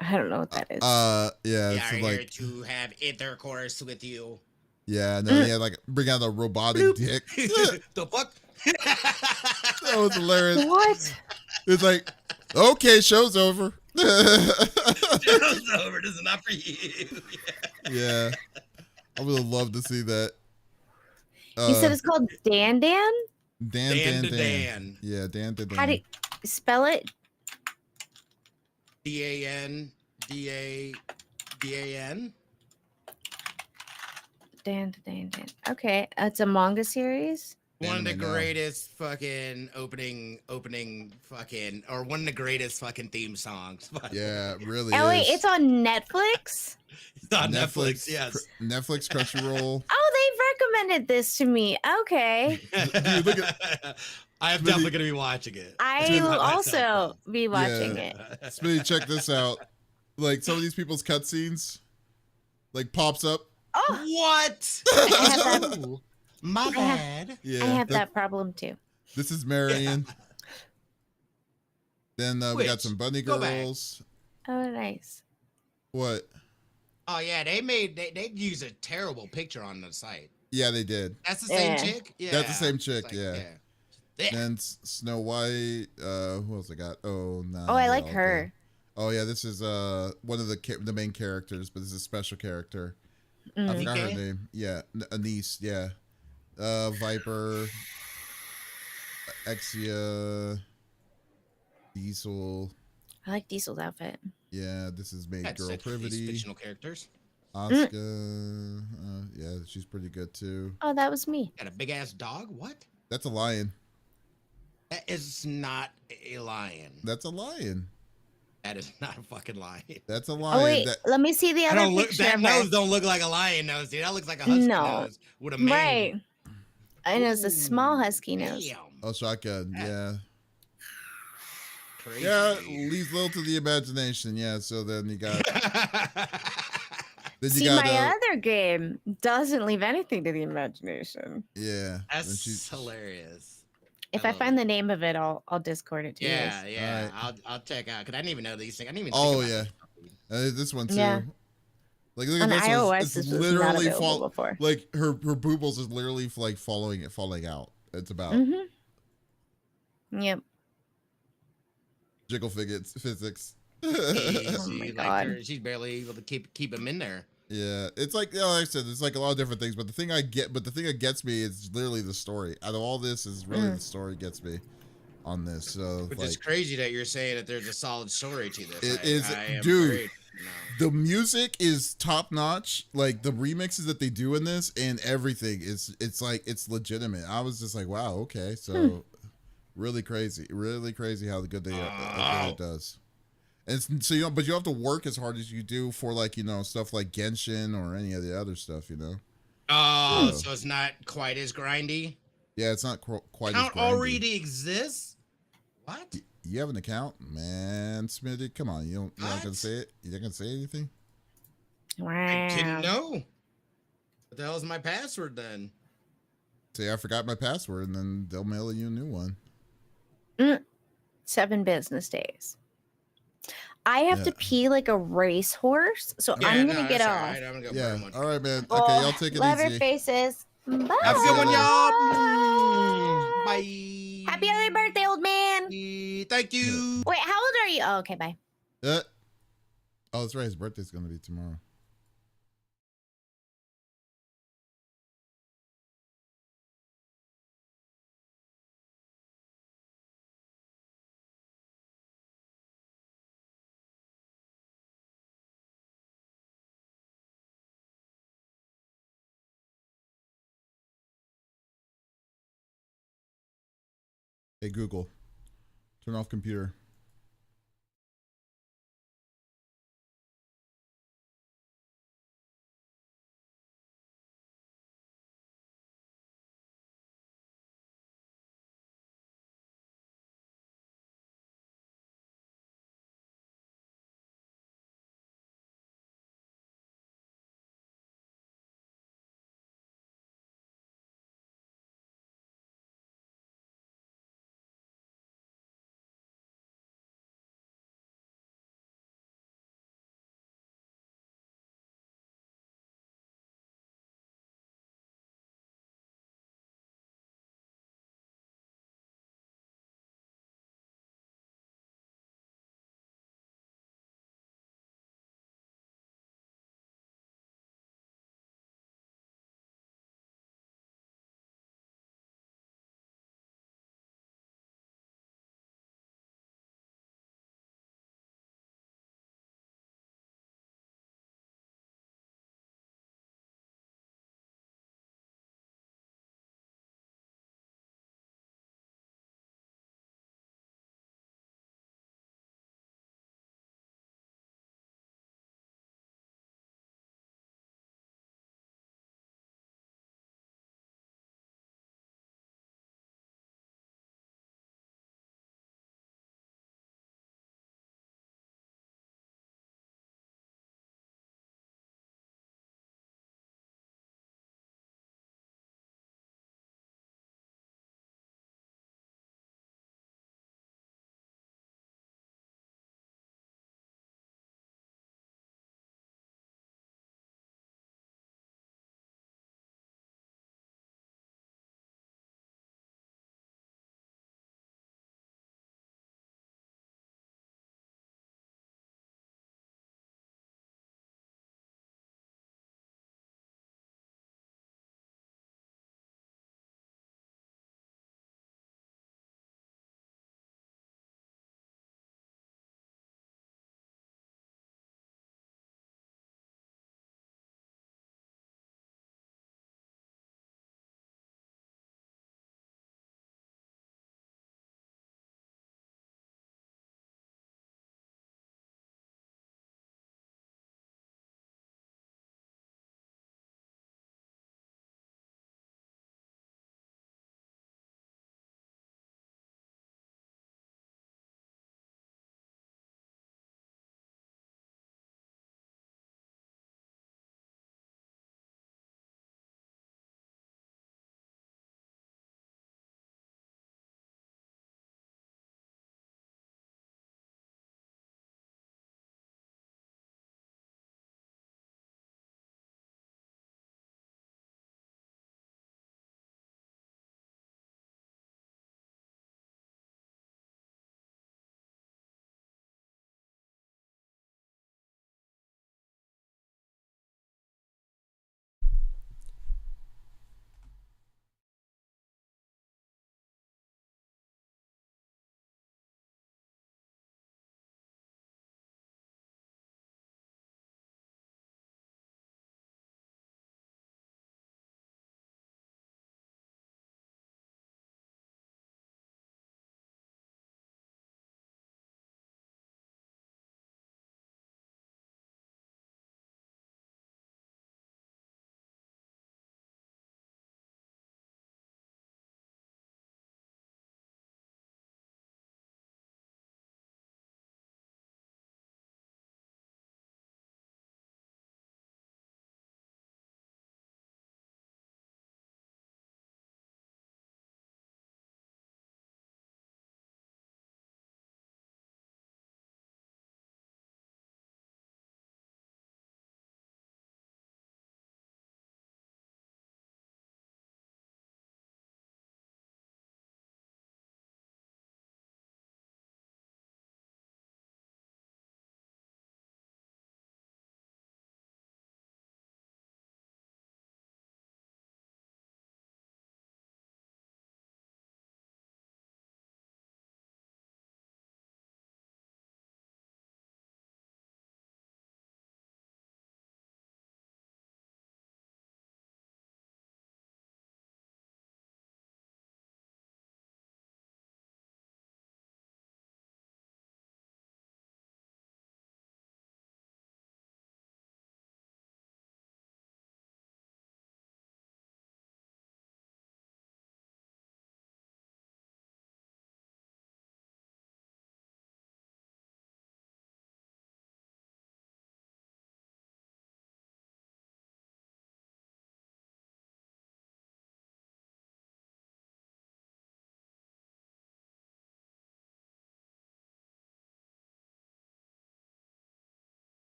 I don't know what that is. Yeah. We It's are here like to have intercourse with you. yeah. No, yeah. Like bring out a robotic dick. The fuck? That was hilarious. What? It's like, okay, show's over. Show's over. This is not for you. Yeah, I would have loved to see that. You said it's called Dan Dan? Dan. Yeah, Dan to Dan. How do you spell it? Dan. Dan to Dan Dan. Okay, it's a manga series. One of the Anime now. greatest fucking opening fucking, or one of the greatest fucking theme songs. Yeah, it really Oh wait, is. it's on Netflix. It's on Netflix. Yes. Netflix, Crunchyroll. Oh, they've recommended this to me. Okay, Dude, look at I am definitely gonna be watching it. I will also be watching it. Smitty, check this out. Like some of these people's cutscenes, like pops up. Oh, What? I have that. Ooh, my bad. Yeah, I have that problem too. This is Marion. Then we got Which, some bunny go back. girls. Oh, nice. What? Oh yeah, they use a terrible picture on the site. Yeah, they did. That's the same Yeah. chick. Yeah, That's the same It's chick, like, yeah. Then Snow White. Who else I got? Oh no. Oh, I like her. Oh yeah, this is one of the main characters, but this is a special character. I Mm. forgot her Nike? name. Yeah, Anise. Yeah, Viper, Exia, Diesel. I like Diesel's outfit. Yeah, this is Maid That's Girl it for these Privity. fictional characters. Oscar. Yeah, she's pretty good too. Oh, that was me. Got a big ass dog. What? That's a lion. That is not a lion. That's a lion. That is not a fucking lion. That's a lion. Oh wait, That, let me see the I other don't look. picture That of her. nose don't look like a lion nose, dude. That looks like a husky No. nose with a mane. Right. And it's a small husky nose. Damn. oh, shotgun. Yeah. Crazy. Yeah, leaves little to the imagination. Yeah, so then you got then you See, got my other game doesn't leave anything to the imagination. yeah. Then That's hilarious. If I I love find the name of it, I'll Discord it to you. Yeah, guys. yeah. Alright. I'll check out because I didn't even know these things. I didn't even. Oh, think yeah. about this. This one too. Yeah. Like look On at this iOS, one. this It's was not literally available before. like her boobles is literally like falling out. It's about Mm-hmm. Yep. jiggle physics. Jeez, Oh my like God. she's barely able to keep him in there. Yeah, it's like like I said, it's like a lot of different things. But the thing that gets me is literally the story. Out of all this, is really the story gets me on this. So Which like, is crazy that you're saying that there's a solid story to this. It I is- am dude. very- no. the music is top notch. Like the remixes that they do in this and everything is it's legitimate. I was just like, wow, okay, so really crazy how good how good it does. And so but you don't have to work as hard as you do for like stuff like Genshin or any of the other stuff. Oh, So- so it's not quite as grindy. Yeah, it's not quite Account as grindy. already exists. What? You have an account, man, Smitty. Come on, you're not gonna What? say it. You're not gonna say anything. I didn't Wow. know. What the hell is my password then? Say I forgot my password, and then they'll mail you a new one. 7 business days. I have to pee like a racehorse, so I'm gonna get that's off. all right. I'm gonna go Yeah. burn one. All right, man. Oh, Okay, y'all take it love your easy. faces. Bye. Have a good one, y'all. Bye. Happy early birthday, old man. Thank you. Wait, how old are you? Oh, okay, bye. Oh, that's right. His birthday's gonna be tomorrow. Hey Google, turn off computer.